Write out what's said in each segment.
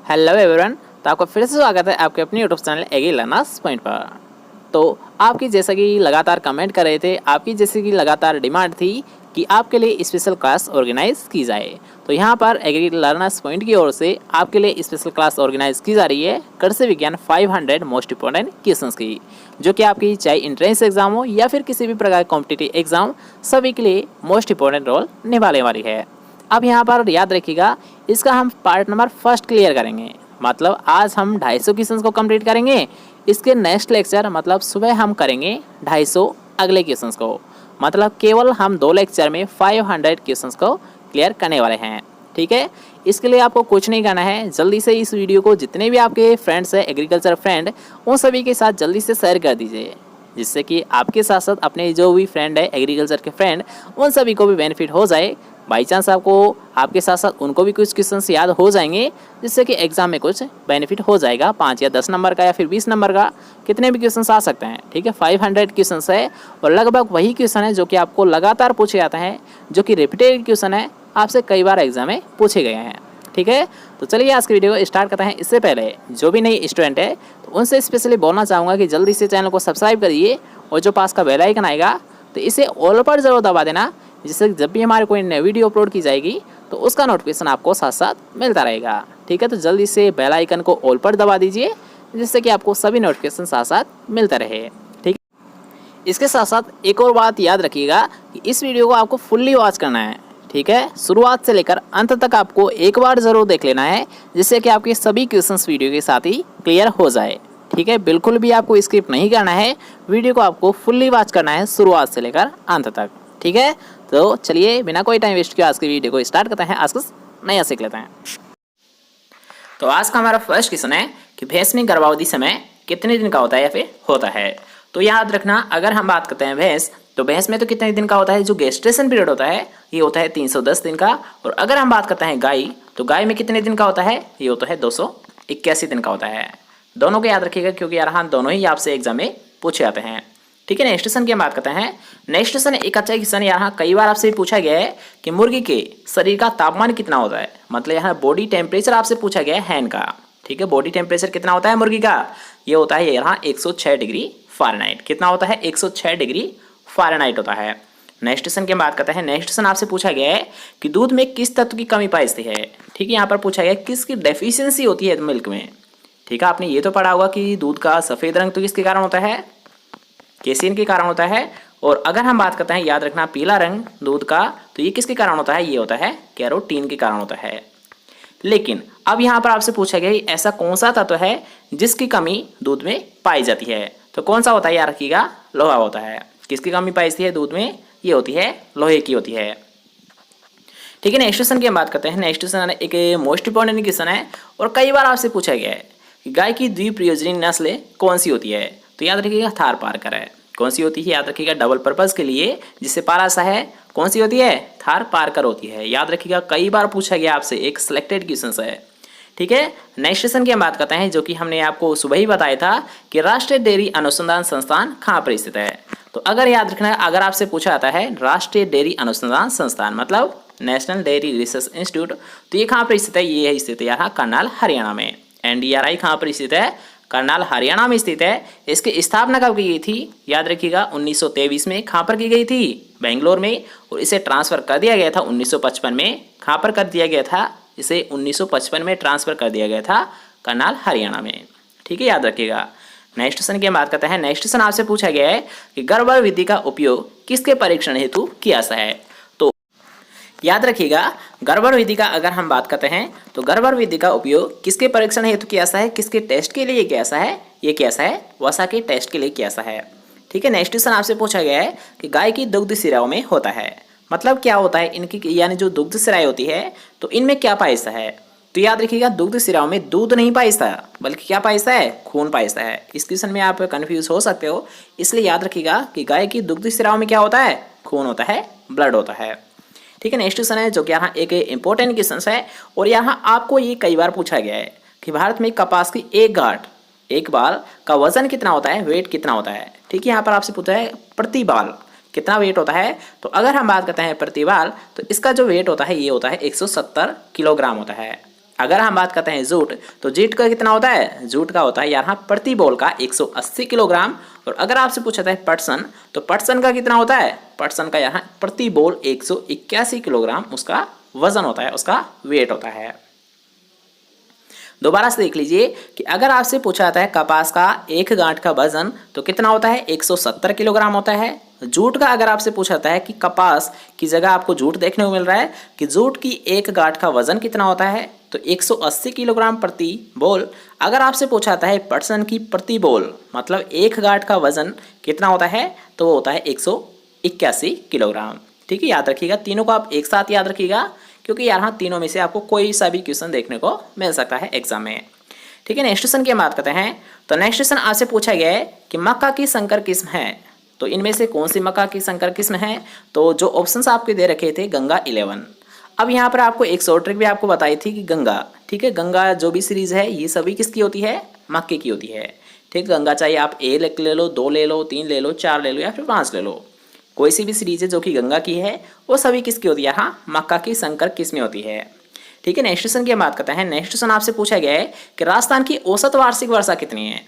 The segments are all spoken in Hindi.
Hello everyone. तो आपका फिर से स्वागत है आपके अपने YouTube channel agri learners point पर। तो आपकी जैसा कि लगातार कमेंट कर रहे थे, आपकी जैसे कि लगातार डिमांड थी कि आपके लिए स्पेशल क्लास ऑर्गेनाइज की जाए। तो यहाँ पर एग्री लर्नर्स पॉइंट की ओर से आपके लिए स्पेशल क्लास ऑर्गेनाइज की जा रही है कृषि विज्ञान 500 मोस्ट इंपॉर्टेंट क्वेश्चंस की, जो कि आपकी चाहे इंट्रेंस एग्जाम हो या फिर किसी भी प्रकार का कॉम्पिटिटिव एग्जाम, सभी के लिए मोस्ट इंपॉर्टेंट रोल निभाने वाली है। अब यहाँ पर याद रखिएगा, इसका हम पार्ट नंबर फर्स्ट क्लियर करेंगे। मतलब आज हम 250 क्वेश्चंस को कंप्लीट करेंगे। इसके नेक्स्ट लेक्चर मतलब सुबह हम करेंगे 250 अगले क्वेश्चंस को। मतलब केवल हम 2 लेक्चर में 500 क्वेश्चंस को क्लियर करने वाले हैं। ठीक है, इसके लिए आपको कुछ नहीं करना है, जल्दी से इस वीडियो को जितने भी आपके फ्रेंड्स हैं एग्रीकल्चर फ्रेंड, उन सभी के साथ जल्दी से शेयर कर दीजिए, जिससे कि आपके साथ साथ अपने जो भी फ्रेंड है एग्रीकल्चर के फ्रेंड, उन सभी को भी बेनिफिट हो जाए। बाई चांस आपको आपके साथ साथ उनको भी कुछ क्वेश्चंस याद हो जाएंगे, जिससे कि एग्जाम में कुछ बेनिफिट हो जाएगा। 5 या 10 नंबर का या फिर 20 नंबर का, कितने भी क्वेश्चंस आ सकते हैं। ठीक है, 500 क्वेश्चंस है और लगभग वही क्वेश्चन है जो कि आपको लगातार पूछे जाते हैं, जो कि रिपीटेड क्वेश्चन है, आपसे कई बार एग्जाम में पूछे गए हैं। ठीक है, तो चलिए आज की वीडियो को स्टार्ट करते हैं। इससे पहले जो भी नई स्टूडेंट है तो उनसे स्पेशली बोलना चाहूँगा कि जल्दी से चैनल को सब्सक्राइब करिए और जो पास का बेल आइकन आएगा तो इसे ऑल पर जरूर दबा देना, जिससे जब भी हमारे कोई नई वीडियो अपलोड की जाएगी तो उसका नोटिफिकेशन आपको साथ साथ मिलता रहेगा। ठीक है, तो जल्दी से बेल आइकन को ऑल पर दबा दीजिए, जिससे कि आपको सभी नोटिफिकेशन साथ साथ मिलता रहे। ठीक है, इसके साथ साथ एक और बात याद रखिएगा कि इस वीडियो को आपको फुल्ली वॉच करना है। ठीक है, शुरुआत से लेकर अंत तक आपको एक बार ज़रूर देख लेना है, जिससे कि आपके सभी क्वेश्चंस वीडियो के साथ ही क्लियर हो जाए। ठीक है, बिल्कुल भी आपको स्किप नहीं करना है, वीडियो को आपको फुल्ली वॉच करना है शुरुआत से लेकर अंत तक। ठीक है, तो चलिए बिना कोई टाइम वेस्ट किए आज की वीडियो को स्टार्ट करते हैं। आज कुछ नया सीख लेते हैं। तो आज का हमारा फर्स्ट क्वेश्चन है कि भैंस में गर्भावधि समय कितने दिन का होता है या फिर होता है। तो याद रखना, अगर हम बात करते हैं भैंस, तो भैंस में तो कितने दिन का होता है, जो गेस्ट्रेशन पीरियड होता है ये होता है 310 दिन का। और अगर हम बात करते हैं गाय, तो गाय में कितने दिन का होता है, ये होता है 281 दिन का होता है। दोनों को याद रखिएगा, क्योंकि यार हाँ दोनों ही आपसे एग्जाम में पूछे जाते हैं। ठीक है, नेक्स्ट क्वेश्चन की हम बात करते हैं। नेक्स्ट क्वेश्चन एक अच्छा क्वेश्चन, यहाँ कई बार आपसे पूछा गया है कि मुर्गी के शरीर का तापमान कितना होता है। मतलब यहाँ बॉडी टेम्परेचर आपसे पूछा गया है हैन का। ठीक है, बॉडी टेम्परेचर कितना होता है मुर्गी का, ये होता है यहाँ 106 डिग्री फ़ारेनहाइट। कितना होता है, 106 डिग्री फ़ारेनहाइट होता है। नेक्स्ट क्वेश्चन की बात करते हैं। नेक्स्ट क्वेश्चन आपसे पूछा गया है कि दूध में किस तत्व की कमी पाई जाती है। ठीक है, यहाँ पर पूछा गया है किसकी डेफिशिएंसी होती है मिल्क में। ठीक है, आपने ये तो पढ़ा होगा कि दूध का सफ़ेद रंग तो किसके कारण होता है, केसिन के कारण होता है। और अगर हम बात करते हैं, याद रखना, पीला रंग दूध का, तो ये किसके कारण होता है, ये होता है कैरोटीन के कारण होता है। लेकिन अब यहाँ पर आपसे पूछा गया ऐसा कौन सा तत्व है जिसकी कमी दूध में पाई जाती है। तो कौन सा होता है, याद रखिएगा, लोहा होता है। किसकी कमी पाई जाती है दूध में, ये होती है लोहे की होती है। ठीक है, नेक्स्ट क्वेश्चन की हम बात करते हैं। नेक्स्ट क्वेश्चन एक मोस्ट इंपॉर्टेंट क्वेश्चन है और कई बार आपसे पूछा गया है कि गाय की द्विप्रयोजनी नस्ल कौन सी होती है। तो याद रखिएगा थार पारकर है। कौन सी होती है, याद रखिएगा, डबल पर्पज के लिए जिससे पाला सा है, कौन सी होती है, थार पारकर होती है। याद रखिएगा, कई बार पूछा गया आपसे, एक सिलेक्टेड क्वेश्चन है। ठीक है, नेक्स्ट क्वेश्चन की हम बात करते हैं, जो कि हमने आपको सुबह ही बताया था कि राष्ट्रीय डेयरी अनुसंधान संस्थान कहाँ पर स्थित है। तो अगर याद रखना, अगर आपसे पूछा जाता है राष्ट्रीय डेयरी अनुसंधान संस्थान मतलब नेशनल डेयरी रिसर्च इंस्टीट्यूट, तो ये कहाँ पर स्थित है, ये स्थित है यहाँ करनाल हरियाणा में। NDRI कहाँ पर स्थित है, करनाल हरियाणा में स्थित है। इसकी स्थापना कब की गई थी, याद रखिएगा 1923 में। कहाँ पर की गई थी, बेंगलोर में। और इसे ट्रांसफर कर दिया गया था 1955 में। कहाँ पर कर दिया गया था, इसे 1955 में ट्रांसफर कर दिया गया था करनाल हरियाणा में। ठीक है, याद रखिएगा। नेक्स्ट क्वेश्चन की बात करते हैं। नेक्स्ट क्वेश्चन आपसे पूछा गया है कि गर्भविधि का उपयोग किसके परीक्षण हेतु किया जाता है। तो याद रखिएगा, गर्भविधि का अगर हम बात करते हैं तो गर्भविधि का उपयोग किसके परीक्षण हेतु किया जाता है, किसके टेस्ट के लिए किया जाता है, ये किया जाता है वसा के टेस्ट के लिए किया जाता है। ठीक है, नेक्स्ट क्वेश्चन आपसे पूछा गया है कि गाय की दुग्ध सिराओं में होता है। मतलब क्या होता है इनकी, यानी जो दुग्ध सिराएं होती है तो इनमें क्या पाया जाता है। तो याद रखिएगा, दुग्ध सिराओं में दूध नहीं पाया जाता, बल्कि क्या पाया जाता है, खून पाया जाता है। इस क्वेश्चन में आप कंफ्यूज हो सकते हो, इसलिए याद रखिएगा कि गाय की दुग्ध सिराओं में क्या होता है, खून होता है, ब्लड होता है। ठीक है, नेक्स्ट क्वेश्चन है जो कि यहाँ एक इंपॉर्टेंट क्वेश्चन है और यहाँ आपको ये कई बार पूछा गया है कि भारत में कपास की एक गांठ, एक बाल का वजन कितना होता है, वेट कितना होता है। ठीक है, यहाँ पर आपसे पूछा है प्रति बाल कितना वेट होता है। तो अगर हम बात करते हैं प्रति बाल, तो इसका जो वेट होता है ये होता है 170 किलोग्राम होता है। अगर हम बात करते हैं जूट, तो जूट का कितना होता है, जूट का होता है यहाँ प्रति बोल का 180 किलोग्राम। और अगर आपसे पूछा था पटसन, तो पटसन का कितना होता है, पटसन का यहाँ प्रति बोल 181 किलोग्राम उसका वजन होता है, उसका वेट होता है। दोबारा से देख लीजिए कि अगर आपसे पूछा जाता है कपास का एक गांठ का वजन तो कितना होता है, 170 किलोग्राम होता है। जूट का अगर आपसे पूछा जाता है कि कपास की जगह आपको जूट देखने को मिल रहा है कि जूट की एक गांठ का वजन कितना होता है, तो 180 किलोग्राम प्रति बोल। अगर आपसे पूछा जाता है पटसन की प्रति बोल मतलब एक गांठ का वजन कितना होता है, तो वो होता है 181 किलोग्राम। ठीक है, याद रखिएगा, तीनों को आप एक साथ याद रखिएगा क्योंकि यहाँ तीनों में से आपको कोई सा भी क्वेश्चन देखने को मिल सकता है एग्जाम में। ठीक है, नेक्स्ट क्वेश्चन की बात करते हैं। तो नेक्स्ट क्वेश्चन आपसे पूछा गया है कि मक्का की संकर किस्म है, तो इनमें से कौन सी मक्का की संकर किस्म है। तो जो ऑप्शंस आपके दे रखे थे गंगा 11। अब यहाँ पर आपको एक शॉर्ट ट्रिक भी आपको बताई थी कि गंगा, ठीक है, गंगा जो भी सीरीज है ये सभी किसकी होती है, मक्के की होती है। ठीक, गंगा चाहे आप ए ले लो, 2 ले लो, 3 ले लो, 4 ले लो या फिर 5 ले लो, कोई सी भी सीरीज है जो कि गंगा की है वो सभी किसकी होती है, यहाँ मक्का की संकर किस्में होती है। ठीक है, नेक्स्ट क्वेश्चन की बात करते हैं। नेक्स्ट क्वेश्चन आपसे पूछा गया है कि राजस्थान की औसत वार्षिक वर्षा कितनी है।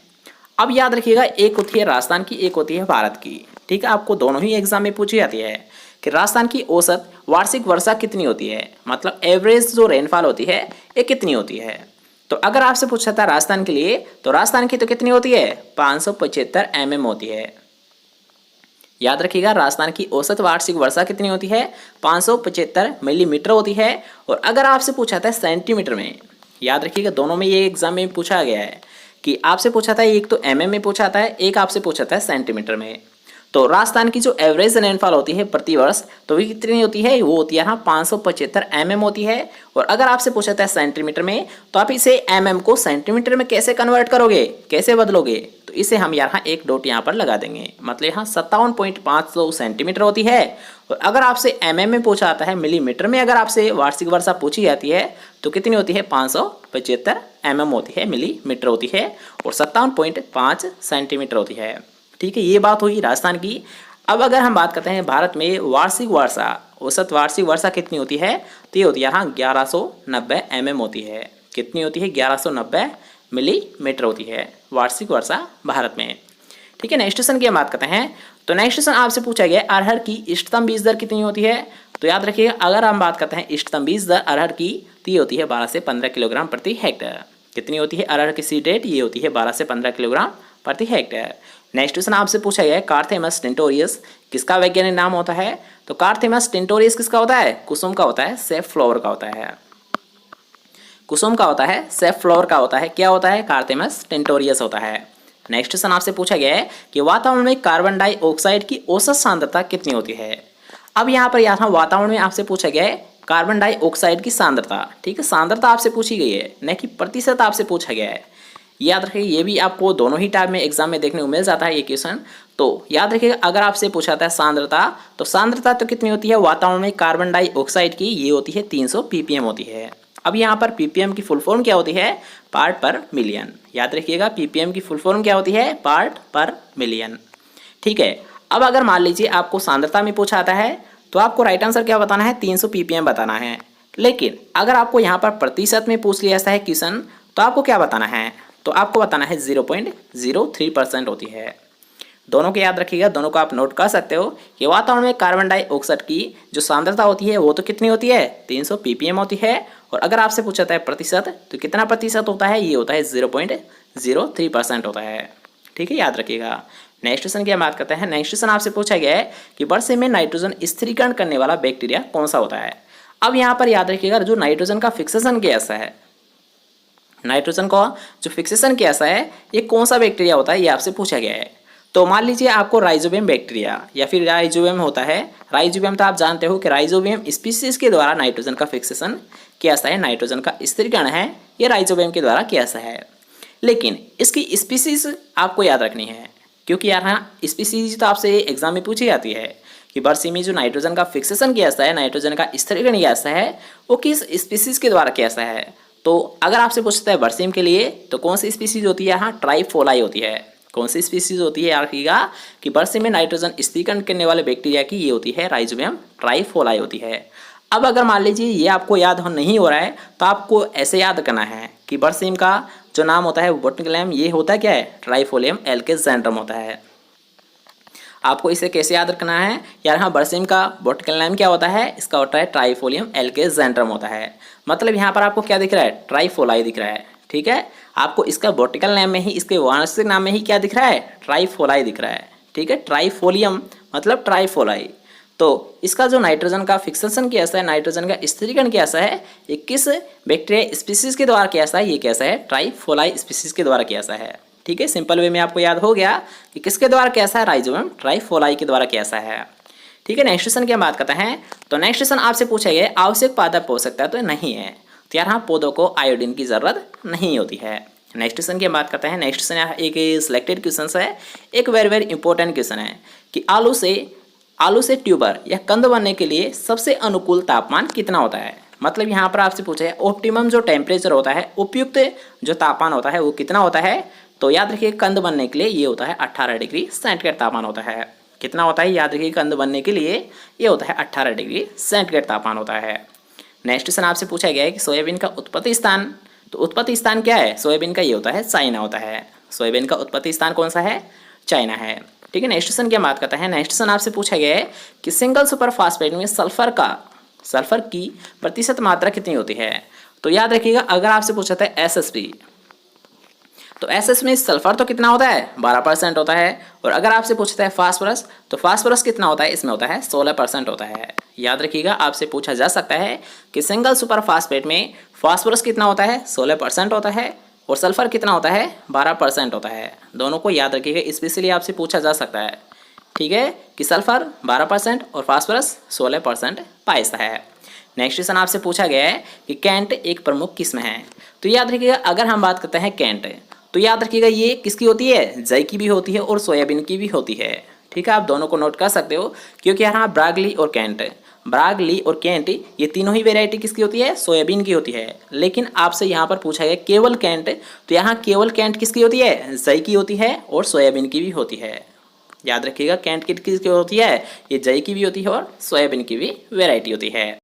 अब याद रखिएगा, एक होती है राजस्थान की, एक होती है भारत की। ठीक है, आपको दोनों ही एग्जाम में पूछी जाती है कि राजस्थान की औसत वार्षिक वर्षा कितनी होती है, मतलब एवरेज जो रेनफॉल होती है ये कितनी होती है। तो अगर आपसे पूछा था राजस्थान के लिए, तो राजस्थान की तो कितनी होती है, 575 mm होती है। याद रखिएगा, राजस्थान की औसत वार्षिक वर्षा कितनी होती है, 575 मिलीमीटर होती है। और अगर आपसे पूछा था सेंटीमीटर में, याद रखिएगा दोनों में ये एग्जाम में पूछा गया है कि आपसे पूछा था एक तो mm में पूछा था, एक आपसे पूछा था सेंटीमीटर में। तो राजस्थान की जो एवरेज रेनफॉल होती है प्रति वर्ष, तो वो कितनी होती है, वो होती है यहाँ 575 mm होती है। और अगर आपसे पूछा था सेंटीमीटर में, तो आप इसे mm को सेंटीमीटर में कैसे कन्वर्ट करोगे, कैसे बदलोगे, तो इसे हम यहाँ एक डॉट यहाँ पर लगा देंगे, मतलब यहाँ 57.52 सेंटीमीटर होती है। और अगर आपसे mm में पूछा जाता है, मिलीमीटर में अगर आपसे वार्षिक वर्षा पूछी जाती है तो कितनी होती है, 575 mm होती है, मिलीमीटर होती है, और 57.5 सेंटीमीटर होती है। ठीक है, ये बात हुई राजस्थान की। अब अगर हम बात करते हैं भारत में वार्षिक वर्षा, औसत वार्षिक वर्षा कितनी होती है, तो ये होती है यहाँ 1190 mm होती है। कितनी होती है, 1190 मिलीमीटर होती है वार्षिक वर्षा भारत में। ठीक है, नेक्स्ट क्वेश्चन की हम बात करते हैं। तो नेक्स्ट क्वेश्चन आपसे पूछा गया अरहर की इष्टतम बीज दर कितनी होती है। तो याद रखिएगा, अगर हम बात करते हैं इष्टतम बीज दर अरहर की, तो ये होती है 12 से 15 किलोग्राम प्रति हेक्टेयर। कितनी होती है अरहर की सीड रेट, ये होती है 12 से 15 किलोग्राम प्रति हेक्टेयर। नेक्स्ट क्वेश्चन आपसे पूछा गया है कार्थेमस टिंटोरियस किसका वैज्ञानिक नाम होता है। तो कार्थेमस टिंटोरियस किसका होता है, कुसुम का होता है, सेफ फ्लावर का होता है, कुसुम का होता है, सेफ फ्लावर का होता है, क्या होता है, कार्थेमस टिंटोरियस होता है। नेक्स्ट क्वेश्चन आपसे पूछा गया है कि वातावरण में कार्बन डाइऑक्साइड की औसत सांद्रता कितनी होती है। अब यहाँ पर यहाँ वातावरण में आपसे पूछा गया है कार्बन डाइऑक्साइड की सांद्रता। ठीक है, सांद्रता आपसे पूछी गई है, न कि प्रतिशत आपसे पूछा गया है। याद रखिए, ये भी आपको दोनों ही टाइप में एग्जाम में देखने को मिल जाता है ये क्वेश्चन। तो याद रखिएगा, अगर आपसे पूछा था सांद्रता, तो सांद्रता तो कितनी होती है वातावरण में कार्बन डाइऑक्साइड की, ये होती है 300 ppm होती है। अब यहाँ पर ppm की फुल फॉर्म क्या होती है, पार्ट पर मिलियन। याद रखिएगा, ppm की फुल फॉर्म क्या होती है, पार्ट पर मिलियन। ठीक है, अब अगर मान लीजिए आपको सांद्रता में पूछा आता है, तो आपको राइट आंसर क्या बताना है, 300 ppm बताना है। लेकिन अगर आपको यहाँ पर प्रतिशत में पूछ लिया है क्वेश्चन, तो आपको क्या बताना है, तो आपको बताना है 0.03% होती है। दोनों को याद रखिएगा, दोनों को आप नोट कर सकते हो कि वातावरण में कार्बन डाइऑक्साइड की जो सांद्रता होती है वो तो कितनी होती है, 300 ppm होती है। और अगर आपसे पूछा जाता है प्रतिशत, तो कितना प्रतिशत होता है, ये होता है 0.03% होता है। ठीक है, याद रखिएगा। नेक्स्ट क्वेश्चन की बात करते हैं। नेक्स्ट क्वेश्चन आपसे पूछा गया है कि वर्षे में नाइट्रोजन स्थिरीकरण करने वाला बैक्टीरिया कौन सा होता है। अब यहाँ पर याद रखिएगा, जो नाइट्रोजन का फिक्सेशन गैस है, नाइट्रोजन का जो फिक्सेशन गैस है, ये कौन सा बैक्टीरिया होता है, ये आपसे पूछा गया है। तो मान लीजिए आपको राइजोबियम बैक्टीरिया या फिर राइजोबियम होता है, राइजोबियम तो आप जानते हो कि राइजोबियम स्पीसीज के द्वारा नाइट्रोजन का फिक्सेशन किया जाता है, नाइट्रोजन का स्थिरीकरण है ये राइजोबियम के द्वारा किया जाता है। लेकिन इसकी स्पीसीज आपको याद रखनी है, क्योंकि यहाँ स्पीसीज तो आपसे एग्जाम में पूछी जाती है कि वर्षे में जो नाइट्रोजन का फिक्सेशन किया जाता है, नाइट्रोजन का स्थिरीकरण किया जाता है, वो किस स्पीसीज के द्वारा किया जाता है। तो अगर आपसे पूछता है बरसीम के लिए, तो कौन सी स्पीसीज होती है, यहाँ ट्राइफोलाई होती है। कौन सी स्पीसीज होती है, याद रखिएगा कि बरसीम में नाइट्रोजन स्थिरीकरण करने वाले बैक्टीरिया की ये होती है राइजोबियम ट्राइफोलाई होती है। अब अगर मान लीजिए ये आपको याद नहीं हो रहा है तो आपको ऐसे याद करना है कि बरसीम का जो नाम होता है वो बोटनिकल नेम ये होता है क्या है, ट्राइफोलियम एल्केजेंड्रम होता है। आपको इसे कैसे याद रखना है यार, हाँ बरसीम का बोटनिकल नेम क्या होता है, इसका होता है ट्राइफोलियम एल्केजेंड्रम होता है। मतलब यहाँ पर आपको क्या दिख रहा है, ट्राइफोलाई दिख रहा है। ठीक है, आपको इसका बोटनिकल नेम में ही, इसके वानस्पतिक नाम में ही क्या दिख रहा है, ट्राइफोलाई दिख रहा है। ठीक है, ट्राइफोलियम मतलब ट्राइफोलाई। तो इसका जो नाइट्रोजन का फिक्सेशन कैसा है, नाइट्रोजन का स्थिरीकरण कैसा है, ये किस बैक्टीरिया स्पीसीज के द्वारा कैसा है, ये कैसा है, ट्राइफोलाई स्पीसीज के द्वारा कैसा है। ठीक है, सिंपल वे में आपको याद हो गया कि किसके द्वारा कैसा है, राइजोबियम ट्राइफोलाई के द्वारा कैसा है। ठीक है, नेक्स्ट क्वेश्चन की हम बात करते हैं। तो नेक्स्ट क्वेश्चन आपसे पूछा गया आवश्यक पादप पोषकता तो नहीं है, तो यार हाँ पौधों को आयोडीन की जरूरत नहीं होती है। नेक्स्ट क्वेश्चन की हम बात करते हैं। नेक्स्ट क्वेश्चन एक सिलेक्टेड क्वेश्चन है, एक वेरी वेरी इंपॉर्टेंट क्वेश्चन है कि आलू से ट्यूबर या कंद बनने के लिए सबसे अनुकूल तापमान कितना होता है। मतलब यहाँ पर आपसे पूछा है ऑप्टिमम जो टेम्परेचर होता है, उपयुक्त जो तापमान होता है वो कितना होता है। तो याद रखिए कंद बनने के लिए ये होता है 18 डिग्री सेंटीग्रेड तापमान होता है। कितना होता है, याद रखिए कंद बनने के लिए ये होता है 18 डिग्री सेंटीग्रेड तापमान होता है। नेक्स्ट क्वेश्चन आपसे पूछा गया है कि सोयाबीन का उत्पत्ति स्थान, तो उत्पत्ति स्थान क्या है सोयाबीन का, ये होता है चाइना होता है। सोयाबीन का उत्पत्ति स्थान कौन सा है, चाइना है। ठीक है, नेक्स्ट क्वेश्चन की बात करते हैं। नेक्स्ट क्वेश्चन आपसे पूछा गया है कि सिंगल सुपर फास्फेट में सल्फर की प्रतिशत मात्रा कितनी होती है। तो याद रखिएगा अगर आपसे पूछा था एसएसपी, तो एसएस में सल्फर तो कितना होता है 12% होता है। और अगर आपसे पूछता है फास्फोरस, तो फास्फोरस कितना होता है, इसमें होता है 16% होता है। याद रखिएगा आपसे पूछा जा सकता है कि सिंगल सुपर फास्फेट में फास्फोरस कितना होता है 16% होता है और सल्फर कितना होता है 12% होता है। दोनों को याद रखिएगा, स्पेशली आपसे पूछा जा सकता है। ठीक है, कि सल्फर 12% और फास्फोरस 16% पाया है। नेक्स्ट क्वेश्चन आपसे पूछा गया है कि कैंट एक प्रमुख किस्म है। तो याद रखिएगा अगर हम बात करते हैं कैंट, तो याद रखिएगा ये किसकी होती है, जई की भी होती है और सोयाबीन की भी होती है। ठीक है, आप दोनों को नोट कर सकते हो क्योंकि यहाँ ब्रागली और कैंट ये तीनों ही वेराइटी किसकी होती है, सोयाबीन की होती है। लेकिन आपसे यहाँ पर पूछा गया केवल कैंट, तो यहाँ केवल कैंट किसकी होती है, जई की होती है और सोयाबीन की भी होती है। याद रखिएगा कैंट किसकी होती है, ये जई की भी होती है और सोयाबीन की भी वेराइटी होती है।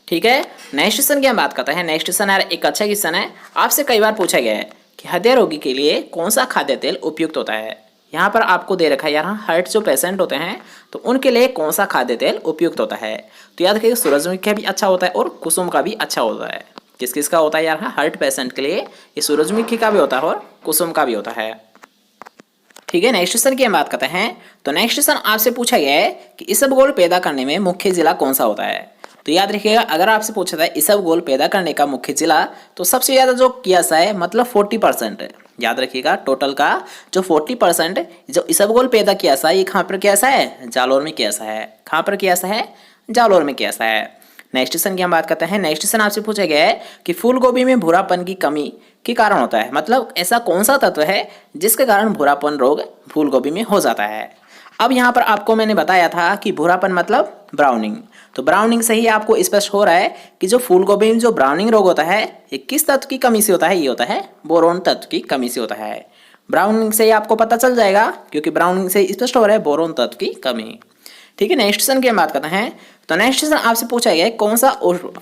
ठीक है, नेक्स्ट क्वेश्चन की हम बात करते हैं। नेक्स्ट क्वेश्चन यार एक अच्छा क्वेश्चन है, आपसे कई बार पूछा गया है कि हृदय रोगी के लिए कौन सा खाद्य तेल उपयुक्त होता है। यहाँ पर आपको दे रखा है यहाँ हार्ट जो पेशेंट होते हैं तो उनके लिए कौन सा खाद्य तेल उपयुक्त होता है। तो याद रखिएगा सूरजमुखी का भी अच्छा होता है और कुसुम का भी अच्छा होता है। किस किस का होता है यार, हार्ट पेशेंट के लिए ये सूरजमुखी का भी होता है और कुसुम का भी होता है। ठीक है, नेक्स्ट क्वेश्चन की हम बात करते हैं। तो नेक्स्ट क्वेश्चन आपसे पूछा गया है कि इसबगोल पैदा करने में मुख्य जिला कौन सा होता है। तो याद रखिएगा अगर आपसे पूछा था इसबगोल पैदा करने का मुख्य जिला, तो सबसे ज़्यादा जो कियासा है मतलब 40%। याद रखिएगा टोटल का जो 40% जो इसबगोल पैदा कियासा ये कहाँ पर कियासा है, जालोर में कियासा है। कहाँ पर कियासा है, जालोर में कियासा है। नेक्स्ट क्वेश्चन की हम बात करते हैं। नेक्स्ट क्वेश्चन आपसे पूछा गया है कि फूल गोभी में भूरापन की कमी के कारण होता है। मतलब ऐसा कौन सा तत्व है जिसके कारण भूरापन रोग फूल गोभी में हो जाता है। अब यहाँ पर आपको मैंने बताया था कि भूरापन मतलब ब्राउनिंग, तो ब्राउनिंग से ही आपको स्पष्ट हो रहा है कि जो फूल गोभी में जो ब्राउनिंग रोग होता है ये किस तत्व की कमी से होता है, ये होता है बोरोन तत्व की कमी से होता है। ब्राउनिंग से ही आपको पता चल जाएगा क्योंकि ब्राउनिंग से स्पष्ट हो रहा है बोरोन तत्व की कमी। ठीक है, नेक्स्ट क्वेश्चन की हम बात करते हैं। तो नेक्स्ट क्वेश्चन आपसे पूछा गया है कौन सा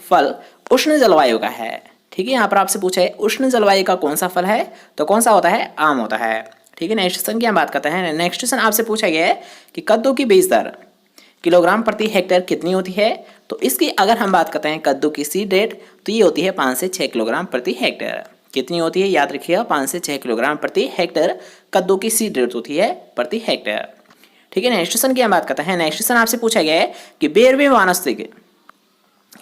फल उष्ण जलवायु का है। ठीक है, यहाँ पर आपसे पूछा है उष्ण जलवायु का कौन सा फल है, तो कौन सा होता है, आम होता है। ठीक है, नेक्स्ट क्वेश्चन की हम बात करते हैं। नेक्स्ट क्वेश्चन आपसे पूछा गया है कि कद्दू की बीज दर किलोग्राम प्रति हेक्टेयर कितनी होती है। तो इसकी अगर हम बात करते हैं कद्दू की सीड रेट, तो ये होती है 5 से 6 किलोग्राम प्रति हेक्टेयर। कितनी होती है, याद रखिएगा 5 से 6 किलोग्राम प्रति हेक्टेयर कद्दू की सीड रेट होती है प्रति हेक्टेयर। ठीक है, नेक्स्ट क्वेश्चन की हम बात करते हैं। नेक्स्ट क्वेश्चन आपसे पूछा गया है कि बेरवे वानस्पतिक,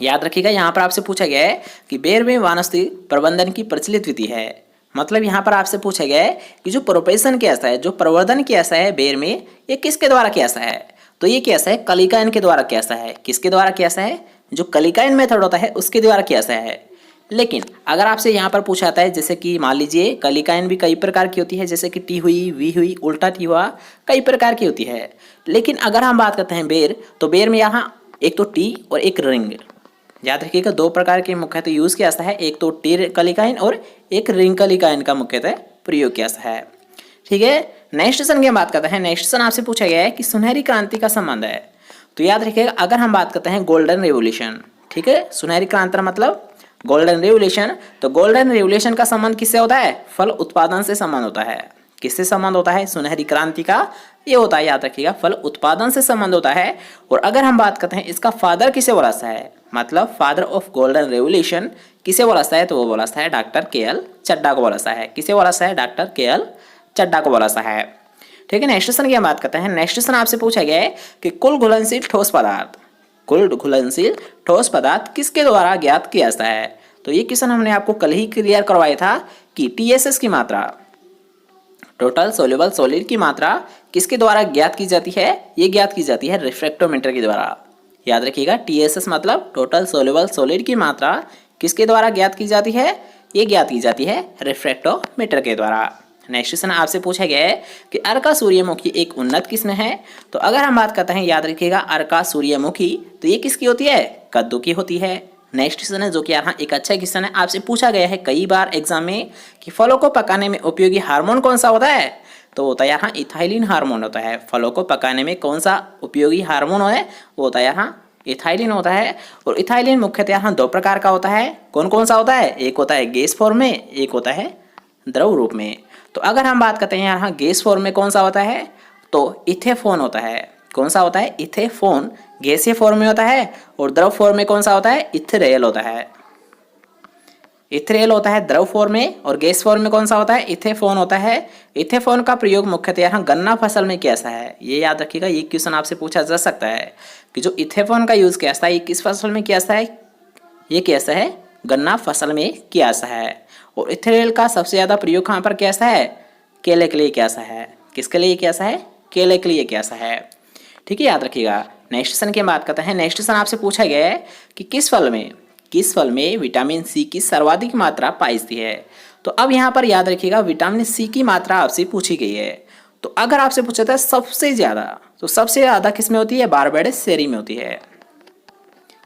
याद रखिएगा यहाँ पर आपसे पूछा गया है कि बेरवे वानस्पतिक प्रबंधन की प्रचलित विधि है। मतलब यहाँ पर आपसे पूछा गया है कि जो प्रोपेशन कैसा है, जो प्रवर्धन कैसा है बेर में, ये किसके द्वारा कैसा है। तो ये कैसा है, कलिकायन के द्वारा कैसा है। किसके द्वारा कैसा है, जो कलिकायन मेथड होता है उसके द्वारा कैसा है। लेकिन अगर आपसे यहाँ पर पूछा जाता है जैसे कि मान लीजिए कलिकायन भी कई प्रकार की होती है, जैसे कि टी हुई, वी हुई, उल्टा टी हुआ, कई प्रकार की होती है। लेकिन अगर हम बात करते हैं बेर, तो बेर में यहाँ एक तो टी और एक रिंग, याद रखिएगा 2 प्रकार के मुख्यतः यूज किया जाता है, एक तो टी कलिकायन और एक रिंग कलिकायन का मुख्यतः प्रयोग किया जाता है। ठीक है, नेक्स्ट क्वेश्चन की बात करते हैं। नेक्स्ट क्वेश्चन आपसे पूछा गया है कि सुनहरी क्रांति का संबंध है। तो याद रखिएगा, अगर हम बात करते हैं गोल्डन रेवोल्यूशन, ठीक है, सुनहरी क्रांति मतलब गोल्डन रेवोल्यूशन, तो गोल्डन रेवोल्यूशन का संबंध किससे होता है? फल उत्पादन से संबंध होता है। किससे संबंध होता है? सुनहरी क्रांति का ये होता है, याद रखिएगा, फल उत्पादन से संबंध होता है। और अगर हम बात करते हैं इसका फादर किसे बोला जाता है, मतलब फादर ऑफ गोल्डन रेवोल्यूशन किसे बोला जाता है, तो वो बोला जाता है डॉक्टर के.एल. चड्ढा को बोला जाता है। किसे बोला जाता है? Doctor KL. चड्ढा को बोला जाता है। ठीक है, नेक्स्ट क्वेश्चन की हम बात करते हैं। नेक्स्ट क्वेश्चन आपसे पूछा गया है कि कुल घुलनशील ठोस पदार्थ, कुल घुलनशील ठोस पदार्थ किसके द्वारा ज्ञात किया जाता है? तो ये क्वेश्चन हमने आपको कल ही क्लियर करवाया था कि टीएसएस की मात्रा, टोटल सोल्यूबल सॉलिड की मात्रा किसके द्वारा ज्ञात की जाती है? ये ज्ञात की जाती है रिफ्रैक्टोमीटर के द्वारा। याद रखिएगा, टीएसएस मतलब टोटल सोल्यूबल सॉलिड की मात्रा किसके द्वारा ज्ञात की जाती है? ये ज्ञात की जाती है रिफ्रैक्टोमीटर के द्वारा। नेक्स्ट क्वेश्चन आपसे पूछा गया है कि अर्का सूर्यमुखी एक उन्नत किस्म है। तो अगर हम बात करते हैं, याद रखिएगा, अर्का सूर्यमुखी, तो ये किसकी होती है? कद्दू की होती है। नेक्स्ट क्वेश्चन है जो कि यहाँ एक अच्छा क्वेश्चन है, आपसे पूछा गया है कई बार एग्जाम में कि फलों को पकाने में उपयोगी हार्मोन कौन सा होता है? तो होता है यहाँ इथाइलिन हार्मोन होता है। फलों को पकाने में कौन सा उपयोगी हार्मोन है? वो होता है यहाँ इथाइलिन होता है। और इथाइलिन मुख्यतः यहाँ दो प्रकार का होता है। कौन कौन सा होता है? एक होता है गैस फॉर्म में, एक होता है द्रव रूप में। तो अगर हम बात करते हैं यहाँ गैस फॉर्म में कौन सा होता है, तो इथेफोन होता है। कौन सा होता है? इथेफोन गैसीय फॉर्म में होता है। और द्रव फॉर्म में कौन सा होता है? इथेरेल होता है। इथेरेल होता है द्रव फॉर्म में, और गैस फॉर्म में कौन सा होता है? इथेफोन होता है। इथेफोन का प्रयोग मुख्यतः यहाँ गन्ना फसल में कैसा है, ये याद रखिएगा। ये क्वेश्चन आपसे पूछा जा सकता है कि जो इथेफोन का यूज कैसा है, ये किस फसल में कैसा है? ये कैसा है? गन्ना फसल में कैसा है। और इथेरेल का सबसे ज्यादा प्रयोग कहाँ पर कैसा है? केले के लिए कैसा है? किसके लिए कैसा है? केले के लिए कैसा है। ठीक है, याद रखिएगा। नेक्स्ट क्वेश्चन की बात करते हैं। नेक्स्ट क्वेश्चन आपसे पूछा गया है कि किस फल में विटामिन सी की सर्वाधिक मात्रा पाई जाती है? तो अब यहाँ पर याद रखिएगा, विटामिन सी की मात्रा आपसे पूछी गई है। तो अगर आपसे पूछा था सबसे ज्यादा, तो सबसे ज्यादा किस में होती है? बारबेडस सेरी में होती है।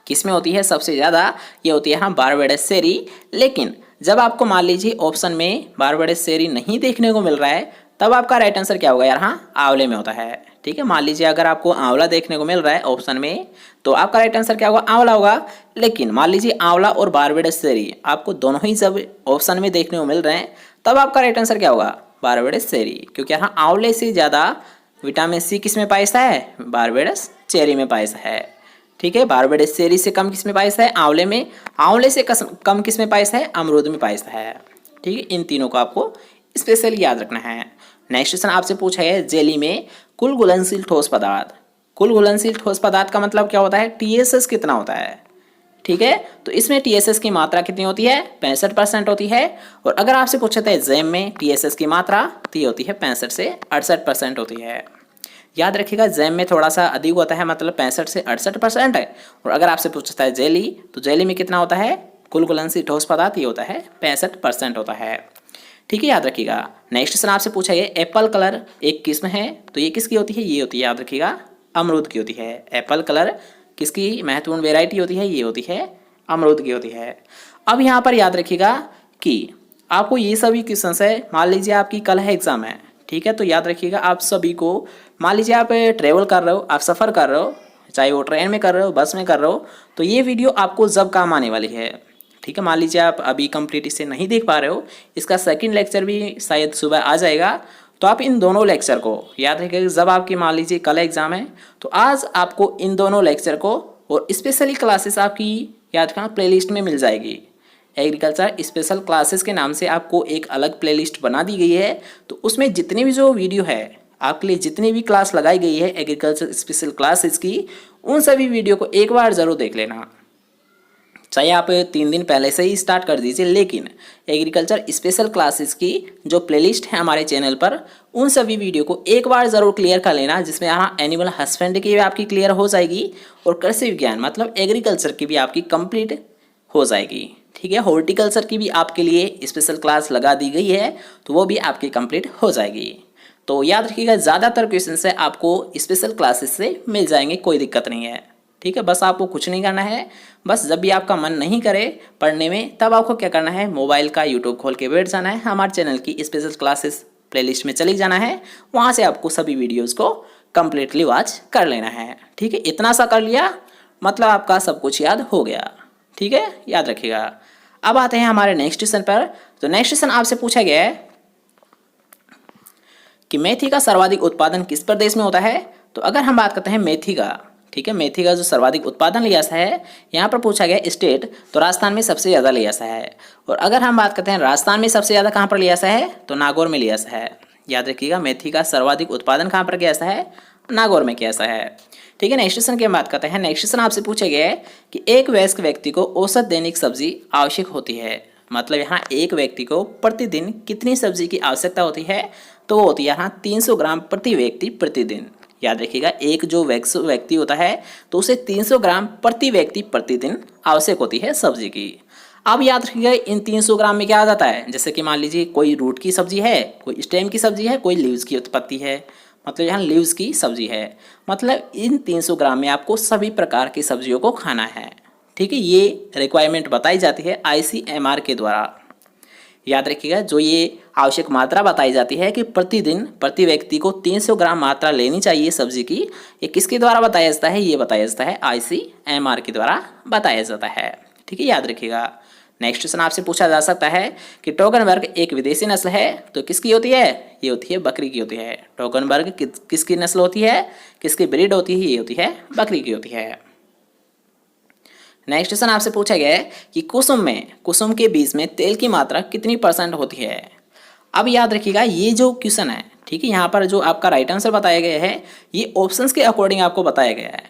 किस में होती है सबसे ज्यादा? ये होती है यहाँ बारबेडस सेरी। लेकिन जब आपको मान लीजिए ऑप्शन में बारबेडस सेरी नहीं देखने को मिल रहा है, तब आपका राइट आंसर क्या होगा? यहाँ आंवले में होता है। ठीक है, मान लीजिए अगर आपको आंवला देखने को मिल रहा है ऑप्शन में, तो आपका राइट आंसर क्या होगा? आंवला होगा। लेकिन मान लीजिए आंवला और बारबेडस सेरी आपको दोनों ही जब ऑप्शन में देखने को मिल रहे हैं, तब आपका राइट आंसर क्या होगा? बारबेडस सेरी, क्योंकि यहाँ आंवले से ज्यादा विटामिन सी किस में पाया जाता है? बारबेडस चेरी में पाया जाता है। ठीक है, बारबेडस सेरी से कम किस में पाया जाता है? आंवले में। आंवले से कम किस में पाया जाता है? अमरूद में पाया जाता है। ठीक है, इन तीनों को आपको स्पेशली याद रखना है। नेक्स्ट क्वेश्चन आपसे पूछा है जेली में कुल घुलनशील ठोस पदार्थ। कुल घुलनशील ठोस पदार्थ का मतलब क्या होता है? टीएसएस कितना होता है। ठीक है, तो इसमें टीएसएस की मात्रा कितनी होती है? 65% होती है। और अगर आपसे पूछा था जैम में टीएसएस की मात्रा, तो होती है 65 से 68% होती है। याद रखिएगा, जैम में थोड़ा सा अधिक होता है, मतलब 65 से 68% है। और अगर आपसे पूछता है जेली, तो जेली में कितना होता है? कुल घुलनशील ठोस पदार्थ ये होता है 65% होता है। ठीक है, याद रखिएगा। नेक्स्ट क्वेश्चन आपसे पूछा है एप्पल कलर एक किस्म है, तो ये किसकी होती है? ये होती है, याद रखिएगा, अमरूद की होती है। एप्पल कलर किसकी महत्वपूर्ण वेराइटी होती है? ये होती है अमरूद की होती है। अब यहाँ पर याद रखिएगा कि आपको ये सभी क्वेश्चन है, मान लीजिए आपकी कल है एग्जाम है, ठीक है, तो याद रखिएगा आप सभी को, मान लीजिए आप ट्रेवल कर रहे हो, आप सफ़र कर रहे हो, चाहे वो ट्रेन में कर रहे हो, बस में कर रहे हो, तो ये वीडियो आपको जब काम आने वाली है। ठीक है, मान लीजिए आप अभी कंप्लीट इसे नहीं देख पा रहे हो, इसका सेकंड लेक्चर भी शायद सुबह आ जाएगा, तो आप इन दोनों लेक्चर को याद रखिएगा। जब आपकी मान लीजिए कल एग्जाम है, तो आज आपको इन दोनों लेक्चर को और स्पेशली क्लासेस आपकी याद रखना प्लेलिस्ट में मिल जाएगी। एग्रीकल्चर स्पेशल क्लासेस के नाम से आपको एक अलग प्लेलिस्ट बना दी गई है। तो उसमें जितनी भी जो वीडियो है आपके लिए, जितनी भी क्लास लगाई गई है एग्रीकल्चर स्पेशल क्लासेस की, उन सभी वीडियो को एक बार ज़रूर देख लेना। चाहे आप 3 दिन पहले से ही स्टार्ट कर दीजिए, लेकिन एग्रीकल्चर स्पेशल क्लासेस की जो प्लेलिस्ट है हमारे चैनल पर, उन सभी वीडियो को एक बार ज़रूर क्लियर कर लेना, जिसमें यहाँ एनिमल हस्बेंड्री की भी आपकी क्लियर हो जाएगी और कृषि विज्ञान मतलब एग्रीकल्चर की भी आपकी कंप्लीट हो जाएगी। ठीक है, हॉर्टिकल्चर की भी आपके लिए स्पेशल क्लास लगा दी गई है, तो वो भी आपकी कंप्लीट हो जाएगी। तो याद रखिएगा, ज़्यादातर क्वेश्चन से आपको स्पेशल क्लासेस से मिल जाएंगे, कोई दिक्कत नहीं है। ठीक है, बस आपको कुछ नहीं करना है, बस जब भी आपका मन नहीं करे पढ़ने में, तब आपको क्या करना है, मोबाइल का यूट्यूब खोल के बैठ जाना है, हमारे चैनल की स्पेशल क्लासेस प्लेलिस्ट में चले जाना है, वहाँ से आपको सभी वीडियोज़ को कंप्लीटली वॉच कर लेना है। ठीक है, इतना सा कर लिया मतलब आपका सब कुछ याद हो गया। ठीक है, याद रखिएगा। अब आते हैं हमारे नेक्स्ट क्वेश्चन पर। तो नेक्स्ट क्वेश्चन आपसे पूछा गया है कि मेथी का सर्वाधिक उत्पादन किस प्रदेश में होता है। तो अगर हम बात करते हैं मेथी का, ठीक है, मेथी का जो सर्वाधिक उत्पादन लिया सा है, यहाँ पर पूछा गया स्टेट, तो राजस्थान में सबसे ज़्यादा लिया सा है। और अगर हम बात करते हैं राजस्थान में सबसे ज़्यादा कहाँ पर लिया सा है, तो नागौर में लिया सा है। याद रखिएगा, मेथी का सर्वाधिक उत्पादन कहाँ पर किया सा है, नागौर में किया सा है। ठीक है, नेक्स्ट क्वेश्चन की हम बात करते हैं। नेक्स्ट क्वेश्चन आपसे पूछा गया है कि एक वयस्क व्यक्ति को औसत दैनिक सब्जी आवश्यक होती है। मतलब यहाँ एक व्यक्ति को प्रतिदिन कितनी सब्जी की आवश्यकता होती है, तो वो होती है यहाँ 300 ग्राम प्रति व्यक्ति प्रतिदिन। याद रखिएगा, एक जो व्यक्ति होता है तो उसे 300 ग्राम प्रति व्यक्ति प्रतिदिन आवश्यक होती है सब्जी की। अब याद रखिएगा, इन 300 ग्राम में क्या आ जाता है, जैसे कि मान लीजिए कोई रूट की सब्जी है, कोई स्टेम की सब्जी है, कोई लीव्स की उत्पत्ति है, मतलब यहाँ लीव्स की सब्जी है। मतलब इन 300 ग्राम में आपको सभी प्रकार की सब्जियों को खाना है। ठीक है, ये रिक्वायरमेंट बताई जाती है ICMR के द्वारा। याद रखिएगा, जो ये आवश्यक मात्रा बताई जाती है कि प्रतिदिन प्रति व्यक्ति को 300 ग्राम मात्रा लेनी चाहिए सब्जी की, ये किसके द्वारा बताया जाता है, ये बताया जाता है ICMR के द्वारा बताया जाता है। ठीक है, याद रखिएगा। नेक्स्ट क्वेश्चन आपसे पूछा जा सकता है कि टोगनबर्ग एक विदेशी नस्ल है, तो किसकी होती है, ये होती है बकरी की होती है। टोगनबर्ग किसकी नस्ल होती है, किसकी ब्रीड होती है, ये होती है बकरी की होती है। नेक्स्ट क्वेश्चन आपसे पूछा गया है कि कुसुम के बीज में तेल की मात्रा कितनी % होती है। अब याद रखिएगा, ये जो क्वेश्चन है, ठीक है, यहाँ पर जो आपका राइट आंसर बताया गया है ये ऑप्शंस के अकॉर्डिंग आपको बताया गया है।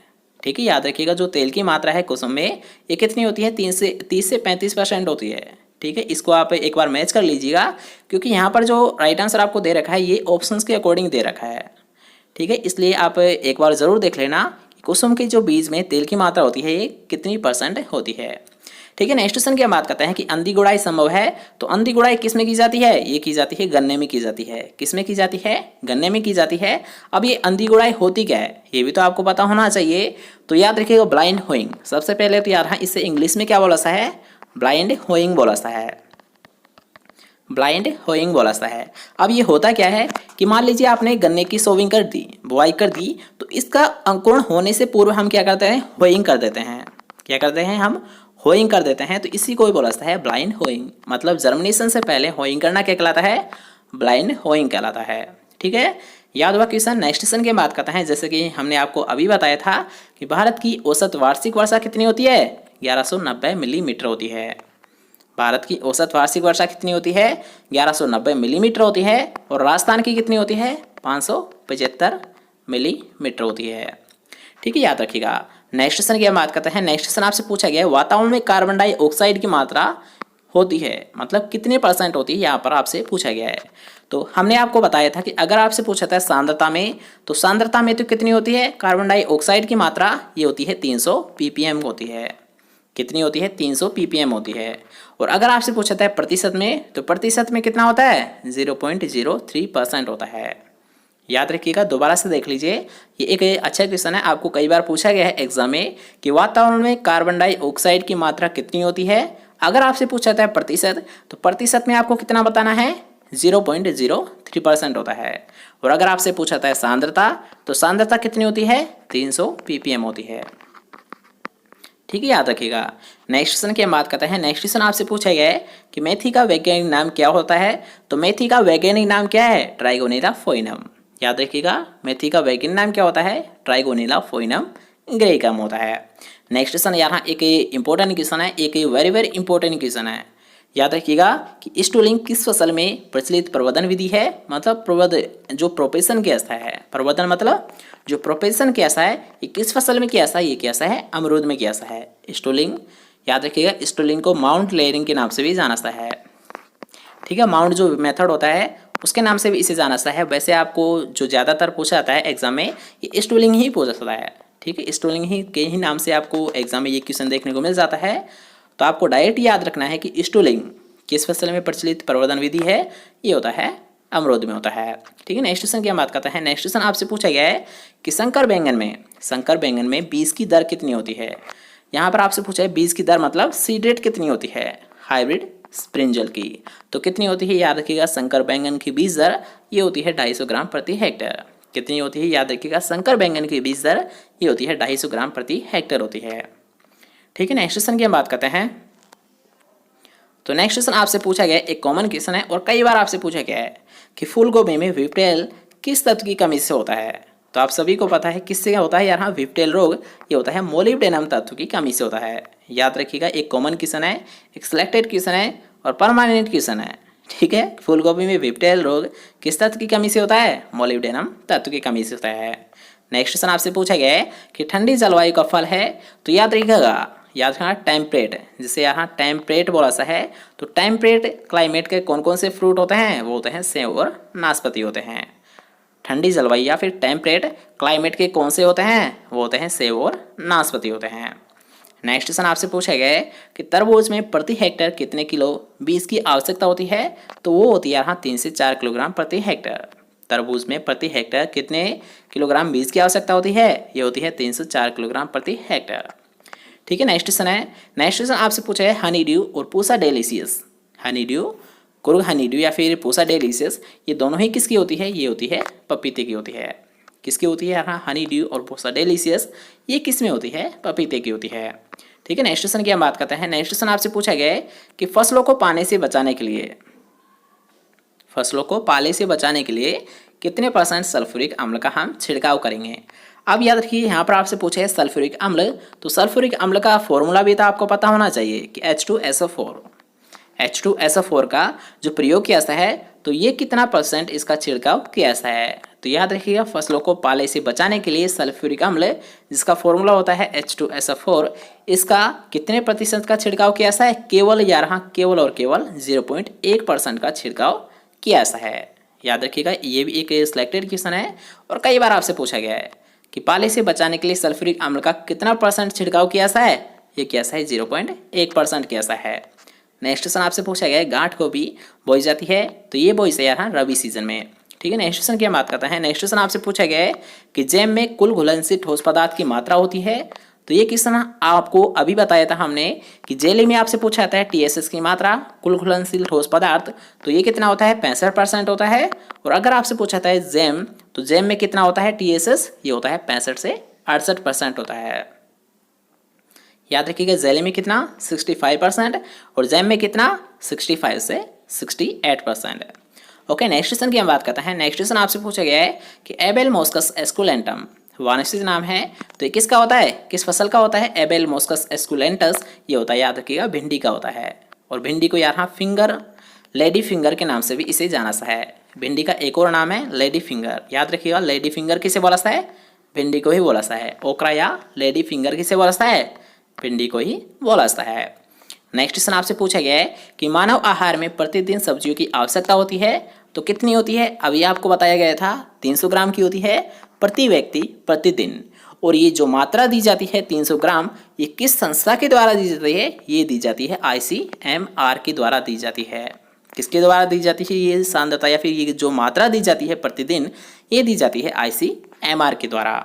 ठीक है, याद रखिएगा, जो तेल की मात्रा है कुसुम में ये कितनी होती है, 30 से 35% होती है। ठीक है, इसको आप एक बार मैच कर लीजिएगा, क्योंकि यहाँ पर जो राइट आंसर आपको दे रखा है ये ऑप्शंस के अकॉर्डिंग दे रखा है। ठीक है, इसलिए आप एक बार ज़रूर देख लेना कि कुसुम के जो बीज में तेल की मात्रा होती है ये कितनी % होती है। ठीक है, नेक्स्ट क्वेश्चन की हम बात करते हैं कि अंधी गुड़ाई संभव है। तो अंधी गुड़ाई किस में की जाती है, ये की जाती है गन्ने में की जाती है। किस में की जाती है, गन्ने में की जाती है। अब ये अंधी गुड़ाई होती क्या है, ये भी तो आपको पता होना चाहिए। तो याद रखिएगा, ब्लाइंड होइंग। सबसे पहले तो यार इससे इंग्लिश में क्या बोला सा है, ब्लाइंड होइंग बोला सा है, ब्लाइंड होइंग बोला सा है। अब ये होता क्या है कि मान लीजिए आपने गन्ने की सोविंग कर दी, बुआई कर दी, तो इसका अंकुरण होने से पूर्व हम क्या करते हैं, होइंग कर देते हैं। क्या करते हैं, हम होइंग कर देते हैं। तो इसी को बोला जाता है ब्लाइंड होइंग। मतलब जर्मिनेशन से पहले होइंग करना क्या कहलाता है, ब्लाइंड होइंग कहलाता है। ठीक है, याद हुआ क्वेश्चन। नेक्स्ट क्वेश्चन की बात करते हैं। जैसे कि हमने आपको अभी बताया था कि भारत की औसत वार्षिक वर्षा कितनी होती है, 1190 मिलीमीटर होती है। भारत की औसत वार्षिक वर्षा कितनी होती है, 1190 मिलीमीटर होती है। और राजस्थान की कितनी होती है, 575 मिलीमीटर होती है। ठीक है, याद रखिएगा। नेक्स्ट क्वेश्चन की हम बात करते हैं। नेक्स्ट क्वेश्चन आपसे पूछा गया है वातावरण में कार्बन डाइऑक्साइड की मात्रा होती है, मतलब कितने % होती है, यहाँ पर आपसे पूछा गया है। तो हमने आपको बताया था कि अगर आपसे पूछा था सांद्रता में, तो सांद्रता में तो कितनी होती है कार्बन डाइऑक्साइड की मात्रा, ये होती है 300 ppm होती है। कितनी होती है, 300 ppm होती है। और अगर आपसे पूछा था प्रतिशत में, तो प्रतिशत में कितना होता है, 0.03% होता है। याद रखिएगा, दोबारा से देख लीजिए, ये एक अच्छा क्वेश्चन है, आपको कई बार पूछा गया है एग्जाम में कि वातावरण में कार्बन डाइऑक्साइड की मात्रा कितनी होती है। अगर आपसे पूछा था प्रतिशत, तो प्रतिशत में आपको कितना बताना है, 0.03% होता है। और अगर आपसे पूछा था सांद्रता, तो सांद्रता कितनी होती है, 300 ppm होती है। ठीक है, याद रखिएगा। नेक्स्ट क्वेश्चन की हम बात करते हैं। नेक्स्ट क्वेश्चन आपसे पूछा गया है कि मेथी का वैज्ञानिक नाम क्या होता है। तो मेथी का वैज्ञानिक नाम क्या है, ट्राइगोनेला फोइनम। याद रखिएगा, मेथी का वैज्ञानिक नाम क्या होता है, ट्राइगोनेला फोइनम ग्रेकम होता है। नेक्स्ट क्वेश्चन यहाँ एक इंपॉर्टेंट क्वेश्चन है, एक वेरी वेरी इंपॉर्टेंट क्वेश्चन है। याद रखिएगा कि स्टूलिंग किस फसल में प्रचलित प्रवर्धन विधि है। मतलब जो प्रोपेशन कैसा है, प्रवर्धन मतलब जो प्रोपेशन कैसा है, ये किस फसल में कैसा है, ये कैसा है, अमरूद में कैसा है, स्टूलिंग। याद रखिएगा, स्टूलिंग को माउंट लेयरिंग के नाम से भी जाना जाता है। ठीक है, माउंट जो मेथड होता है उसके नाम से भी इसे जाना जाता है। वैसे आपको जो ज़्यादातर पूछा जाता है एग्जाम में, ये स्टूलिंग ही पूछा जाता है। ठीक है, स्टूलिंग ही के ही नाम से आपको एग्जाम में ये क्वेश्चन देखने को मिल जाता है। तो आपको डायरेक्ट याद रखना है कि स्टूलिंग किस फसल में प्रचलित प्रवर्धन विधि है, ये होता है अमरूद में होता है। ठीक है, नेक्स्ट क्वेश्चन की हम बात करते हैं। नेक्स्ट क्वेश्चन आपसे पूछा गया है कि संकर बैंगन में बीज की दर कितनी होती है। यहाँ पर आपसे पूछा है बीज की दर मतलब सीड रेट कितनी होती है हाइब्रिड स्प्रिंजल की। तो कितनी होती है, याद रखिएगा, संकर बैंगन की बीज दर ये होती है 250 ग्राम प्रति हेक्टेयर। कितनी होती है, याद रखिएगा शंकर बैंगन की बीज दर ये होती है 250 ग्राम प्रति हेक्टेयर होती है। ठीक है, नेक्स्ट क्वेश्चन की हम बात करते हैं। तो नेक्स्ट क्वेश्चन आपसे पूछा गया एक कॉमन क्वेश्चन है और कई बार आपसे पूछा गया है कि फूल गोभी में विप्टेल किस तत्व की कमी से होता है। तो आप सभी को पता है किससे होता है यार, हाँ विप्टेल रोग ये होता है मोलिब्डेनम तत्व की कमी से होता है। याद रखिएगा एक कॉमन क्वेश्चन है, एक सिलेक्टेड क्वेश्चन है और परमानेंट क्वेश्चन है। ठीक है, फूल गोभी में विप्टेल रोग किस तत्व की कमी से होता है, मोलिब्डेनम तत्व की कमी से होता है। नेक्स्ट क्वेश्चन आपसे पूछा गया है कि ठंडी जलवायु का फल है, तो याद रखिएगा टेम्परेट, जिसे यहाँ टेम्परेट बोला सा है। तो टेम्परेट क्लाइमेट के कौन कौन से फ्रूट होते हैं, वो होते हैं सेब और नाशपाती होते हैं। ठंडी जलवायु या फिर टेम्परेट क्लाइमेट के कौन से होते हैं, वो होते हैं सेब और नाशपाती होते हैं। नेक्स्ट क्वेश्चन आपसे पूछा गया है कि तरबूज में प्रति हेक्टेयर कितने किलो बीज की आवश्यकता होती है। तो वो होती है यहाँ 3 से 4 किलोग्राम प्रति हेक्टेयर। तरबूज में प्रति हेक्टेयर कितने किलोग्राम बीज की आवश्यकता होती है, ये होती है 3 से 4 किलोग्राम प्रति हेक्टेयर। ठीक है, नेक्स्ट क्वेश्चन है। नेक्स्ट क्वेश्चन आपसे पूछा है हनी ड्यू और Pusa delicious. Honey due, Coorg Honey due या फिर पूसा डेलिशियस, ये दोनों ही किसकी होती है, ये होती है पपीते की होती है। किसकी होती है यहाँ, हनी ड्यू और पूसा डेलिशियस ये किस में होती है, पपीते की होती है। ठीक है, नेक्स्ट क्वेश्चन की हम बात करते हैं। नेक्स्ट क्वेश्चन आपसे पूछा गया है कि फसलों को पानी से बचाने के लिए, फसलों को पाले से बचाने के लिए कितने % सल्फ्यूरिक अम्ल का हम छिड़काव करेंगे। अब याद रखिए यहाँ पर आपसे पूछा है सल्फ्यूरिक अम्ल, तो सल्फ्यूरिक अम्ल का फॉर्मूला भी तो आपको पता होना चाहिए कि H2SO4। H2SO4 का जो प्रयोग किया जाता है, तो ये कितना % इसका छिड़काव किया जाता है। तो याद रखिएगा फसलों को पाले से बचाने के लिए सल्फ्यूरिक अम्ल जिसका फॉर्मूला होता है H2SO4, इसका कितने % का छिड़काव किया जाता है, केवल केवल और केवल 0.1% का छिड़काव किया जाता है। याद रखिएगा ये भी एक सिलेक्टेड क्वेश्चन है और कई बार आपसे पूछा गया है कि पाले से बचाने के लिए सल्फ्यूरिक अम्ल का कितना % छिड़काव किया जाता है, ये किया जाता है 0.1% किया जाता है। नेक्स्ट क्वेश्चन आपसे पूछा गया है गांठ गोभी बोई जाती है, तो ये बोई से यहाँ रबी सीजन में। ठीक है, नेक्स्ट क्वेश्चन की हम बात करते हैं। नेक्स्ट क्वेश्चन आपसे पूछा गया है कि जैम में कुल घुलनशील ठोस पदार्थ की मात्रा होती है। तो ये क्वेश्चन आपको अभी बताया था हमने कि जेली में आपसे पूछा जाता है TSS की मात्रा, कुल घुलनशील ठोस पदार्थ, तो ये कितना होता है 65% होता है। और अगर आपसे पूछा जाता है जैम, तो जैम में कितना होता है TSS, ये होता है 65 से 68% होता है। याद रखिएगा जेली में कितना 65% और जैम में कितना 65 से 68%। ओके, नेक्स्ट क्वेश्चन की हम बात करते हैं। नेक्स्ट क्वेश्चन आपसे पूछा गया है कि एबेल मोस्कस एस्कुलेंटम वानस्पतिक नाम है, तो ये किसका होता है, किस फसल का होता है, एबेल मोस्कस एस्कुलेंटस, ये होता है याद रखिएगा भिंडी का होता है। और भिंडी को यहाँ फिंगर, लेडी फिंगर के नाम से भी इसे जाना सा है। भिंडी का एक और नाम है लेडी फिंगर। याद रखिएगा लेडी फिंगर किसे बोला सा है, भिंडी को ही बोला सा है। ओकरा या लेडी फिंगर किसे बोला सा है, भिंडी को ही बोला जाता है। नेक्स्ट क्वेश्चन आपसे पूछा गया है कि मानव आहार में प्रतिदिन सब्जियों की आवश्यकता होती है, तो कितनी होती है, अभी आपको बताया गया था 300 ग्राम की होती है प्रति व्यक्ति प्रतिदिन। और ये जो मात्रा दी जाती है 300 ग्राम, ये किस संस्था के द्वारा दी जाती है, ये दी जाती है ICMR के द्वारा दी जाती है। किसके द्वारा दी जाती है ये सांद्रता या फिर ये जो मात्रा दी जाती है प्रतिदिन, ये दी जाती है ICMR के द्वारा।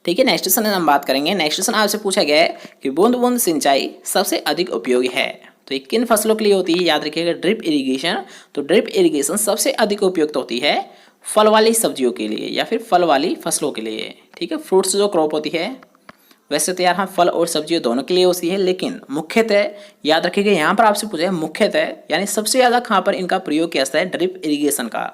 ठीक है, नेक्स्ट क्वेश्चन हम बात करेंगे। नेक्स्ट क्वेश्चन आपसे पूछा गया है कि बूंद बूंद सिंचाई सबसे अधिक उपयोगी है, तो ये किन फसलों के लिए होती है, याद रखिएगा ड्रिप इरिगेशन। तो ड्रिप इरिगेशन सबसे अधिक उपयुक्त होती है फल वाली सब्जियों के लिए या फिर फल वाली फसलों के लिए। ठीक है, फ्रूट्स जो क्रॉप होती है, वैसे तो यहाँ फल और सब्जियों दोनों के लिए होती है, लेकिन मुख्यतः याद रखिएगा यहाँ पर आपसे पूछा है मुख्यतः यानी सबसे ज़्यादा कहाँ पर इनका प्रयोग किया जाता है, ड्रिप इरिगेशन का।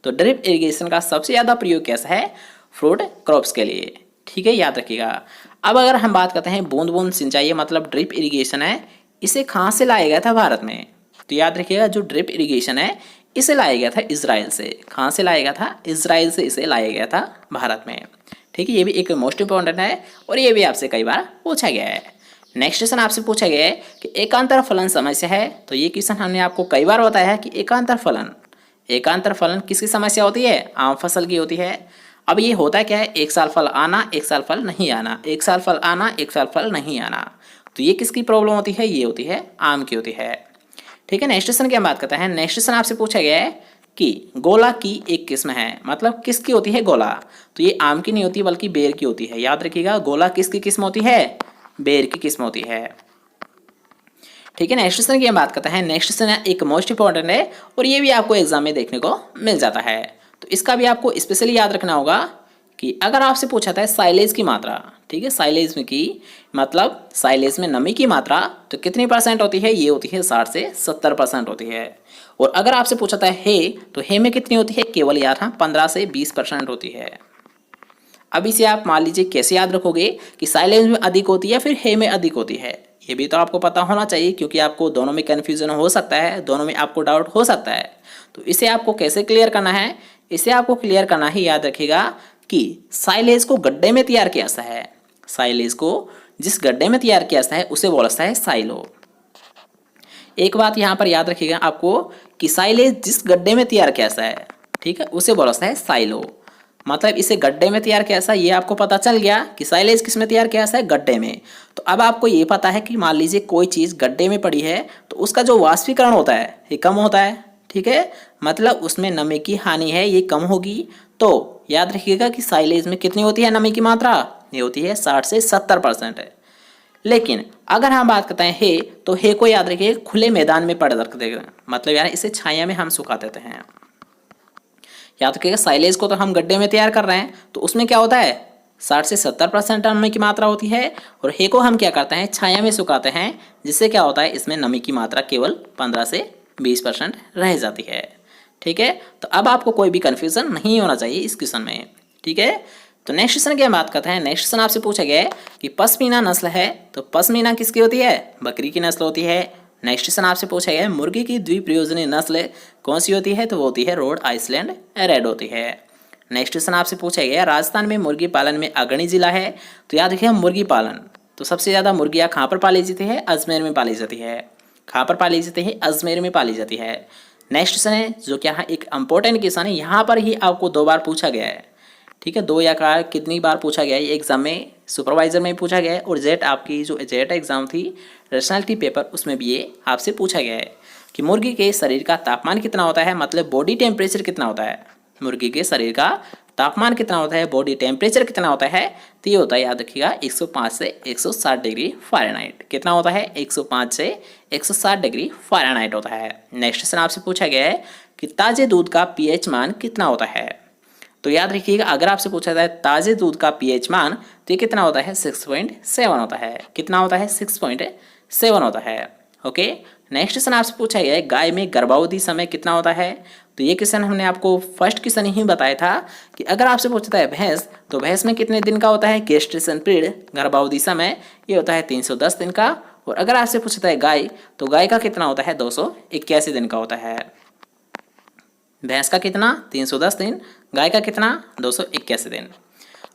तो ड्रिप इरिगेशन का सबसे ज़्यादा प्रयोग किया जाता है फ्रूट क्रॉप्स के लिए। ठीक है, याद रखिएगा। अब अगर हम बात करते हैं बूंद बूंद सिंचाई मतलब ड्रिप इरिगेशन है, इसे कहाँ से लाया गया था भारत में, तो याद रखिएगा जो ड्रिप इरिगेशन है इसे लाया गया था इजराइल से। कहाँ से लाया गया था, इजराइल से इसे लाया गया था भारत में। ठीक है, ये भी एक मोस्ट इंपॉर्टेंट है और ये भी आपसे कई बार पूछा गया है। नेक्स्ट क्वेश्चन आपसे पूछा गया है कि एकांतर फलन समस्या है, तो ये क्वेश्चन हमने आपको कई बार बताया है कि एकांतर फलन किसकी समस्या होती है, आम फसल की होती है। अब ये होता क्या है, एक साल फल आना एक साल फल नहीं आना, एक साल फल आना एक साल फल नहीं आना, तो ये किसकी प्रॉब्लम होती है, ये होती है आम की होती है। ठीक है, नेक्स्ट क्वेश्चन की हम बात करते हैं। नेक्स्ट क्वेश्चन आपसे पूछा गया है कि गोला की एक किस्म है, मतलब किसकी होती है गोला, तो ये आम की नहीं होती बल्कि बेर की होती है। याद रखिएगा गोला किसकी किस्म होती है, बेर की किस्म होती है। ठीक है, नेक्स्ट क्वेश्चन की हम बात करते हैं। नेक्स्ट क्वेश्चन एक मोस्ट इंपॉर्टेंट है और ये भी आपको एग्जाम में देखने को मिल जाता है। तो इसका भी आपको स्पेशली याद रखना होगा कि अगर आपसे पूछा था साइलेज की मात्रा, ठीक है, साइलेज में की मतलब साइलेज में नमी की मात्रा तो कितनी परसेंट होती है, ये होती है 60 से 70% होती है। और अगर आपसे पूछा था हे, तो हे में कितनी होती है, केवल यहाँ 15 से 20% होती है। अब इसे आप मान लीजिए कैसे याद रखोगे कि साइलेज में अधिक होती है फिर हे में अधिक होती है, ये भी तो आपको पता होना चाहिए, क्योंकि आपको दोनों में कन्फ्यूजन हो सकता है, दोनों में आपको डाउट हो सकता है। तो इसे आपको कैसे क्लियर करना है, इसे आपको क्लियर करना ही, याद रखिएगा कि साइलेज को गड्ढे में तैयार किया जाता है, साइलेज को जिस गड्ढे में तैयार किया जाता है उसे बोला जाता है साइलो। एक बात यहाँ पर याद रखिएगा आपको कि साइलेज जिस गड्ढे में तैयार किया जाता है, ठीक है, उसे बोला जाता है साइलो। मतलब इसे गड्ढे में तैयार किया जाता है, ये आपको पता चल गया कि साइलेज किस में तैयार किया जाता है, गड्ढे में। तो अब आपको ये पता है कि मान लीजिए कोई चीज़ गड्ढे में पड़ी है तो उसका जो वाष्पीकरण होता है ये कम होता है, ठीक है, मतलब उसमें नमी की हानि है ये कम होगी। तो याद रखिएगा कि साइलेज में कितनी होती है नमी की मात्रा, ये होती है 60 से 70% है। लेकिन अगर हम बात करते हैं हे, तो हे को याद रखिए खुले मैदान में पड़ रख देगा, मतलब यार इसे छाया में हम सुखा देते हैं। याद रखिएगा साइलेज को तो हम गड्ढे में तैयार कर रहे हैं तो उसमें क्या होता है 60 से 70% नमी की मात्रा होती है, और हे को हम क्या करते हैं छाया में सुखाते हैं, जिससे क्या होता है इसमें नमी की मात्रा केवल 15 से 20% रह जाती है। ठीक है, तो अब आपको कोई भी कन्फ्यूजन नहीं होना चाहिए इस क्वेश्चन में। ठीक है, तो नेक्स्ट क्वेश्चन की हम बात करते हैं। नेक्स्ट क्वेश्चन आपसे पूछा गया है कि पश्मीना नस्ल है, तो पश्मीना किसकी होती है, बकरी की नस्ल होती है। नेक्स्ट क्वेश्चन आपसे पूछा गया है मुर्गी की द्विप्रयोजनीय नस्ल कौन सी होती है, तो वो होती है रोड आइसलैंड रेड होती है। नेक्स्ट क्वेश्चन आपसे पूछा गया राजस्थान में मुर्गी पालन में अग्रणी जिला है, तो याद रखिए मुर्गी पालन, तो सबसे ज़्यादा मुर्गियाँ कहाँ पर पाली जाती है, अजमेर में पाली जाती है। कहाँ पर पाली जाती है, अजमेर में पाली जाती है। नेक्स्ट क्वेश्चन है जो क्या है एक इंपॉर्टेंट क्वेश्चन है, यहाँ पर ही आपको 2 बार पूछा गया है। ठीक है, 2 या कितनी बार पूछा गया है, एग्जाम में सुपरवाइजर में पूछा गया है, और जेट आपकी जो जेट एग्जाम थी पर्सनालिटी पेपर उसमें भी ये आपसे पूछा गया है कि मुर्गी के शरीर का तापमान कितना होता है, मतलब बॉडी टेम्परेचर कितना होता है, मुर्गी के शरीर का तापमान कितना होता है, बॉडी टेम्परेचर कितना होता है, तो ये होता है याद रखिएगा 105 से 160 डिग्री फ़ारेनहाइट। कितना होता है, 105 से 160 डिग्री फ़ारेनहाइट होता है। नेक्स्ट क्वेश्चन आपसे पूछा गया है कि ताज़े दूध का पीएच मान कितना होता है, तो याद रखिएगा अगर आपसे पूछा जाए ताज़े दूध का पीएच मान तो ये कितना होता है, 6.7 होता है। कितना होता है, 6.7 होता है। ओके, नेक्स्ट क्वेश्चन आपसे पूछा गया है गाय में गर्भावधि समय कितना होता है, तो ये क्वेश्चन हमने आपको फर्स्ट क्वेश्चन ही बताया था कि अगर आपसे पूछता है भैंस, तो भैंस में कितने दिन का होता है गेस्टेशन पीरियड, गर्भावधि समय, ये होता है 310 दिन का। और अगर आपसे पूछता है गाय, तो गाय का कितना होता है 281 दिन का होता है। भैंस का कितना 310 दिन, गाय का कितना 281 दिन।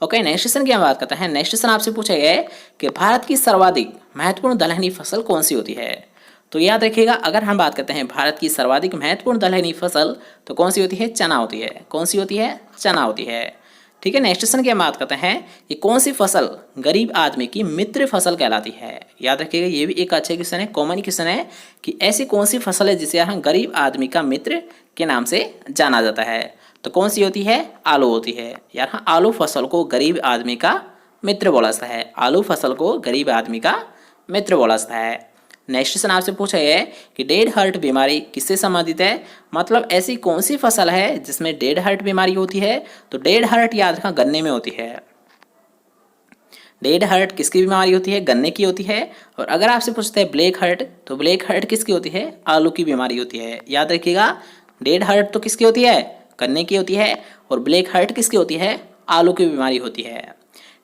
ओके, नेक्स्ट क्वेश्चन की हम बात करते हैं। नेक्स्ट क्वेश्चन आपसे पूछा गया है कि भारत की सर्वाधिक महत्वपूर्ण दलहनी फसल कौन सी होती है, तो याद रखिएगा अगर हम बात करते हैं भारत की सर्वाधिक महत्वपूर्ण दलहनी फसल तो कौन सी होती है, चना होती है। कौन सी होती है, चना होती है। ठीक है, नेक्स्ट क्वेश्चन की हम बात करते हैं कि कौन सी फसल गरीब आदमी की मित्र फसल कहलाती है। याद रखिएगा ये भी एक अच्छा क्वेश्चन है, कॉमन क्वेश्चन है कि ऐसी कौन सी फसल है जिसे हम गरीब आदमी का मित्र के नाम से जाना जाता है, तो कौन सी होती है, आलू होती है। यहाँ आलू फसल को गरीब आदमी का मित्र बोला जाता है, आलू फसल को गरीब आदमी का मित्र बोला जाता है। नेक्स्ट क्वेश्चन आपसे पूछा गया है कि डेड हार्ट बीमारी किससे संबंधित है, मतलब ऐसी कौन सी फसल है जिसमें डेड हार्ट बीमारी होती है, तो डेड हार्ट याद रखना गन्ने में होती है। डेड हार्ट किसकी बीमारी होती है, गन्ने की होती है। और अगर आपसे पूछते हैं ब्लैक हार्ट, तो ब्लैक हार्ट किसकी होती है, आलू की बीमारी होती है। याद रखिएगा डेड हार्ट तो किसकी होती है, गन्ने की होती है, और ब्लैक हार्ट किसकी होती है, आलू की बीमारी होती है।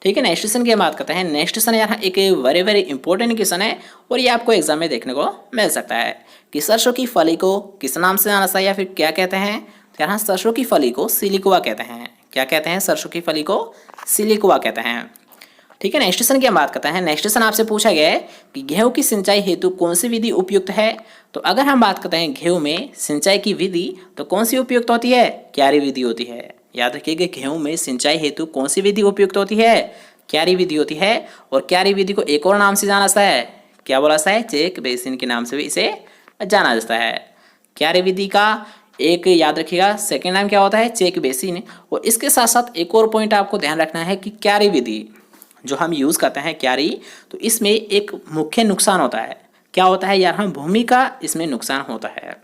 ठीक है, नेक्स्ट क्वेश्चन की हम बात करते हैं। नेक्स्ट क्वेश्चन यहाँ एक वेरी इंपॉर्टेंट क्वेश्चन है और ये आपको एग्जाम में देखने को मिल सकता है कि सरसों की फली को किस नाम से जाना चाहिए या फिर क्या कहते हैं, तो यहाँ सरसों की फली को सिलिकुआ कहते हैं। क्या कहते हैं, सरसों की फली को सिलिकुआ कहते हैं। ठीक है, नेक्स्ट क्वेश्चन की हम बात करते हैं। नेक्स्ट क्वेश्चन आपसे पूछा गया है कि गेहूं की सिंचाई हेतु कौन सी विधि उपयुक्त है, तो अगर हम बात करते हैं गेहूं में सिंचाई की विधि तो कौन सी उपयुक्त होती है, क्यारी विधि होती है। याद रखिएगा गेहूं में सिंचाई हेतु कौन सी विधि उपयुक्त होती है, क्यारी विधि होती है। और क्यारी विधि को एक और नाम से जाना जाता है, क्या बोला जाता है, चेक बेसिन के नाम से भी इसे जाना जाता है। क्यारी विधि का एक याद रखिएगा सेकेंड नाम क्या होता है, चेक बेसिन। और इसके साथ साथ एक और पॉइंट आपको ध्यान रखना है कि क्यारी विधि जो हम यूज़ करते हैं क्यारी, तो इसमें एक मुख्य नुकसान होता है। क्या होता है यार, हम भूमि का इसमें नुकसान होता है।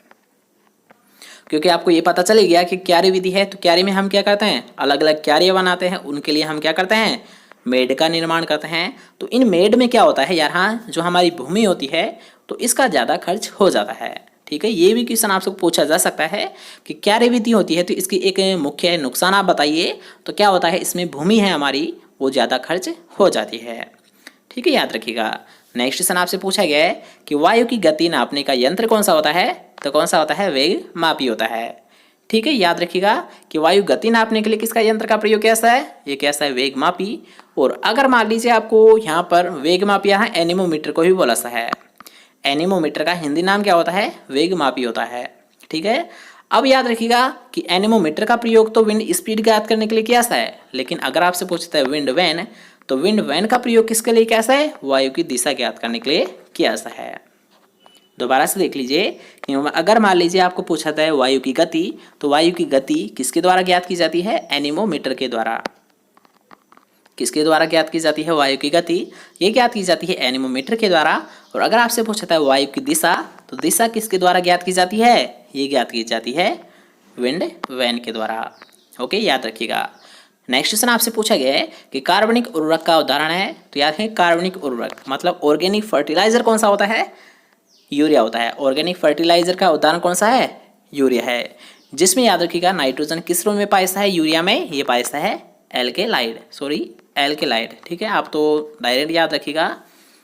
क्योंकि आपको ये पता चल गया कि क्यारी विधि है, तो क्यारी में हम क्या करते हैं, अलग अलग क्यारियाँ बनाते हैं, उनके लिए हम क्या करते हैं, मेड का निर्माण करते हैं। तो इन मेड में क्या होता है, यहाँ जो हमारी भूमि होती है तो इसका ज़्यादा खर्च हो जाता है। ठीक है, ये भी क्वेश्चन आपसे पूछा जा सकता है कि क्यारी विधि होती है तो इसकी एक मुख्य नुकसान आप बताइए। तो क्या होता है, इसमें भूमि है हमारी वो ज़्यादा खर्च हो जाती है। ठीक है, याद रखिएगा। नेक्स्ट क्वेश्चन आपसे पूछा गया है कि वायु की गति नापने का यंत्र कौन सा होता है, तो कौन सा होता है, वेग मापी होता है। ठीक है, याद रखिएगा कि वायु गति नापने के लिए किसका यंत्र का प्रयोग कैसा है, ये कैसा है, वेग मापी। और अगर मान लीजिए आपको यहाँ पर वेग मापी यहाँ एनीमोमीटर को भी बोला सा है, एनीमोमीटर का हिंदी नाम क्या होता है, वेग मापी होता है। ठीक है, अब याद रखिएगा कि एनीमोमीटर का प्रयोग तो विंड स्पीड ज्ञात करने के लिए किया सा है, लेकिन अगर आपसे पूछता है विंड वैन, तो विंड वैन का प्रयोग किसके लिए कैसा है, वायु की दिशा ज्ञात करने के लिए किया सा है। दोबारा से देख लीजिए कि अगर मान लीजिए आपको पूछा था है वायु की गति, तो वायु की गति किसके द्वारा ज्ञात की जाती है, एनीमोमीटर के द्वारा। किसके द्वारा ज्ञात की जाती है वायु की गति, ये ज्ञात की जाती है एनीमोमीटर के द्वारा। और अगर आपसे पूछा था वायु की दिशा, तो दिशा किसके द्वारा ज्ञात की जाती है, ये ज्ञात की जाती है विंड वैन के द्वारा। ओके, याद रखिएगा। नेक्स्ट क्वेश्चन आपसे पूछा गया है कि कार्बनिक उर्वरक का उदाहरण है, तो याद है कार्बनिक उर्वरक मतलब ऑर्गेनिक फर्टिलाइजर कौन सा होता है, यूरिया होता है। ऑर्गेनिक फर्टिलाइजर का उदाहरण कौन सा है, यूरिया है, जिसमें याद रखिएगा नाइट्रोजन किस रूप में पाया है, यूरिया में ये पाया है एल्केलाइड, एल्केलाइड। ठीक है, आप तो डायरेक्ट याद रखिएगा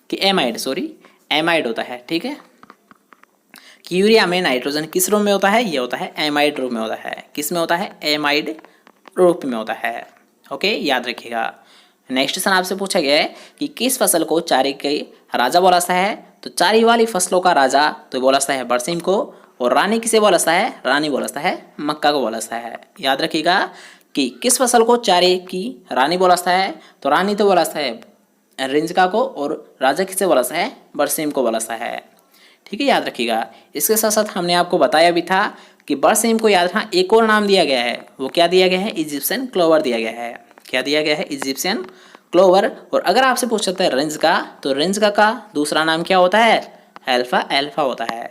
कि एमाइड होता है। ठीक है, कि यूरिया में नाइट्रोजन किस रूप में होता है, ये होता है एमाइड रूप में होता है। किस में होता है, एमाइड रूप में होता है। ओके, याद रखिएगा। नेक्स्ट क्वेश्चन आपसे पूछा गया है कि किस फसल को चारे के राजा बोला सा है, तो चारी वाली फसलों का राजा तो बोला सा है बरसीम को, और रानी किसे बोला सा है, रानी बोला सा है मक्का को बोला सा है। याद रखिएगा कि किस फसल को चारे की रानी बोला सा है, तो रानी तो बोला सा है रिंजका को, और राजा किसे बोला सा है, बरसीम को बोला सा है। ठीक है, याद रखिएगा। इसके साथ साथ हमने आपको बताया भी था कि बरसीम को याद रखना एक और नाम दिया गया है, वो क्या दिया गया है, इजिप्शियन क्लोवर दिया गया है। क्या दिया गया है, इजिप्शियन क्लोवर। और अगर आपसे पूछ सकते हैं रेंजका, तो रेंजका का दूसरा नाम क्या होता है, एल्फा होता है,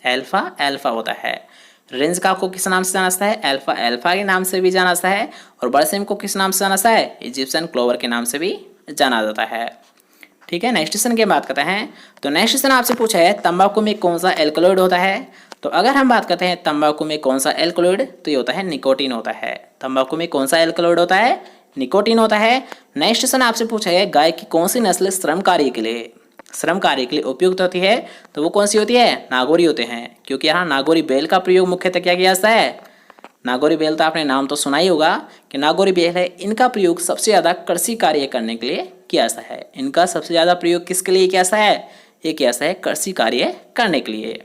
एल्फा होता है। रेंजका को किस नाम से जाना जाता है, एल्फा के नाम से भी जाना जाता है। और बरसीम को किस नाम से जाना जाता है, इजिप्शियन क्लोवर के नाम से भी जाना जाता है। ठीक है, नेक्स्ट क्वेश्चन की बात करते हैं। तो नेक्स्ट क्वेश्चन आपसे पूछा है तंबाकू में कौन सा एल्कलॉइड होता है, तो अगर हम बात करते हैं तंबाकू में कौन सा एल्कलॉइड, तो ये होता है निकोटीन होता है। तंबाकू में कौन सा एल्कलॉइड होता है, निकोटीन होता है। नेक्स्ट क्वेश्चन आपसे पूछा है गाय की कौन सी नस्ल श्रम कार्य के लिए उपयुक्त होती है, तो वो कौन सी होती है, नागौरी होते हैं। क्योंकि यहाँ नागौरी बैल का प्रयोग मुख्यतः क्या किया जाता है, नागौरी बैल तो आपने नाम तो सुना ही होगा कि नागौरी बैल है, इनका प्रयोग सबसे ज़्यादा कृषि कार्य करने के लिए किया जाता है। इनका सबसे ज़्यादा प्रयोग किसके लिए किया जाता है, ये किया जाता है कृषि कार्य करने के लिए।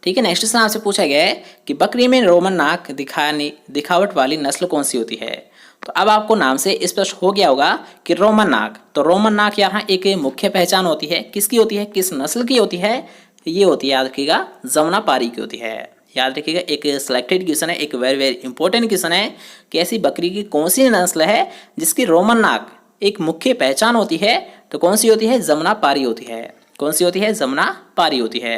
ठीक है, नेक्स्ट क्वेश्चन आपसे पूछा गया है कि बकरी में रोमन नाक दिखावट वाली नस्ल कौन सी होती है। तो अब आपको नाम से स्पष्ट हो गया होगा कि रोमन नाक, तो रोमन नाक यहाँ एक मुख्य पहचान होती है, किसकी होती है, किस नस्ल की होती है, ये होती है याद रखिएगा जमुनापारी की होती है। याद रखिएगा, एक सिलेक्टेड क्वेश्चन है, एक वेरी वेरी इंपॉर्टेंट क्वेश्चन है कि ऐसी बकरी की कौन सी नस्ल है जिसकी रोमन नाक एक मुख्य पहचान होती है, तो कौन सी होती है, जमुनापारी होती है। कौन सी होती है, जमुनापारी होती है।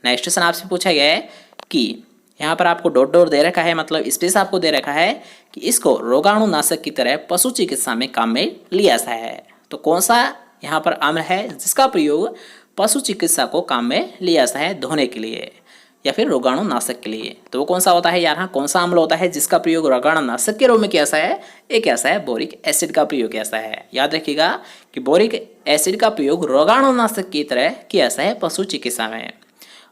नेक्स्ट क्वेश्चन आपसे पूछा गया है कि यहाँ पर आपको डॉट डॉट दे रखा है, मतलब स्पेस आपको दे रखा है कि इसको रोगाणुनाशक की तरह पशु चिकित्सा में काम में लिया जाता है। तो कौन सा यहाँ पर अम्ल है जिसका प्रयोग पशु चिकित्सा को काम में लिया जाता है, धोने के लिए या फिर रोगाणुनाशक के लिए, तो वो कौन सा होता है, यहाँ कौन सा अम्ल होता है जिसका प्रयोग रोगाणुनाशक के रूप में किया जाता है, ये कैसा है, बोरिक एसिड का प्रयोग कैसा है। याद रखिएगा कि बोरिक एसिड का प्रयोग रोगाणुनाशक की तरह किया जाता है पशु चिकित्सा में।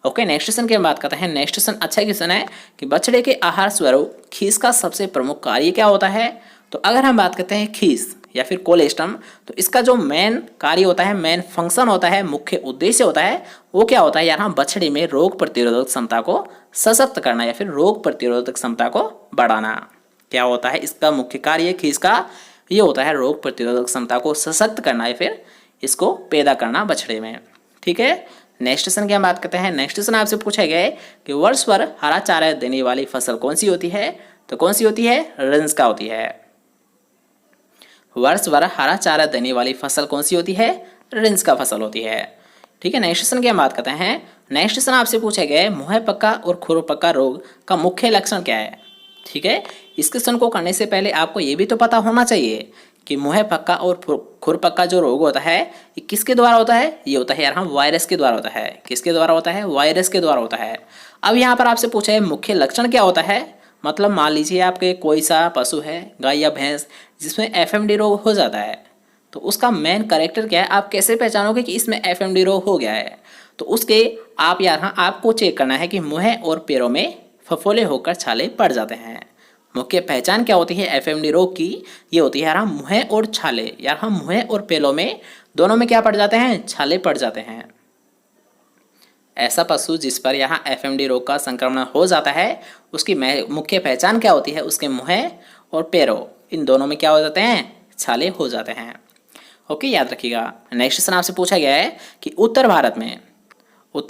ओके, नेक्स्ट क्वेश्चन की बात करते हैं। नेक्स्ट क्वेश्चन अच्छा क्वेश्चन है कि बछड़े के आहार स्वरूप खीस का सबसे प्रमुख कार्य क्या होता है। तो अगर हम बात करते हैं खीस या फिर कोलेस्ट्रम, तो इसका जो मेन कार्य होता है, मेन फंक्शन होता है, मुख्य उद्देश्य होता है, वो क्या होता है, यहाँ बछड़े में रोग प्रतिरोधक क्षमता को सशक्त करना या फिर रोग प्रतिरोधक क्षमता को बढ़ाना। क्या होता है इसका मुख्य कार्य खीस का, ये होता है रोग प्रतिरोधक क्षमता को सशक्त करना या फिर इसको पैदा करना बछड़े में। ठीक है, नेक्स्ट क्वेश्चन की हम बात करते हैं। नेक्स्ट क्वेश्चन आपसे पूछा गया है कि वर्ष भर हरा चारा देने वाली फसल कौन सी होती है, तो कौन सी होती है, रेंजका होती है। वर्ष भर हरा चारा देने वाली फसल कौन सी होती है, रेंजका फसल होती है। ठीक है, नेक्स्ट क्वेश्चन की हम बात करते हैं। नेक्स्ट क्वेश्चन आपसे पूछा गया है मुंह पक्का और खुर पक्का रोग का मुख्य लक्षण क्या है। ठीक है, इस क्वेश्चन को करने से पहले आपको ये भी तो पता होना चाहिए कि मुंह पक्का और खुर पक्का जो रोग होता है ये किसके द्वारा होता है। ये होता है यार हम वायरस के द्वारा होता है। किसके द्वारा होता है? वायरस के द्वारा होता है। अब यहाँ पर आपसे पूछा है मुख्य लक्षण क्या होता है। मतलब मान लीजिए आपके कोई सा पशु है, गाय या भैंस, जिसमें एफएमडी रोग हो जाता है, तो उसका मेन कैरेक्टर क्या है, आप कैसे पहचानोगे कि इसमें एफएमडी रोग हो गया है। तो उसके आप यहाँ आपको चेक करना है कि मुंह और पैरों में फफोले होकर छाले पड़ जाते हैं। मुख्य पहचान क्या होती है एफएमडी रोग की? ये होती है यार हम मुंह और छाले, यार हम मुंह और पैरों में दोनों में क्या पड़ जाते हैं? छाले पड़ जाते हैं। ऐसा पशु जिस पर यहाँ एफएमडी रोग का संक्रमण हो जाता है उसकी मुख्य पहचान क्या होती है? उसके मुंह और पैरों इन दोनों में क्या हो जाते हैं? छाले हो जाते हैं। ओके, याद रखिएगा। नेक्स्ट क्वेश्चन आपसे पूछा गया है कि उत्तर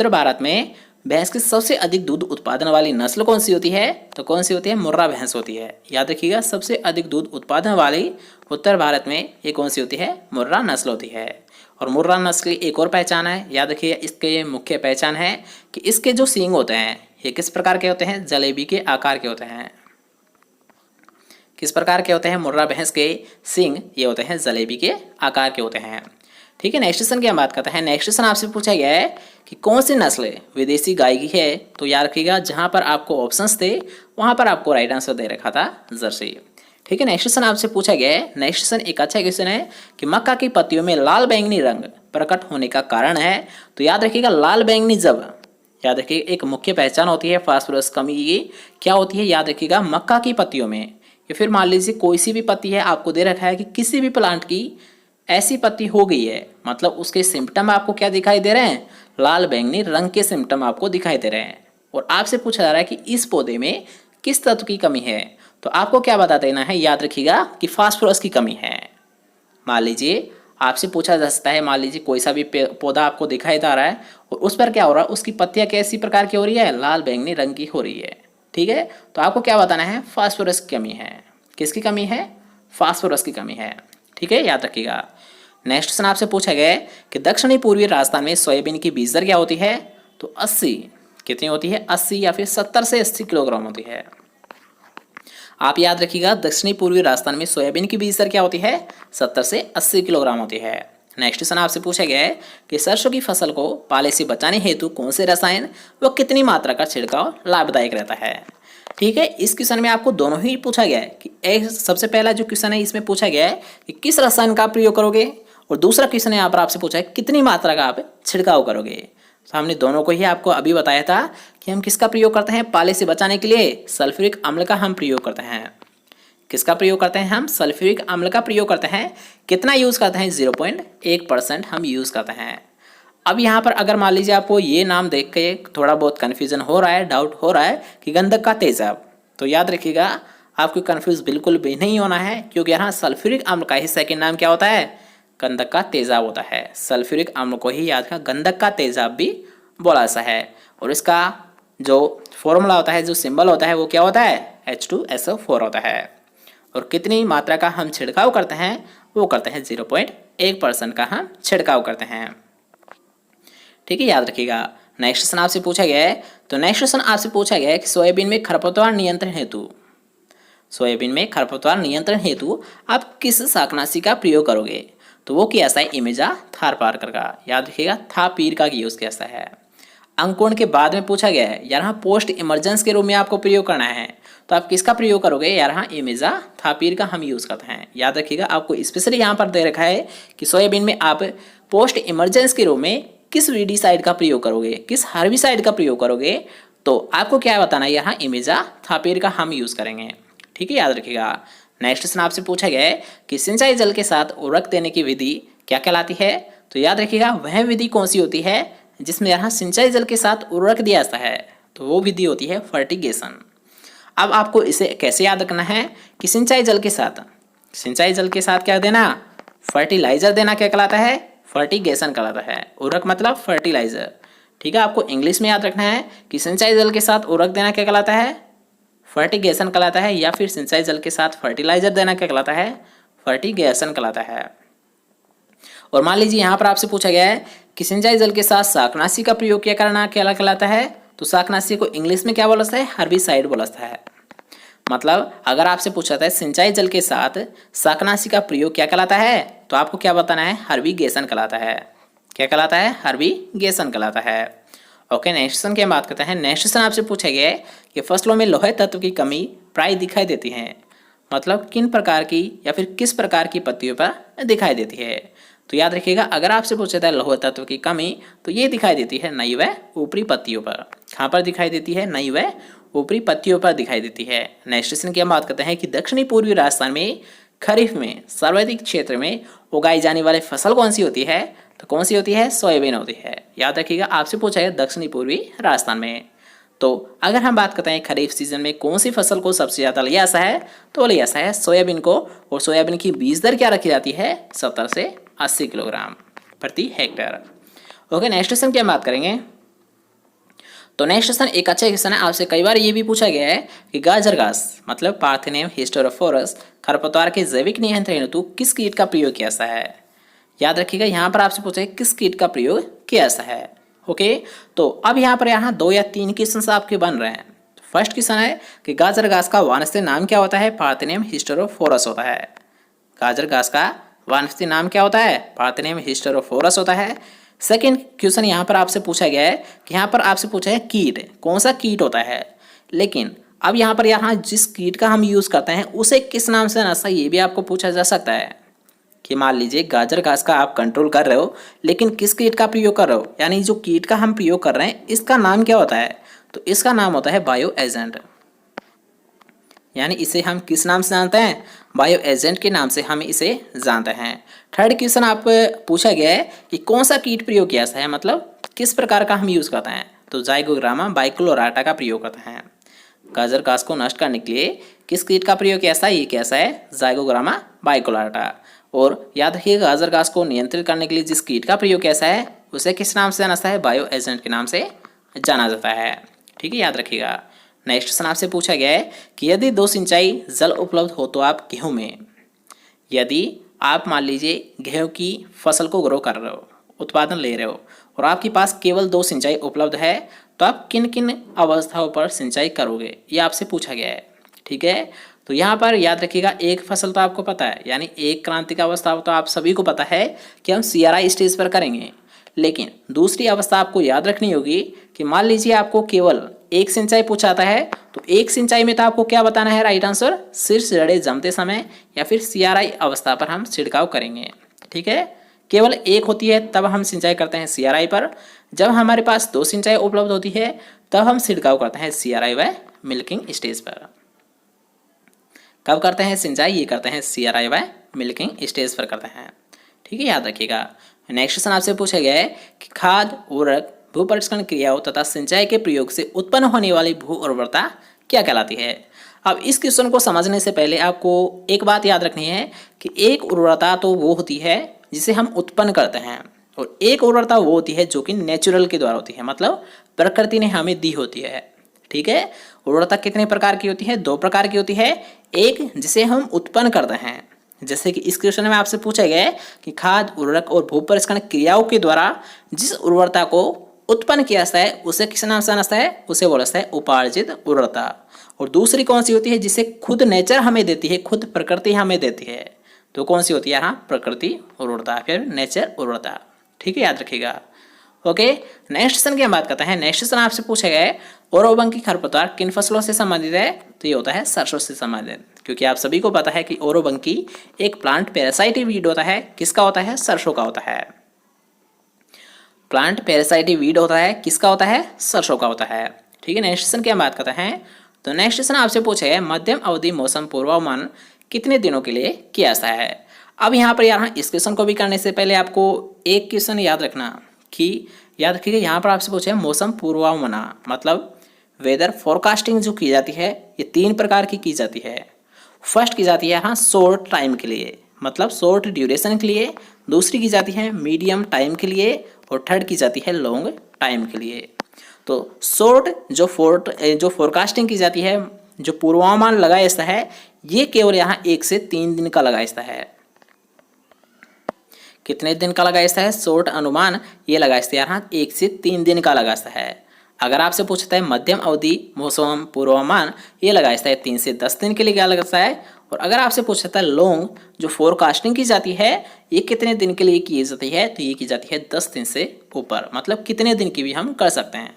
भारत में भैंस की सबसे अधिक दूध उत्पादन वाली नस्ल कौन सी होती है? तो कौन सी होती है? मुर्रा भैंस होती है। याद रखिएगा, सबसे अधिक दूध उत्पादन वाली उत्तर भारत में ये कौन सी होती है? मुर्रा नस्ल होती है। और मुर्रा नस्ल की एक और पहचान है, याद रखिएगा, इसके मुख्य पहचान है कि इसके जो सींग होते हैं ये किस प्रकार के होते हैं? जलेबी के आकार के होते हैं। किस प्रकार के होते हैं? मुर्रा भैंस के सींग ये होते हैं जलेबी के आकार के होते हैं। ठीक है, नेक्स्ट क्वेश्चन की हम बात करते हैं। नेक्स्ट क्वेश्चन आपसे पूछा गया है कि कौन सी नस्ल विदेशी गाय की है। तो याद रखिएगा, जहां पर आपको ऑप्शंस थे वहां पर आपको राइट आंसर दे रखा था जर्सी। ठीक है, नेक्स्ट क्वेश्चन आपसे पूछा गया है। नेक्स्ट क्वेश्चन एक अच्छा क्वेश्चन है कि मक्का की पत्तियों में लाल बैंगनी रंग प्रकट होने का कारण है। तो याद रखिएगा, लाल बैंगनी याद रखिएगा एक मुख्य पहचान होती है फास्फोरस कमी की। क्या होती है? याद रखिएगा, मक्का की पत्तियों में, या फिर मान लीजिए कोई सी भी पत्ती है, आपको दे रखा है कि किसी भी प्लांट की ऐसी पत्ती हो गई है, मतलब उसके सिम्टम आपको क्या दिखाई दे रहे हैं? लाल बैंगनी रंग के सिम्टम आपको दिखाई दे रहे हैं। और आपसे पूछा जा रहा है कि इस पौधे में किस तत्व की कमी है। तो आपको क्या बता देना है? याद रखिएगा कि फास्फोरस की कमी है। मान लीजिए आपसे पूछा जा सकता है, मान लीजिए कोई सा भी पौधा आपको दिखाई दे रहा है और उस पर क्या हो रहा है? उसकी पत्तियां कैसी प्रकार की हो रही है? लाल बैंगनी रंग की हो रही है। ठीक है, तो आपको क्या बताना है? फास्फोरस की कमी है। किसकी कमी है? फास्फोरस की कमी है। ठीक है, याद रखिएगा। नेक्स्ट क्वेश्चन आपसे पूछा गया है कि दक्षिणी पूर्वी राजस्थान में सोयाबीन की बीज दर क्या होती है। तो 80 कितनी होती है? 80 या फिर 70 से 80 किलोग्राम होती है। आप याद रखिएगा, दक्षिणी पूर्वी राजस्थान में सोयाबीन की बीज दर क्या होती है? 70 से 80 किलोग्राम होती है। नेक्स्ट क्वेश्चन आपसे पूछा गया है कि सरसों की फसल को पाले से बचाने हेतु कौन से रसायन व कितनी मात्रा का छिड़काव लाभदायक रहता है। ठीक है, इस क्वेश्चन में आपको दोनों ही पूछा गया है कि एक सबसे पहला जो क्वेश्चन है इसमें पूछा गया है कि किस रसायन का प्रयोग करोगे, और दूसरा क्वेश्चन यहाँ पर आपसे पूछा है कितनी मात्रा का आप छिड़काव करोगे। तो हमने दोनों को ही आपको अभी बताया था कि हम किसका प्रयोग करते हैं पाले से बचाने के लिए? सल्फ्यूरिक अम्ल का हम प्रयोग करते हैं। किसका प्रयोग करते हैं? हम सल्फ्यूरिक अम्ल का प्रयोग करते हैं। कितना यूज़ करते हैं? 0.1% हम यूज़ करते हैं। अब यहाँ पर अगर मान लीजिए आपको ये नाम देख के थोड़ा बहुत कन्फ्यूजन हो रहा है, डाउट हो रहा है कि गंधक का तेजाब, तो याद रखिएगा आपको कन्फ्यूज बिल्कुल भी नहीं होना है, क्योंकि यहाँ सल्फ्यूरिक अम्ल का ही सेकेंड नाम क्या होता है? गंधक का तेजाब होता है। सल्फ्यूरिक अम्ल को ही याद रखा गंधक का तेजाब भी बोला सा है। और इसका जो फॉर्मूला होता है, जो सिंबल होता है वो क्या होता है? H2SO4 होता है। और कितनी मात्रा का हम छिड़काव करते हैं? वो करते हैं 0.1% का हम छिड़काव करते हैं। ठीक है, याद रखिएगा। नेक्स्ट क्वेश्चन आपसे पूछा गया है। तो नेक्स्ट क्वेश्चन आपसे पूछा गया है कि सोयाबीन में खरपतवार नियंत्रण हेतु आप किस शाकनाशी का प्रयोग करोगे। तो वो किया है इमेजा थारपारकर का। याद रखिएगा, थापीर का यूज़ किया है। अंकुरण के बाद में पूछा गया है यार हाँ पोस्ट इमरजेंस के रूप में आपको प्रयोग करना है, तो आप किसका प्रयोग करोगे? यार हाँ इमेजा थापीर का हम यूज़ करते हैं। याद रखिएगा, आपको स्पेशली यहाँ पर दे रखा है कि सोयाबीन में आप पोस्ट इमरजेंस के रूप में किस वीडीसाइड का प्रयोग करोगे, किस हार्बिसाइड का प्रयोग करोगे। तो आपको क्या बताना है? यहाँ इमेजा थापीर का हम यूज़ करेंगे। ठीक है, याद रखिएगा। नेक्स्ट क्वेश्चन आपसे पूछा गया है कि सिंचाई जल के साथ उर्वरक देने की विधि क्या कहलाती है। तो याद रखिएगा, वह विधि कौन सी होती है जिसमें यहाँ सिंचाई जल के साथ उर्वरक दिया जाता है। तो वो विधि होती है फर्टिगेशन। अब आपको इसे कैसे याद रखना है कि सिंचाई जल के साथ क्या देना? फर्टिलाइजर देना क्या कहलाता है? फर्टिगेशन कहलाता है। उर्वरक मतलब फर्टिलाइजर। ठीक है, आपको इंग्लिश में याद रखना है कि सिंचाई जल के साथ उर्वरक देना क्या कहलाता है? फर्टिगेशन कहलाता है। या फिर सिंचाई जल के साथ फर्टिलाइजर देना क्या कहलाता है? फर्टिगेशन कहलाता है। और मान लीजिए यहाँ पर आपसे पूछा गया है कि सिंचाई जल के साथ शाकनाशी का प्रयोग क्या करना क्या कहलाता है, तो शाकनाशी को इंग्लिश में क्या बोला जाता है, हर्बिसाइड बोला जाता है। मतलब अगर आपसे पूछा था सिंचाई जल के साथ शाकनाशी का प्रयोग क्या कहलाता है, तो आपको क्या बताना है, हर्बिगेशन कहलाता है। क्या कहलाता है, हर्बिगेशन कहलाता है। ओके, नेक्स्ट क्वेश्चन की हम बात करते हैं। नेक्स्ट क्वेश्चन आपसे पूछा गया है कि फसलों में लोहे तत्व की कमी प्राय दिखाई देती है, मतलब किन प्रकार की या फिर किस प्रकार की पत्तियों पर दिखाई देती है। तो याद रखिएगा, अगर आपसे पूछा था लोह तत्व की कमी, तो ये दिखाई देती है नई व ऊपरी पत्तियों पर। कहाँ पर दिखाई देती है, नई व ऊपरी पत्तियों पर दिखाई देती है। नेक्स्ट क्वेश्चन की हम बात करते हैं कि दक्षिणी पूर्वी राजस्थान में खरीफ में सर्वाधिक क्षेत्र में उगाई जाने वाली फसल कौन सी होती है, तो कौन सी होती है, सोयाबीन होती है। याद रखिएगा, आपसे पूछा है दक्षिणी पूर्वी राजस्थान में। तो अगर हम बात करते हैं खरीफ सीजन में कौन सी फसल को सबसे ज़्यादा लिया जाता है, तो लिया जाता है सोयाबीन को। और सोयाबीन की बीज दर क्या रखी जाती है, 70 से 80 किलोग्राम प्रति हेक्टेयर। ओके, नेक्स्ट क्वेश्चन की हम बात करेंगे। तो नेक्स्ट क्वेश्चन एक अच्छा क्वेश्चन है, आपसे कई बार ये भी पूछा गया है कि गाजर घास मतलब पार्थेनियम हिस्टेरोफोरस खरपतवार के जैविक नियंत्रण हेतु किस कीट का प्रयोग किया जाता है। याद रखिएगा, यहाँ पर आपसे पूछा है किस कीट का प्रयोग किया जाता है। ओके, तो अब यहाँ पर 2 या 3 क्वेश्चन आपके बन रहे हैं। फर्स्ट क्वेश्चन है कि गाजर घास का वानस्पतिक नाम क्या होता है, पार्थेनियम हिस्टेरोफोरस होता है। गाजर घास का वानस्पतिक नाम क्या होता है, पार्थेनियम हिस्टेरोफोरस होता है। सेकेंड क्वेश्चन यहाँ पर आपसे पूछा गया है कि यहाँ पर आपसे पूछा है कीट कौन सा कीट होता है, लेकिन अब यहाँ पर जिस कीट का हम यूज करते हैं उसे किस नाम से जाना, ये भी आपको पूछा जा सकता है कि मान लीजिए गाजर घास का आप कंट्रोल कर रहे हो, लेकिन किस कीट का प्रयोग कर रहे हो, यानी जो कीट का हम प्रयोग कर रहे हैं इसका नाम क्या होता है, तो इसका नाम होता है बायो एजेंट। यानी इसे हम किस नाम से जानते हैं, बायो एजेंट के नाम से हम इसे जानते हैं। थर्ड क्वेश्चन आप पूछा गया है कि कौन सा कीट प्रयोग किया जाता है, मतलब किस प्रकार का हम यूज करते हैं, तो जाइगोग्रामा बाइक्लोराटा का प्रयोग करते हैं। गाजर घास को नष्ट करने के लिए किस कीट का प्रयोग कैसा है, ये कैसा है, जाइगोग्रामा बाइक्लोराटा। और याद रखिएगा, गाजर घास को नियंत्रित करने के लिए जिस कीट का प्रयोग कैसा है उसे किस नाम से जाना जाता है, बायो एजेंट के नाम से जाना जाता है। ठीक है, याद रखिएगा। नेक्स्ट क्वेश्चन आपसे पूछा गया है कि यदि 2 सिंचाई जल उपलब्ध हो तो आप गेहूं में, यदि आप मान लीजिए गेहूं की फसल को ग्रो कर रहे हो, उत्पादन ले रहे हो और आपके पास केवल 2 सिंचाई उपलब्ध है, तो आप किन किन अवस्थाओं पर सिंचाई करोगे, ये आपसे पूछा गया है। ठीक है, तो यहाँ पर याद रखिएगा, एक फसल तो आपको पता है, यानी एक क्रांति का अवस्था तो आप सभी को पता है कि हम CRI स्टेज पर करेंगे। लेकिन दूसरी अवस्था आपको याद रखनी होगी कि मान लीजिए आपको केवल एक सिंचाई पूछाता है, तो एक सिंचाई में तो आपको क्या बताना है, राइट आंसर, शीर्ष जड़ें जमते समय या फिर CRI अवस्था पर हम छिड़काव करेंगे। ठीक है, केवल एक होती है तब हम सिंचाई करते हैं CRI पर, जब हमारे पास 2 सिंचाई उपलब्ध होती है तब हम छिड़काव करते हैं CRI व मिल्किंग स्टेज पर। कब करते हैं सिंचाई, ये करते हैं CRI व मिल्किंग स्टेज पर करते हैं। ठीक है, याद रखिएगा। नेक्स्ट क्वेश्चन आपसे पूछा गया है कि खाद उर्वरक भू परिष्करण क्रियाओं तथा सिंचाई के प्रयोग से उत्पन्न होने वाली भू उर्वरता क्या कहलाती है। अब इस क्वेश्चन को समझने से पहले आपको एक बात याद रखनी है कि एक उर्वरता तो वो होती है जिसे हम उत्पन्न करते हैं, और एक उर्वरता वो होती है जो कि नेचुरल के द्वारा होती है, मतलब प्रकृति ने हमें दी होती है। ठीक है, उर्वरता कितने प्रकार की होती है, 2 प्रकार की होती है। एक जिसे हम उत्पन्न करते हैं, जैसे कि इस क्वेश्चन में आपसे पूछा गया है कि खाद उर्वरक और भू परिष्करण क्रियाओं के द्वारा जिस उर्वरता को उत्पन्न किया जाता है उसे किस नाम से जाना जाता है, उसे बोला जाता है उपार्जित उर्वरता। और दूसरी कौन सी होती है, जिसे खुद नेचर हमें देती है, खुद प्रकृति हमें देती है, तो कौन सी होती है, यहाँ प्रकृति उर्वरता फिर नेचर उर्वरता। ठीक है, याद रखिएगा। ओके, नेक्स्ट क्वेश्चन की हम बात करते हैं। नेक्स्ट क्वेश्चन आपसे पूछा गया है ओरोबंकी खरपतवार किन फसलों से संबंधित है, तो ये होता है सरसों से संबंधित, क्योंकि आप सभी को पता है कि ओरोबंकी एक प्लांट पैरासाइटिक वीड होता है, किसका होता है, सरसों का होता है। प्लांट पैरासाइटिक वीड होता है, किसका होता है, सरसों का होता है। ठीक है, नेक्स्ट क्वेश्चन की हम बात करते हैं। तो नेक्स्ट क्वेश्चन आपसे पूछा है मध्यम अवधि मौसम पूर्वानुमान कितने दिनों के लिए किया जाता है। अब यहाँ पर इस क्वेश्चन को भी करने से पहले आपको एक क्वेश्चन याद रखना कि याद रखिए, यहाँ पर आपसे पूछा है मौसम पूर्वानुमान, मतलब वेदर फोरकास्टिंग जो की जाती है ये 3 प्रकार की जाती है। फर्स्ट की जाती है यहाँ शॉर्ट टाइम के लिए, मतलब शॉर्ट ड्यूरेशन के लिए। दूसरी की जाती है मीडियम टाइम के लिए, और थर्ड की जाती है लॉन्ग टाइम के लिए। तो शॉर्ट जो फोरकास्टिंग की जाती है, जो पूर्वानुमान लगाया जाता है, ये केवल यहाँ 1 से 3 दिन का लगाया जाता है। कितने दिन का लगाया है शॉर्ट अनुमान, ये लगाया है यहाँ 1 से 3 दिन का लगाया है। अगर आपसे पूछता है मध्यम अवधि मौसम पूर्वानुमान, ये लगाया है 3 से 10 दिन के लिए क्या लगता है। और अगर आपसे पूछता है लॉन्ग जो फोरकास्टिंग की जाती है, ये कितने दिन के लिए की जाती है, तो ये की जाती है 10 दिन से ऊपर, मतलब कितने दिन की भी हम कर सकते हैं।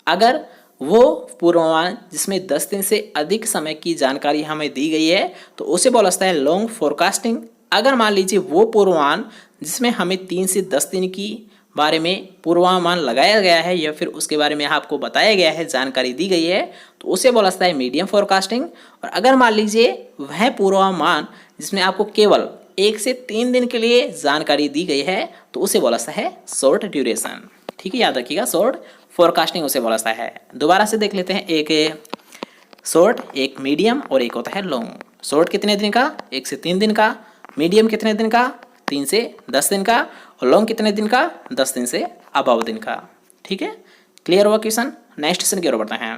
अगर वो पूर्वानुमान जिसमें 10 दिन से अधिक समय की जानकारी हमें दी गई है तो उसे बोला जाता है लॉन्ग फोरकास्टिंग। अगर मान लीजिए वो पूर्वानुमान जिसमें हमें 3 से 10 दिन की बारे में पूर्वानुमान लगाया गया है या फिर उसके बारे में आपको बताया गया है, जानकारी दी गई है, तो उसे बोला जाता है मीडियम फोरकास्टिंग। और अगर मान लीजिए वह पूर्वानुमान जिसमें आपको केवल 1 से 3 दिन के लिए जानकारी दी गई है तो उसे बोला जाता है शॉर्ट ड्यूरेशन। ठीक है, याद रखिएगा, शॉर्ट फोरकास्टिंग उसे बोला जाता है। दोबारा से देख लेते हैं, एक शॉर्ट, एक मीडियम और एक होता है लॉन्ग। शॉर्ट कितने दिन का, 1 से 3 दिन का। मीडियम कितने दिन का, 3 से 10 दिन का। और लॉन्ग कितने दिन का, 10 दिन से अबव दिन का। ठीक है, क्लियर हुआ क्वेश्चन। नेक्स्ट क्वेश्चन की ओर बढ़ते हैं।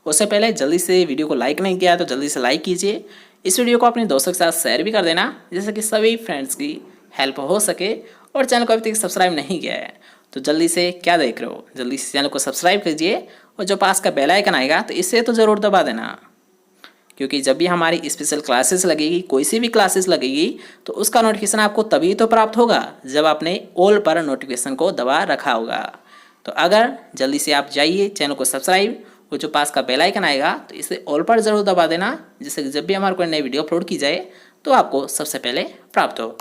उससे पहले जल्दी से वीडियो को लाइक नहीं किया तो जल्दी से लाइक कीजिए। इस वीडियो को अपने दोस्तों के साथ शेयर भी कर देना, जिससे कि सभी फ्रेंड्स की हेल्प हो सके। और चैनल को अभी तक सब्सक्राइब नहीं किया है तो जल्दी से, क्या देख रहे हो, जल्दी से चैनल को सब्सक्राइब कीजिए। और जो पास का बेल आइकन आएगा तो इसे तो ज़रूर दबा देना, क्योंकि जब भी हमारी स्पेशल क्लासेस लगेगी, कोई सी भी क्लासेस लगेगी, तो उसका नोटिफिकेशन आपको तभी तो प्राप्त होगा जब आपने ऑल पर नोटिफिकेशन को दबा रखा होगा। तो अगर जल्दी से आप जाइए चैनल को सब्सक्राइब, और जो पास का बेल आइकन आएगा तो इसे ऑल पर ज़रूर दबा देना, जिससे कि जब भी हमारे कोई नई वीडियो अपलोड की जाए तो आपको सबसे पहले प्राप्त हो।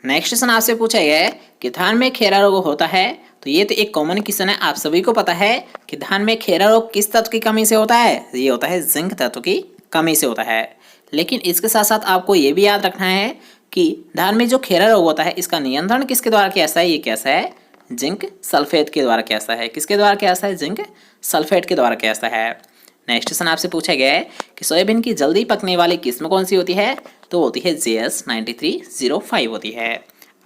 नेक्स्ट क्वेश्चन आपसे पूछा गया है कि धान में खैरा रोग होता है। तो ये तो एक कॉमन क्वेश्चन है, आप सभी को पता है कि धान में खैरा रोग किस तत्व की कमी से होता है। ये होता है जिंक तत्व की कमी से होता है। लेकिन इसके साथ साथ आपको ये भी याद रखना है कि धान में जो खैरा रोग होता है इसका नियंत्रण किसके द्वारा किया जाता है। ये कैसा है, जिंक सल्फेट के द्वारा किया जाता है। किसके द्वारा किया जाता है, जिंक सल्फेट के द्वारा किया जाता है। नेक्स्ट क्वेश्चन आपसे पूछा गया है कि सोयाबीन की जल्दी पकने वाली किस्म कौन सी होती है। तो होती है JS 9305 होती है।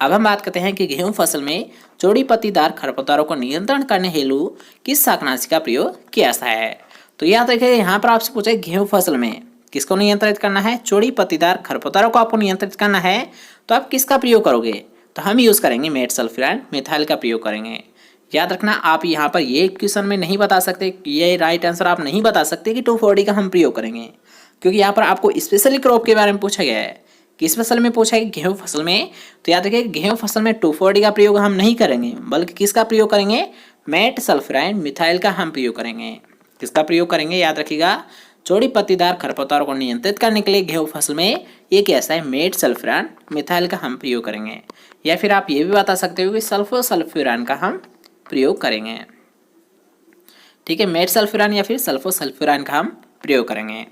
अब हम बात करते हैं कि गेहूं फसल में चौड़ी पत्तीदार खरपतवारों को नियंत्रण करने हेतु किस शाकनाशी का प्रयोग किया जाता है। तो याद रखिए, यहाँ पर आपसे पूछा है गेहूं फसल में किसको नियंत्रित करना है, चौड़ी पत्तीदार खरपतवारों को आपको नियंत्रित करना है, तो आप किसका प्रयोग करोगे। तो हम यूज़ करेंगे मेटसल्फिरान मिथाइल का प्रयोग करेंगे। याद रखना, आप यहाँ पर ये क्वेश्चन में नहीं बता सकते, ये राइट आंसर आप नहीं बता सकते कि 2,4-D का हम प्रयोग करेंगे, क्योंकि यहाँ पर आपको स्पेशली क्रॉप के बारे में पूछा गया है। किस फसल में पूछा है, गेहूं फसल में। तो याद रखिए, गेहूं फसल में 2,4-D का प्रयोग हम नहीं करेंगे, बल्कि किसका प्रयोग करेंगे, मेटसल्फिरान मिथाइल का हम प्रयोग करेंगे। किसका प्रयोग करेंगे, याद रखिएगा, चौड़ी पत्तीदार खरपतवारों को नियंत्रित करने के लिए गेहूं फसल में ये कैसा है, मेटसल्फिरान मिथाइल का हम प्रयोग करेंगे। या फिर आप ये भी बता सकते हो कि सल्फोसल्फ्यूरान का हम प्रयोग करेंगे। ठीक है, मेटसल्फ्यूरान या फिर सल्फोसल्फ्यूरान का हम प्रयोग करेंगे।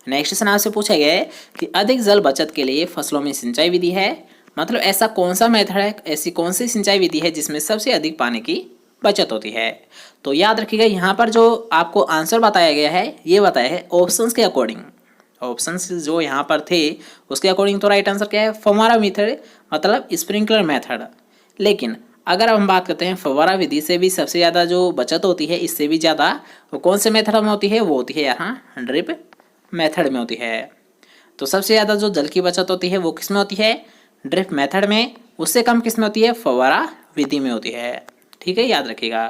नेक्स्ट क्वेश्चन आपसे पूछा गया है कि अधिक जल बचत के लिए फसलों में सिंचाई विधि है। मतलब ऐसा कौन सा मेथड है, ऐसी कौन सी सिंचाई विधि है जिसमें सबसे अधिक पानी की बचत होती है। तो याद रखिएगा, यहाँ पर जो आपको आंसर बताया गया है ये बताया है ऑप्शंस के अकॉर्डिंग। ऑप्शंस जो यहाँ पर थे उसके अकॉर्डिंग तो राइट आंसर क्या है, फव्वारा मेथड, मतलब स्प्रिंकलर मेथड। लेकिन अगर हम बात करते हैं फव्वारा विधि से भी सबसे ज़्यादा जो बचत होती है, इससे भी ज़्यादा वो कौन से मेथड में होती है, वो होती है यहाँ ड्रिप मेथड में होती है। तो सबसे ज़्यादा जो जल की बचत होती है वो किस में होती है, ड्रिप मेथड में। उससे कम किस में होती है, फव्वारा विधि में होती है। ठीक है, याद रखिएगा।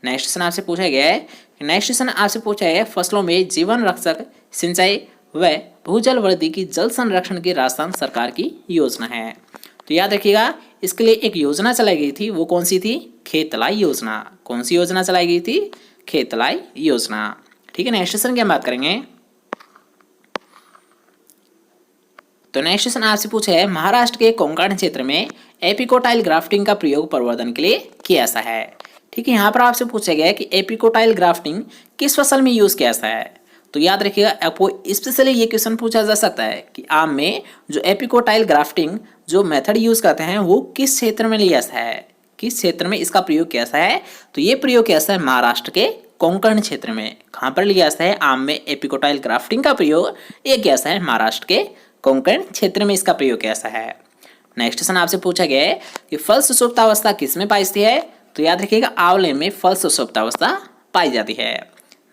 नेक्स्ट क्वेश्चन आपसे पूछा गया है, नेक्स्ट क्वेश्चन आपसे पूछा है फसलों में जीवन रक्षक सिंचाई व भूजल वृद्धि की जल संरक्षण की राजस्थान सरकार की योजना है। तो याद रखिएगा, इसके लिए एक योजना चलाई गई थी, वो कौन सी थी, खेतलाई योजना। कौन सी योजना चलाई गई थी, खेतलाई योजना। ठीक है, नेक्स्ट क्वेश्चन की हम बात करेंगे। तो नेक्स्ट क्वेश्चन आपसे पूछा है महाराष्ट्र के कोंकण क्षेत्र में एपिकोटाइल ग्राफ्टिंग का प्रयोग प्रवर्धन के लिए किया जाता है। ठीक है, यहाँ पर आपसे पूछा गया है कि एपिकोटाइल ग्राफ्टिंग किस फसल में यूज किया जाता है। तो याद रखिएगा, आपको स्पेशली ये क्वेश्चन पूछा जा सकता है कि आम में जो एपिकोटाइल ग्राफ्टिंग जो मेथड यूज करते हैं वो किस क्षेत्र में लिया जाता है, किस क्षेत्र में इसका प्रयोग किया जाता है। तो ये प्रयोग किया जाता है महाराष्ट्र के कोंकण क्षेत्र में। कहाँ पर लिया जाता है, आम में एपिकोटाइल ग्राफ्टिंग का प्रयोग ये किया जाता है महाराष्ट्र के कोंकण क्षेत्र में, इसका प्रयोग कैसा है। नेक्स्ट क्वेश्चन आपसे पूछा गया है कि फल सुषुप्तावस्था किस में पाई जाती है। तो याद रखिएगा, आंवले में फल सुषुप्तावस्था पाई जाती है।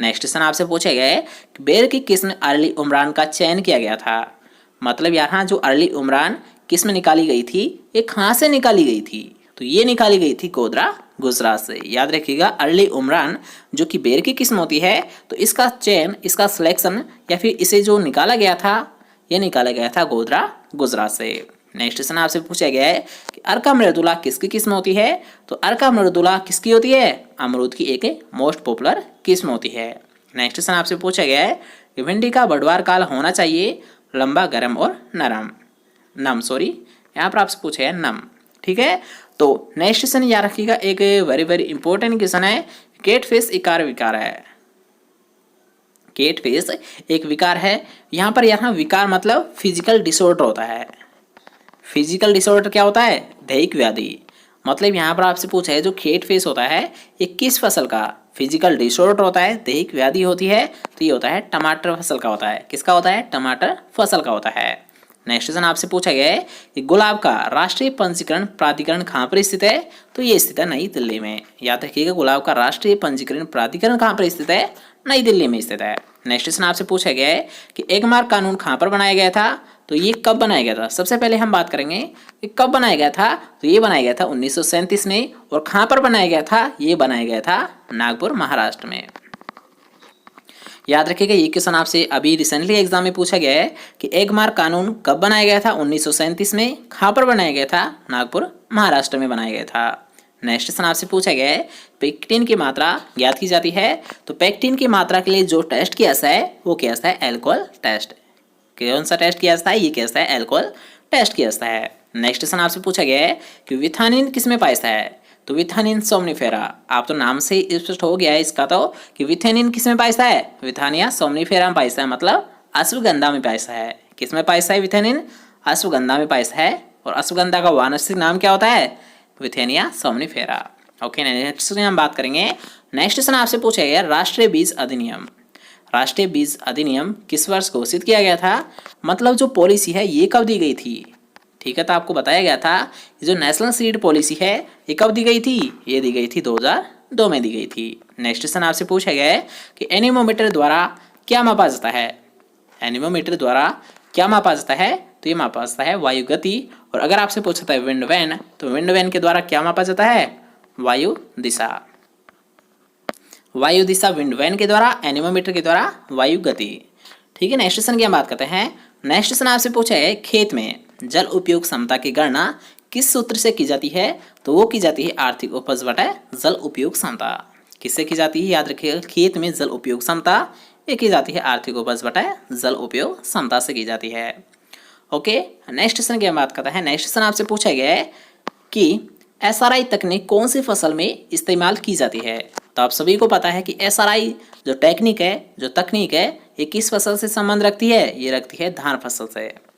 नेक्स्ट क्वेश्चन आपसे पूछा गया है कि बेर की किस्म अर्ली उमरान का चयन किया गया था। मतलब यहाँ जो अर्ली उमरान किस में निकाली गई थी, ये कहाँ से निकाली गई थी, तो ये निकाली गई थी गोधरा गुजरात से। याद रखिएगा अर्ली उमरान जो कि बेर की किस्म होती है, तो इसका चयन, इसका सिलेक्शन या फिर इसे जो निकाला गया था, ये निकाला गया था गोधरा गुजरात से। नेक्स्ट क्वेश्चन आपसे पूछा गया है कि अर्का मृदुला किसकी किस्म होती है, तो अर्का मृदुला किसकी होती है, अमरूद की एक मोस्ट पॉपुलर किस्म होती है। नेक्स्ट क्वेश्चन आपसे पूछा गया है कि भिंडी का बढ़वार काल होना चाहिए लंबा, गर्म और नम, यहाँ पर आपसे पूछा है नम, ठीक है। तो नेक्स्ट क्वेश्चन याद रखिएगा, एक वेरी वेरी इंपॉर्टेंट क्वेश्चन है, कैटफिश इकार विकार है। कैटफिश एक विकार है, यहाँ विकार मतलब फिजिकल डिसऑर्डर होता है। फिजिकल डिसऑर्डर क्या होता है, दैहिक व्याधि। मतलब यहाँ पर आपसे पूछा है जो कैटफिश होता है ये किस फसल का फिजिकल डिसऑर्डर होता है, दैहिक व्याधि होती है, तो ये होता है टमाटर फसल का होता है। किसका होता है, टमाटर फसल का होता है। नेक्स्ट क्वेश्चन आपसे पूछा गया है कि गुलाब का राष्ट्रीय पंजीकरण प्राधिकरण कहाँ पर स्थित है, तो ये स्थित है नई दिल्ली में। याद रखिएगा गुलाब का राष्ट्रीय पंजीकरण प्राधिकरण कहाँ पर स्थित है, नई दिल्ली में स्थित है। नेक्स्ट क्वेश्चन आपसे पूछा गया है कि एगमार्क कानून कहाँ पर बनाया गया था, तो ये कब बनाया गया था। सबसे पहले हम बात करेंगे कि कब बनाया गया था, तो ये बनाया गया था 1937 में। और कहाँ पर बनाया गया था, ये बनाया गया था नागपुर महाराष्ट्र में। याद रखिएगा ये क्वेश्चन आपसे अभी रिसेंटली एग्जाम में पूछा गया है कि एगमार्क कानून कब बनाया गया था, 1937 में। कहाँ पर बनाया गया था, नागपुर महाराष्ट्र में बनाया गया था। नेक्स्ट क्वेश्चन आपसे पूछा गया है पेक्टिन की मात्रा ज्ञात की जाती है, तो पेक्टिन की मात्रा के लिए जो टेस्ट किया जाता है वो किया जाता है एल्कोहल टेस्ट। कौन सा टेस्ट किया जाता है, ये किया जाता है एल्कोहल टेस्ट किया जाता है। नेक्स्ट क्वेश्चन आपसे पूछा गया है कि विथानिन किस में पाया जाता है, तो विथानिन सोमनीफेरा। आप तो नाम से स्पष्ट हो गया है इसका तो कि विथानिन किस में पाया जाता है, विथानिया सोमनीफेरा में पाया जाता है, मतलब अश्वगंधा में पाया जाता है। किस में पाया जाता है विथानिन, अश्वगंधा में पाया जाता है। और अश्वगंधा का वानस्पतिक नाम क्या होता है, विथेनिया सोमनीफेरा। ओके, नेक्स्ट हम बात करेंगे। नेक्स्ट क्वेश्चन आपसे पूछा गया राष्ट्रीय बीज अधिनियम। राष्ट्रीय बीज अधिनियम किस वर्ष घोषित किया गया था, मतलब जो पॉलिसी है ये कब दी गई थी, ठीक है। तो आपको बताया गया था कि जो नेशनल सीड पॉलिसी है ये कब दी गई थी, ये दी गई थी 2002 में दी गई थी। नेक्स्ट क्वेश्चन आपसे पूछा गया है कि एनीमोमीटर द्वारा क्या मापा जाता है, एनीमोमीटर द्वारा क्या मापा जाता है, तो ये मापा जाता है वायु गति। और अगर आपसे पूछता है विंड वैन, तो विंड वैन के द्वारा क्या मापा जाता है, वायु दिशा। वायु दिशा विंड वैन के द्वारा, एनीमोमीटर के द्वारा वायु गति, ठीक है। नेक्स्ट क्वेश्चन की हम बात करते हैं। नेक्स्ट क्वेश्चन आपसे पूछा है खेत में जल उपयोग क्षमता की गणना किस सूत्र से की जाती है, तो वो की जाती है आर्थिक उपज बटा जल उपयोग क्षमता। किससे की जाती है, याद रखिएगा खेत में जल उपयोग क्षमता ये की जाती है आर्थिक उपज बटा जल उपयोग क्षमता से की जाती है। ओके, नेक्स्ट क्वेश्चन की हम बात करते हैं। नेक्स्ट क्वेश्चन आपसे पूछा गया है कि एसआरआई तकनीक कौन सी फसल में इस्तेमाल की जाती है, तो आप सभी को पता है कि एसआरआई जो टेक्निक है, जो तकनीक है, ये किस फसल से संबंध रखती है, ये रखती है धान फसल से।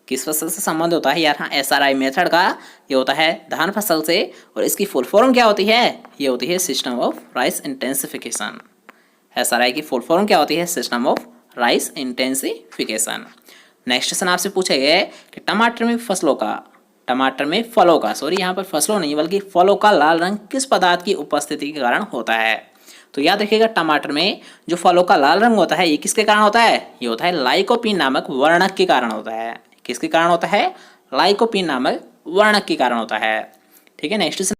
किस फसल से संबंध होता है यहाँ एसआरआई मेथड का, ये होता है धान फसल से। और इसकी फुल फॉर्म क्या होती है, ये होती है system of rice intensification. SRI की फुल फॉर्म क्या होती है, system of rice intensification. Next question आपसे पूछा गया है कि टमाटर में फलों का यहाँ पर फसलों नहीं बल्कि फलों का लाल रंग किस पदार्थ की उपस्थिति के कारण होता है, तो याद रखिएगा टमाटर में जो फलों का लाल रंग होता है ये किसके कारण होता है, ये होता है लाइकोपीन नामक वर्णक के कारण होता है। किसके कारण होता है, लाइकोपीन नामक वर्णक के कारण होता है, ठीक है। नेक्स्ट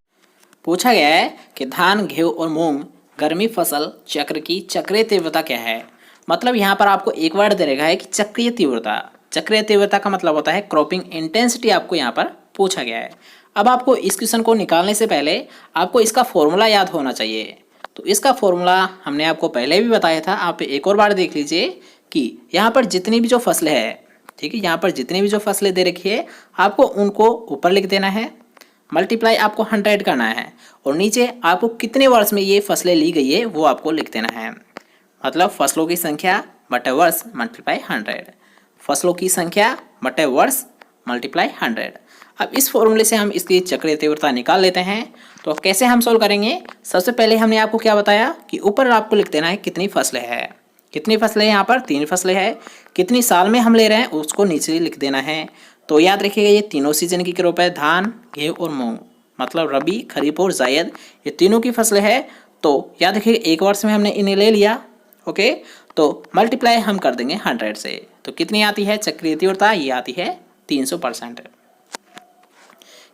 पूछा गया है कि धान, गेहूं और मूंग गर्मी फसल चक्र की चक्रीय तीव्रता क्या है, मतलब यहाँ पर आपको एक वर्ड दे रखा है कि चक्रीय तीव्रता। चक्रीय तीव्रता का मतलब होता है क्रॉपिंग इंटेंसिटी, आपको यहाँ पर पूछा गया है। अब आपको इस क्वेश्चन को निकालने से पहले आपको इसका फॉर्मूला याद होना चाहिए। तो इसका फॉर्मूला हमने आपको पहले भी बताया था, आप एक और बार देख लीजिए कि यहाँ पर जितनी भी जो फसलें हैं, ठीक है, यहाँ पर जितनी भी जो फसलें दे रखी है आपको उनको ऊपर लिख देना है, मल्टीप्लाई आपको 100 करना है, और नीचे आपको कितने वर्ष में ये फसलें ली गई है वो आपको लिख देना है। मतलब फसलों की संख्या बटे वर्ष मल्टीप्लाई 100, फसलों की संख्या बटे वर्ष मल्टीप्लाई 100। अब इस फॉर्मूले से हम इसकी चक्रीय तीव्रता निकाल लेते हैं। तो कैसे हम सोल्व करेंगे, सबसे पहले हमने आपको क्या बताया कि ऊपर आपको लिख देना है कितनी फसलें हैं, कितनी फसलें यहाँ पर 3 फसलें हैं, कितनी साल में हम ले रहे हैं उसको नीचे लिख देना है। तो याद रखिएगा ये तीनों सीजन की क्रॉप है, धान, गेहूँ और मूंग, मतलब रबी, खरीफ और जायद, ये तीनों की फसलें हैं। तो याद रखिएगा एक वर्ष में हमने इन्हें ले लिया। ओके, तो मल्टीप्लाई हम कर देंगे 100 से, तो कितनी आती है चक्रीय तीव्रता, ये आती है 300%।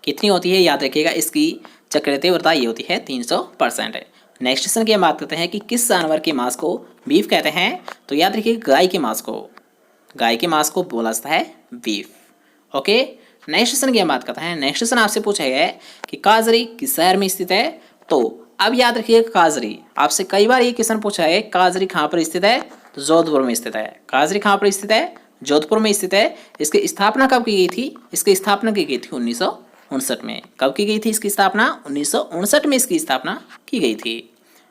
कितनी होती है, याद रखिएगा इसकी चक्रीय तीव्रता ये होती है 300%। नेक्स्ट क्वेश्चन की हम बात करते हैं कि किस जानवर के मांस को बीफ कहते हैं। तो याद रखिए गाय के मांस को बोला जाता है बीफ। ओके, नेक्स्ट क्वेश्चन की हम बात करते हैं। नेक्स्ट क्वेश्चन आपसे पूछा गया है कि काजरी किस शहर में स्थित है। तो अब याद रखिए काजरी, आपसे कई बार ये क्वेश्चन पूछा है काजरी कहाँ पर स्थित है, तो जोधपुर में स्थित है। काजरी कहाँ पर स्थित है, जोधपुर में स्थित है। इसकी स्थापना कब की गई थी, इसकी स्थापना की गई थी 1959 में। कब की गई थी इसकी स्थापना, 1959 में इसकी स्थापना की गई थी।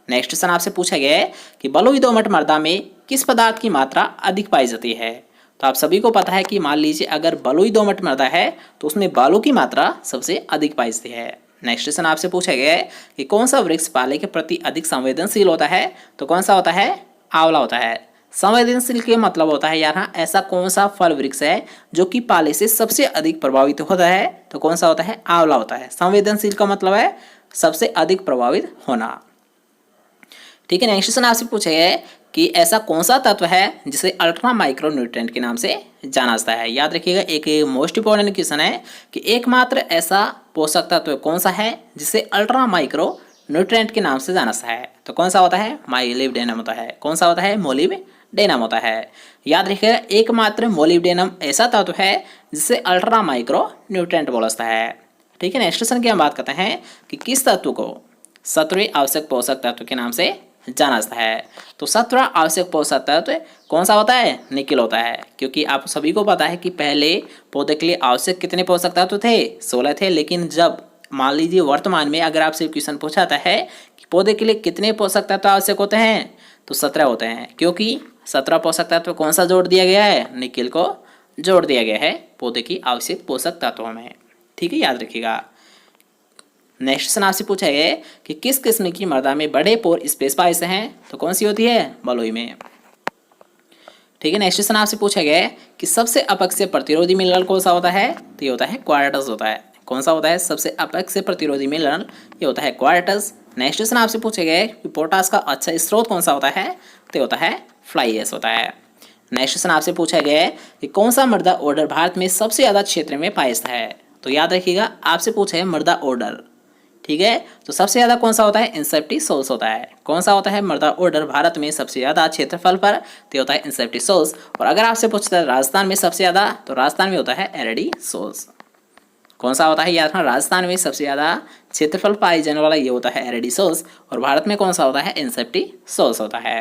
नेक्स्ट क्वेश्चन आपसे पूछा गया है कि बलुई दोमट मृदा में किस पदार्थ की मात्रा अधिक पाई जाती है। तो आप सभी को पता है कि मान लीजिए अगर बलुई दोमट मृदा है तो उसमें बालू की मात्रा सबसे अधिक पाई जाती है। नेक्स्ट क्वेश्चन आपसे पूछा गया है कि कौन सा वृक्ष पाले के प्रति अधिक संवेदनशील होता है। तो कौन सा होता है, आंवला होता है। संवेदनशील के मतलब होता है यहाँ ऐसा कौन सा फल वृक्ष है जो कि पाले से सबसे अधिक प्रभावित होता है। तो कौन सा होता है, आंवला होता है। संवेदनशील का मतलब है सबसे अधिक प्रभावित होना। ठीक है, नेक्स्ट क्वेश्चन आपसे पूछा गया है कि ऐसा कौन सा तत्व है जिसे अल्ट्रा माइक्रो न्यूट्रिएंट के नाम से जाना जाता है। याद रखिएगा एक मोस्ट इंपॉर्टेंट क्वेश्चन है कि एकमात्र ऐसा पोषक तत्व कौन सा है जिसे अल्ट्रा माइक्रो न्यूट्रिएंट के नाम से जाना जाता है। तो कौन सा होता है, मोलिब्डेनम होता है। कौन सा होता है, मोलिब्डेनम होता है। याद रखिएगा एकमात्र मोलिब्डेनम ऐसा तत्व है जिसे अल्ट्रा माइक्रो न्यूट्रिएंट बोला जाता है। ठीक है, नेक्स्ट क्वेश्चन की हम बात करते हैं कि किस तत्व को 17वें आवश्यक पोषक तत्व के नाम से जाना जाता है। तो 17वां आवश्यक पोषक तत्व कौन सा होता है, निकेल होता है। क्योंकि आप सभी को पता है कि पहले पौधे के लिए आवश्यक कितने पोषक तत्व थे, 16 थे। लेकिन जब मान लीजिए वर्तमान में अगर आपसे क्वेश्चन पूछा जाता है कि पौधे के लिए कितने पोषक तत्व आवश्यक होते हैं, तो 17 होते हैं। क्योंकि 17 पोषक तत्व कौन सा जोड़ दिया गया है, निकेल को जोड़ दिया गया है पौधे की आवश्यक पोषक तत्वों में। ठीक है, याद रखिएगा। नेक्स्ट क्वेश्चन आपसे पूछा है कि किस किस्म की मृदा में बड़े पोर स्पेस पाए जाते हैं। तो कौन सी होती है, बलुई में। ठीक है, नेक्स्ट क्वेश्चन आपसे पूछा गया है कि सबसे अपक्षय प्रतिरोधी मिनरल कौन सा होता है। तो ये होता है क्वार्टज होता है। कौन सा होता है, सबसे अपक्षय प्रतिरोधी मिनरल ये होता है क्वार्टज। नेक्स्ट क्वेश्चन आपसे पूछा गया है कि पोटास का अच्छा स्रोत कौन सा होता है। तो ये होता है फ्लाई एश होता है। नेक्स्ट क्वेश्चन आपसे पूछा गया है कि कौन सा मृदा ऑर्डर भारत में सबसे ज्यादा क्षेत्र में पाया जाता है। तो याद रखिएगा आपसे पूछा है मृदा ऑर्डर। ठीक है, तो सबसे ज्यादा कौन सा होता है, इंसेप्टिसोल्स होता है। कौन सा होता है, मृदा ऑर्डर भारत में सबसे ज्यादा क्षेत्रफल पर, तो होता है इंसेप्टिसोल्स। और अगर आपसे पूछता है राजस्थान में सबसे ज्यादा, तो राजस्थान में होता है एरिडीसोल्स। कौन सा होता है, याद रखना राजस्थान में सबसे ज्यादा क्षेत्रफल पाए जाने वाला ये होता है एरिडीसोल्स। और भारत में कौन सा होता है, इंसेप्टिसोल्स होता है।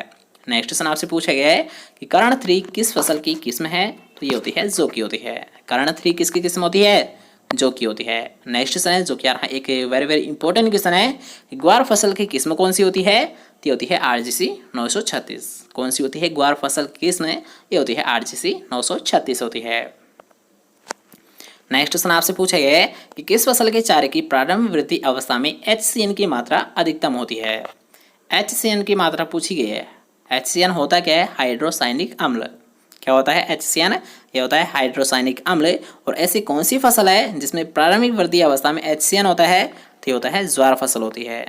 नेक्स्ट क्वेश्चन आपसे पूछा गया है कि कर्ण 3 किस फसल की किस्म है। तो ये होती है जौ की होती है। कर्ण 3 किसकी किस्म होती है, जो की होती है। नेक्स्ट क्वेश्चन है जो कि यहाँ एक वेरी इंपॉर्टेंट क्वेश्चन है, ग्वार फसल की किस्म कौन सी होती है। तो ये होती है RGC 936। कौन सी होती है, ग्वार फसल की किस्म ये होती है RGC 936 होती है। नेक्स्ट क्वेश्चन आपसे पूछा गया है कि किस फसल के चारे की प्रारंभिक वृद्धि अवस्था में HCN की मात्रा अधिकतम होती है। HCN की मात्रा पूछी गई है। HCN होता क्या है, हाइड्रोसाइनिक अम्ल। क्या होता है HCN, ये होता है हाइड्रोसाइनिक अम्ल। और ऐसी कौन सी फसल है जिसमें प्रारंभिक वृद्धि अवस्था में HCN होता है। तो ये होता है ज्वार फसल होती है।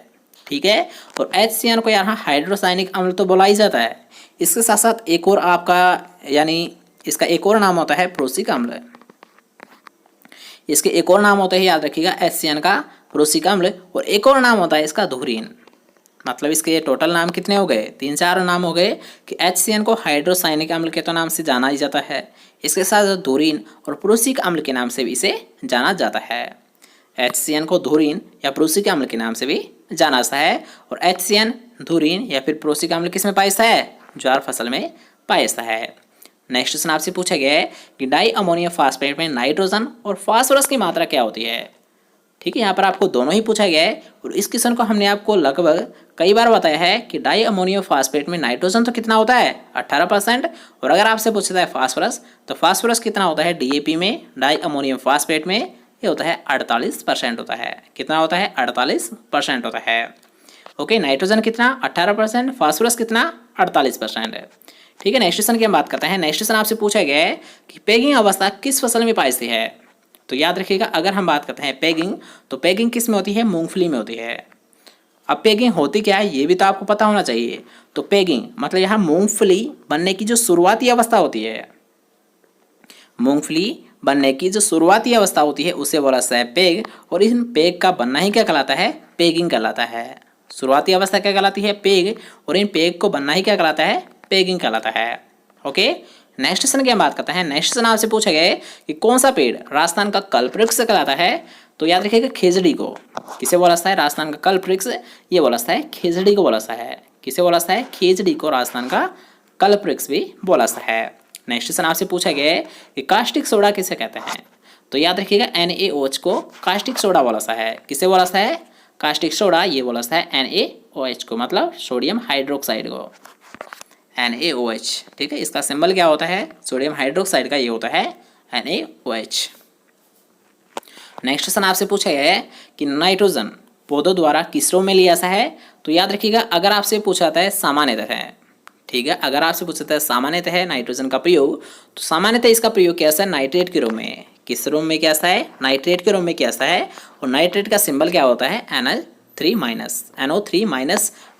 ठीक है, और HCN को यहाँ हाइड्रोसाइनिक अम्ल तो बोला ही जाता है। इसके साथ साथ एक और आपका यानी इसका एक और नाम होता है प्रोसिक अम्ल। इसके एक और नाम होता है, याद रखिएगा, HCN का प्रोसिक अम्ल। और एक और नाम होता है इसका धुरीन। मतलब इसके टोटल नाम कितने हो गए, 3-4 नाम हो गए कि HCN को हाइड्रोसाइनिक अम्ल के तो नाम से जाना ही जाता है। इसके साथ धुरीन और प्रोसिक अम्ल के नाम से भी इसे जाना जाता है। HCN को धुरीन या प्रोसिक अम्ल के नाम से भी जाना जाता है। और HCN, धुरीन या फिर प्रोसिक अम्ल किस में पाया जाता है, ज्वार फसल में पाया जाता है। नेक्स्ट क्वेश्चन आपसे पूछा गया है कि डाई अमोनियम फास्फेट में नाइट्रोजन और फास्फोरस की मात्रा क्या होती है। ठीक है, यहाँ पर आपको दोनों ही पूछा गया है। और इस क्वेश्चन को हमने आपको लगभग कई बार बताया है कि डाई अमोनियम फास्फेट में नाइट्रोजन तो कितना होता है, 18%। और अगर आपसे पूछता है फास्फोरस, तो फास्फोरस कितना होता है DAP में, डाई अमोनियम फास्फेट में ये होता है 48% होता है। कितना होता है, 48% होता है। ओके, नाइट्रोजन कितना, 18%, फास्फोरस कितना, 48% है। ठीक है, नेक्स्ट क्वेश्चन की हम बात करते हैं। नेक्स्ट क्वेश्चन आपसे पूछा गया है कि पेगिंग अवस्था किस फसल में पाई जाती है। तो याद रखिएगा अगर हम बात करते हैं पेगिंग, तो पेगिंग किस में होती है, मूंगफली में होती है। अब पेगिंग होती क्या है ये भी तो आपको पता होना चाहिए। तो पेगिंग मतलब यहाँ मूंगफली बनने की जो शुरुआती अवस्था होती है, मूंगफली बनने की जो शुरुआती अवस्था होती है उसे बोला जाता है पेग, और इन पेग का बनना ही क्या कहलाता है, पेगिंग कहलाता है। शुरुआती अवस्था क्या कहलाती है, पेग, और इन पेग को बनना ही क्या कहलाता है, पेगिंग कहलाता है। ओके, नेक्स्ट क्वेश्चन की हम बात करते हैं। नेक्स्ट क्वेश्चन आपसे पूछा गया है कि कौन सा पेड़ राजस्थान का कल्पवृक्ष कहलाता है। तो याद रखिएगा खेजड़ी को किसे बोला जाता है, राजस्थान का कल्पवृक्ष ये बोला जाता है खेजड़ी को बोला जाता है। किसे बोला जाता है, खेजड़ी को राजस्थान का कल्पवृक्ष भी बोला जाता है। नेक्स्ट क्वेश्चन आपसे पूछा गया है कि कास्टिक सोडा किसे कहते हैं। तो याद रखिएगा NaOH को कास्टिक सोडा बोला जाता है। किसे बोला जाता है, कास्टिक सोडा ये बोला जाता है NaOH को, मतलब सोडियम हाइड्रोक्साइड को, NaOH। ठीक है, इसका सिंबल क्या होता है, सोडियम हाइड्रोक्साइड का ये होता है NaOH। नेक्स्ट क्वेश्चन आपसे पूछा गया है कि नाइट्रोजन पौधों द्वारा किस रूप में लिया जाता है। तो याद रखिएगा अगर आपसे पूछा जाता है सामान्यतः है, ठीक है, अगर आपसे पूछा जाता है सामान्यतः है नाइट्रोजन का प्रयोग, तो सामान्यतः इसका प्रयोग किया जाता है नाइट्रेट के रूप में। किस रूप में किया जाता है, नाइट्रेट के रूप में किया जाता है। और नाइट्रेट का सिंबल क्या होता है, NO3-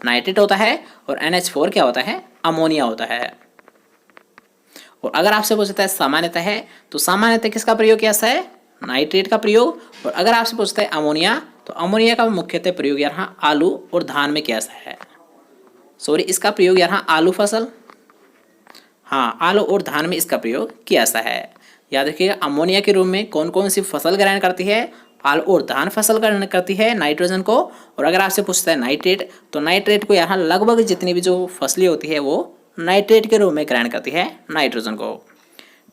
नाइट्रेट होता है, और NH4 क्या होता है, अमोनिया होता है। और अगर आपसे पूछता है सामान्यतः है, तो सामान्यतः किसका प्रयोग किया जाता है, नाइट्रेट का प्रयोग। और अगर आपसे पूछता है अमोनिया, तो अमोनिया का मुख्यतः प्रयोग यहाँ आलू और धान में किया जाता है। सॉरी, इसका प्रयोग यहाँ आलू फसल, हाँ आलू और धान में इसका प्रयोग किया जाता है। याद रखिएगा अमोनिया के रूप में कौन कौन सी फसल ग्रहण करती है, आलू और धान फसल ग्रहण करती है नाइट्रोजन को। और अगर आपसे पूछता है नाइट्रेट, तो नाइट्रेट को यहाँ लगभग जितनी भी जो फसलें होती है वो नाइट्रेट के रूप में ग्रहण करती है नाइट्रोजन को।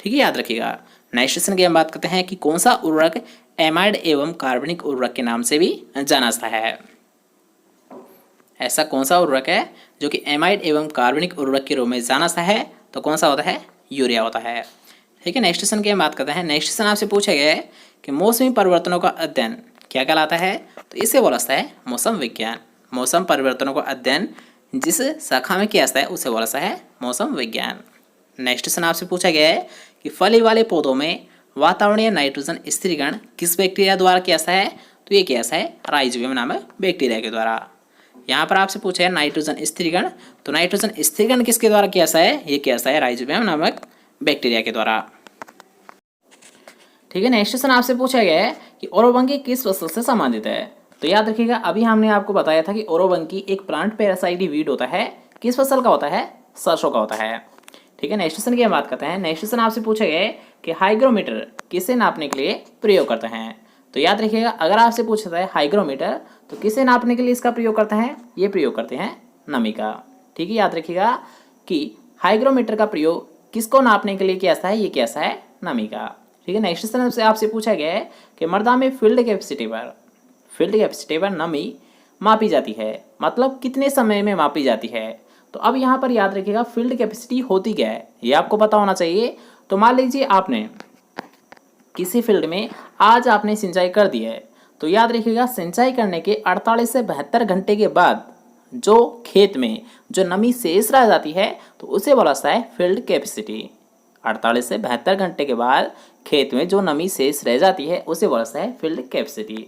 ठीक है, याद रखिएगा। नेक्स्ट क्वेश्चन की हम बात करते हैं कि कौन सा उर्वरक एमाइड एवं कार्बनिक उर्वरक के नाम से भी जाना जाता है। ऐसा कौन सा उर्वरक है जो कि एमाइड एवं कार्बनिक उर्वरक के रूप में जाना जाता है, तो कौन सा होता है, यूरिया होता है। ठीक है, नेक्स्ट क्वेश्चन की हम बात करते हैं। नेक्स्ट क्वेश्चन आपसे पूछा गया है कि मौसमी परिवर्तनों का अध्ययन क्या कहलाता है। तो इसे बोला जाता है मौसम विज्ञान। मौसम परिवर्तनों का अध्ययन जिस शाखा में किया जाता है उसे बोला जाता है मौसम विज्ञान। नेक्स्ट क्वेश्चन आपसे पूछा गया है कि फली वाले पौधों में वातावरणीय नाइट्रोजन स्थिरीकरण किस बैक्टीरिया द्वारा किया जाता है। तो ये किया जाता है राइजोबियम नामक बैक्टीरिया के द्वारा। यहाँ पर आपसे पूछा है नाइट्रोजन स्थिरीकरण, तो नाइट्रोजन स्थिरीकरण किसके द्वारा किया जाता है, ये किया जाता है राइजोबियम नामक बैक्टीरिया के द्वारा। ठीक है, नेक्स्ट क्वेश्चन आपसे पूछा गया है कि ओरोबंकी किस फसल से संबंधित है। तो याद रखिएगा अभी हमने आपको बताया था कि ओरोबंकी एक प्लांट पैरासाइट वीड होता है, किस फसल का होता है, सरसों का होता है। ठीक है, नेक्स्ट क्वेश्चन की हम बात करते हैं। नेक्स्ट क्वेश्चन आपसे पूछा गया है कि हाइग्रोमीटर किसे नापने के लिए प्रयोग करते हैं। तो याद रखिएगा अगर आपसे पूछा है हाइग्रोमीटर, तो किसे नापने के लिए इसका प्रयोग करते हैं, ये प्रयोग करते हैं नमी का। ठीक है, याद रखिएगा कि हाइग्रोमीटर का प्रयोग किसको नापने के लिए किया जाता है, ये किया जाता है नमी का। ठीक है, नेक्स्ट क्वेश्चन से आपसे पूछा गया है कि मृदा में फील्ड कैपेसिटी पर नमी मापी जाती है, मतलब कितने समय में मापी जाती है। तो अब यहाँ पर याद रखिएगा फील्ड कैपेसिटी होती क्या है, ये आपको पता होना चाहिए। तो मान लीजिए आपने किसी फील्ड में आज आपने सिंचाई कर दी है, तो याद रखिएगा सिंचाई करने के 48 से 72 घंटे के बाद जो खेत में जो नमी शेष रह जाती है, तो उसे बोला जाता है फील्ड कैपेसिटी। 48 से 72 घंटे के बाद खेत में जो नमी शेष रह जाती है उसे बोला जाता है फील्ड कैपेसिटी।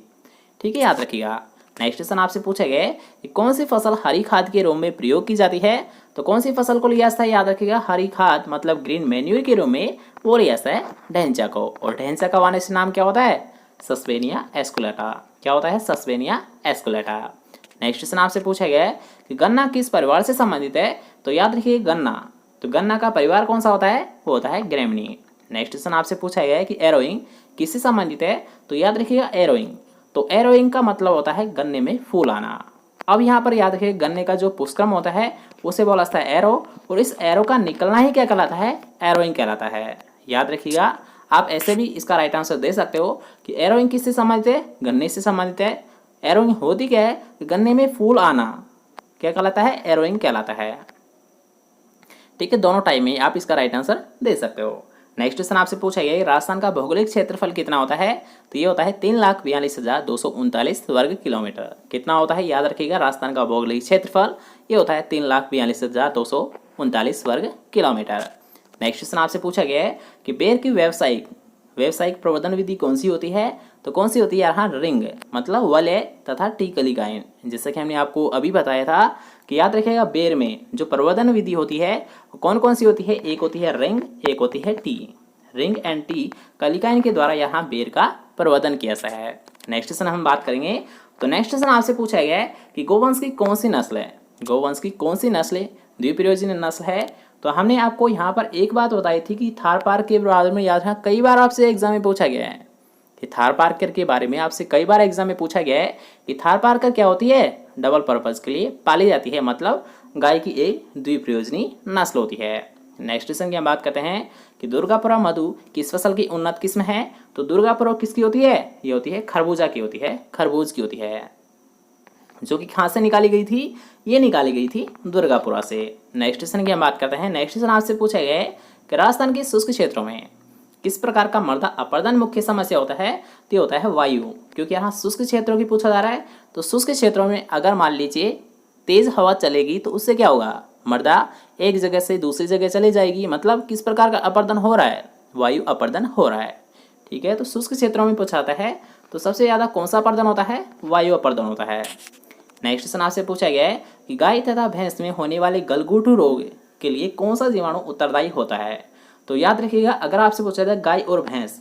ठीक है, याद रखिएगा। नेक्स्ट क्वेश्चन आपसे पूछा गया है कि कौन सी फसल हरी खाद के रूप में प्रयोग की जाती है। तो कौन सी फसल को लिया जाता है, याद रखिएगा हरी खाद मतलब ग्रीन मैन्यूर के रूप में वो लिया जाता है ढैंचा को। और ढैंचा का वानस्पतिक नाम क्या होता है, सस्पेनिया एस्कुलेटा। क्या होता है, सस्पेनिया एस्कुलेटा। नेक्स्ट क्वेश्चन आपसे पूछा गया है कि गन्ना किस परिवार से संबंधित है। तो याद रखिए गन्ना का परिवार कौन सा होता है, वो होता है ग्रेमिनी। नेक्स्ट क्वेश्चन आपसे पूछा गया है कि एरोइंग किससे संबंधित है। तो याद रखिएगा एरोइंग, तो एरोइंग का मतलब होता है गन्ने में फूल आना। अब यहाँ पर याद रखिए गन्ने का जो पुष्पक्रम होता है उसे बोला जाता है एरो, और इस एरो का निकलना ही क्या कहलाता है, एरोइंग कहलाता है। याद रखिएगा आप ऐसे भी इसका राइट आंसर दे सकते हो कि एरोइंग किससे संबंधित है, गन्ने से संबंधित है। एरोइंग होती क्या है, गन्ने में फूल आना क्या कहलाता है, एरोइंग कहलाता है। ठीक है, दोनों टाइम में आप इसका राइट आंसर दे सकते हो। नेक्स्ट क्वेश्चन आपसे पूछा गया है राजस्थान का भौगोलिक क्षेत्रफल कितना होता है। तो ये होता है 3,42,239 वर्ग किलोमीटर। कितना होता है, याद रखिएगा राजस्थान का भौगोलिक क्षेत्रफल ये होता है 3,42,239 वर्ग किलोमीटर। नेक्स्ट क्वेश्चन आपसे पूछा गया है कि बेर की व्यावसायिक प्रवर्धन विधि कौन सी होती है। तो कौन सी होती है, यहाँ रिंग मतलब वलय तथा टीकली गायन। जैसे कि हमने आपको अभी बताया था कि याद रखिएगा बेर में जो प्रवर्धन विधि होती है कौन कौन सी होती है, एक होती है रिंग, एक होती है टी। रिंग एंड टी कलिकाइन के द्वारा यहाँ बेर का प्रवर्धन किया सा है। नेक्स्ट क्वेश्चन हम बात करेंगे। तो नेक्स्ट क्वेश्चन आपसे पूछा गया है कि गोवंश की कौन सी नस्ल है, गोवंश की कौन सी नस्ल द्विप्रयोजनीय नस्ल है। तो हमने आपको यहाँ पर एक बात बताई थी कि थारपारकर के बारे में याद है, कई बार आपसे एग्जाम में पूछा गया है कि थारपारकर के बारे में आपसे कई बार एग्जाम में पूछा गया है कि थारपारकर क्या होती है, डबल पर्पज के लिए पाली जाती है, मतलब गाय की एक द्विप्रयोजनीय नस्ल होती है। नेक्स्ट क्वेश्चन की हम बात करते हैं कि दुर्गापुरा मधु किस फसल की उन्नत किस्म है। तो दुर्गापुरा किसकी होती है, ये होती है खरबूजा की होती है, खरबूज की होती है, जो कि कहाँ से निकाली गई थी, ये निकाली गई थी दुर्गापुरा से। नेक्स्ट क्वेश्चन की हम बात करते हैं। नेक्स्ट क्वेश्चन आपसे पूछा गया है कि राजस्थान के शुष्क क्षेत्रों में किस प्रकार का मृदा अपरदन मुख्य समस्या होता है। तो ये होता है वायु, क्योंकि यहाँ शुष्क क्षेत्रों की पूछा जा रहा है। तो शुष्क क्षेत्रों में अगर मान लीजिए तेज हवा चलेगी तो उससे क्या होगा, मृदा एक जगह से दूसरी जगह चली जाएगी, मतलब किस प्रकार का अपरदन हो रहा है, वायु अपरदन हो रहा है। ठीक है, तो शुष्क क्षेत्रों में पूछा जाता है तो सबसे ज़्यादा कौन सा अपरदन होता है, वायु अपरदन होता है। नेक्स्ट क्वेश्चन आपसे पूछा गया है कि गाय तथा भैंस में होने वाले गलघोटू रोग के लिए कौन सा जीवाणु उत्तरदायी होता है। तो याद रखिएगा, अगर आपसे पूछा जाए गाय और भैंस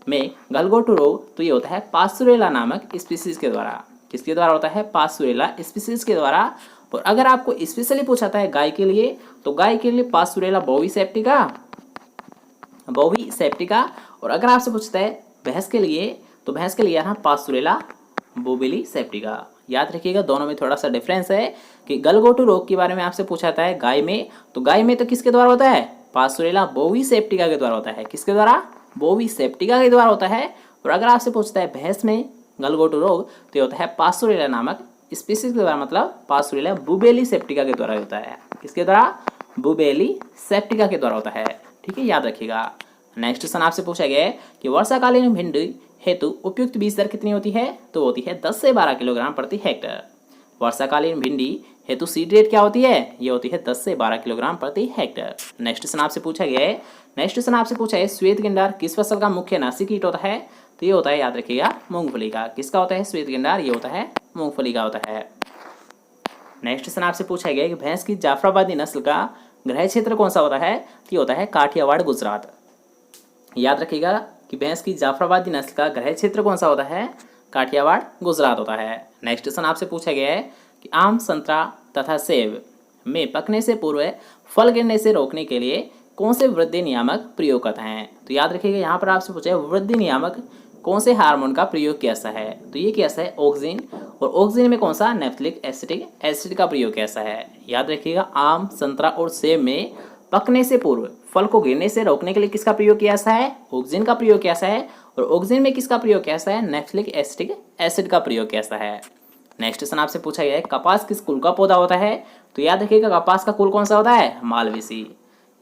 में गलघोटू रोग तो ये होता है पास्चुरेला नामक स्पीसीज के द्वारा। किसके द्वारा होता है, पास्चुरेला स्पीसीज के द्वारा। और अगर आपको स्पेशली पूछा था है गाय के लिए, तो गाय के लिए पास्चुरेला बोविसेप्टिका, बोविसेप्टिका। और अगर आपसे पूछता है भैंस के लिए, तो भैंस के लिए यहाँ पास्चुरेला बोविसेप्टिका। याद रखिएगा, दोनों में थोड़ा सा डिफरेंस है कि गलघोटू रोग के बारे में आपसे पूछा जाता है गाय में, तो गाय में तो किसके द्वारा होता है, पास्चुरेला बोविसेप्टिका के द्वारा होता है। किसके द्वारा, बोविसेप्टिका के द्वारा होता है। और अगर आपसे पूछता है भैंस में गलघोटू रोग तो ये होता है पास्चुरेला नामक स्पीसीज के द्वारा, मतलब पास्चुरेला बुबेलिसेप्टिका के द्वारा होता है। किसके द्वारा, बुबेलिसेप्टिका के द्वारा होता है। ठीक है, याद रखिएगा। नेक्स्ट क्वेश्चन आपसे पूछा गया है कि वर्षाकालीन भिंडी हेतु उपयुक्त बीज दर कितनी होती है। तो होती है 10 से 12 किलोग्राम प्रति हेक्टेयर। वर्षाकालीन भिंडी हेतु सीड रेट क्या होती है, ये होती है 10 से 12 किलोग्राम प्रति हेक्टेयर। नेक्स्ट क्वेश्चन आपसे पूछा गया है, नेक्स्ट क्वेश्चन आपसे पूछा है श्वेत गेंडार किस फसल का मुख्य नासी कीट होता है। तो ये होता है, याद रखिएगा, मूंगफली का। किसका होता है श्वेत गेंडार, ये होता है मूंगफली का होता है। नेक्स्ट क्वेश्चन आपसे पूछा गया है कि भैंस की जाफराबादी नस्ल का गृह क्षेत्र कौन सा होता है। तो ये होता है काठियावाड़, गुजरात। याद रखिएगा कि भैंस की जाफराबादी नस्ल का गृह क्षेत्र कौन सा होता है, काठियावाड़, गुजरात होता है। नेक्स्ट क्वेश्चन आपसे पूछा गया है कि आम, संतरा तथा सेब में पकने से पूर्व फल गिरने से रोकने के लिए कौन से वृद्धि नियामक प्रयोग करते हैं। तो याद रखिएगा, यहाँ पर आपसे पूछा है वृद्धि नियामक कौन से हार्मोन का प्रयोग कैसा है। तो ये कैसा है, ऑक्सिन। और ऑक्सिन में कौन सा, नेफ्थलिक एसिड का प्रयोग कैसा है। याद रखिएगा, आम, संतरा और सेब में पकने से पूर्व फल को गिरने से रोकने के लिए किसका प्रयोग किया है, ऑक्सिन का प्रयोग कैसा है। और ऑक्सिन में किसका प्रयोग कैसा है, नेफ्थलिक एसिड का प्रयोग कैसा है। नेक्स्ट क्वेश्चन आपसे पूछा गया है कपास किस कुल का पौधा होता है। तो याद रखिएगा, कपास का कुल कौन सा होता है, मालवेसी।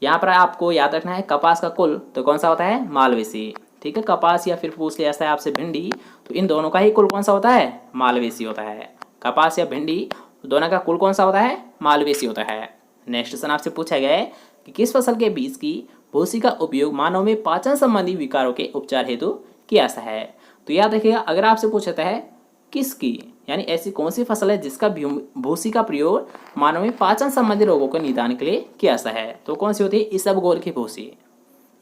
यहाँ पर आपको याद रखना है कपास का कुल तो कौन सा होता है, मालवेसी। ठीक है, कपास या फिर पूछ लिया जाता है आपसे भिंडी, तो इन दोनों का ही कुल कौन सा होता है, मालवेसी होता है। कपास या भिंडी दोनों का कुल कौन सा होता है, मालवेसी होता है। नेक्स्ट क्वेश्चन आपसे पूछा गया है कि किस फसल के बीज की भूसी का उपयोग मानव में पाचन संबंधी विकारों के उपचार हेतु किया जाता है। तो याद रखिएगा, अगर आपसे पूछता है किसकी, यानी ऐसी कौन सी फसल है जिसका भूसी का प्रयोग मानव में पाचन संबंधी रोगों के निदान के लिए किया जाता है, तो कौन सी होती है, इसबगोल की भूसी।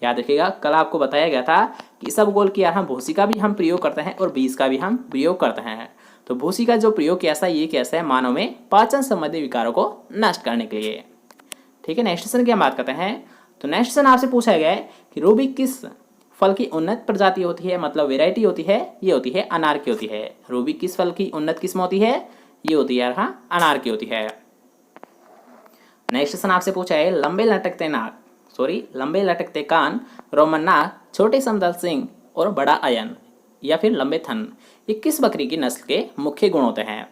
याद रखिएगा, कल आपको बताया गया था कि इसबगोल की हम भूसी का भी हम प्रयोग करते हैं और बीज का भी हम प्रयोग करते हैं। तो भूसी का जो प्रयोग कैसा है, ये कैसा है, मानव में पाचन संबंधी विकारों को नष्ट करने के लिए। ठीक है, नेक्स्ट क्वेश्चन की हम बात करते हैं। तो नेक्स्ट क्वेश्चन आपसे पूछा गया है कि रूबी किस फल की उन्नत प्रजाति होती है, मतलब वेराइटी होती है, ये होती है अनार की होती है। रूबी किस फल की उन्नत किस्म होती है, ये होती है यहाँ अनार की होती है। नेक्स्ट क्वेश्चन आपसे पूछा है लंबे लटकते कान, रोमन नाक, छोटे समदल सिंह और बड़ा अयन या फिर लंबे थन, ये किस बकरी की नस्ल के मुख्य गुण होते हैं।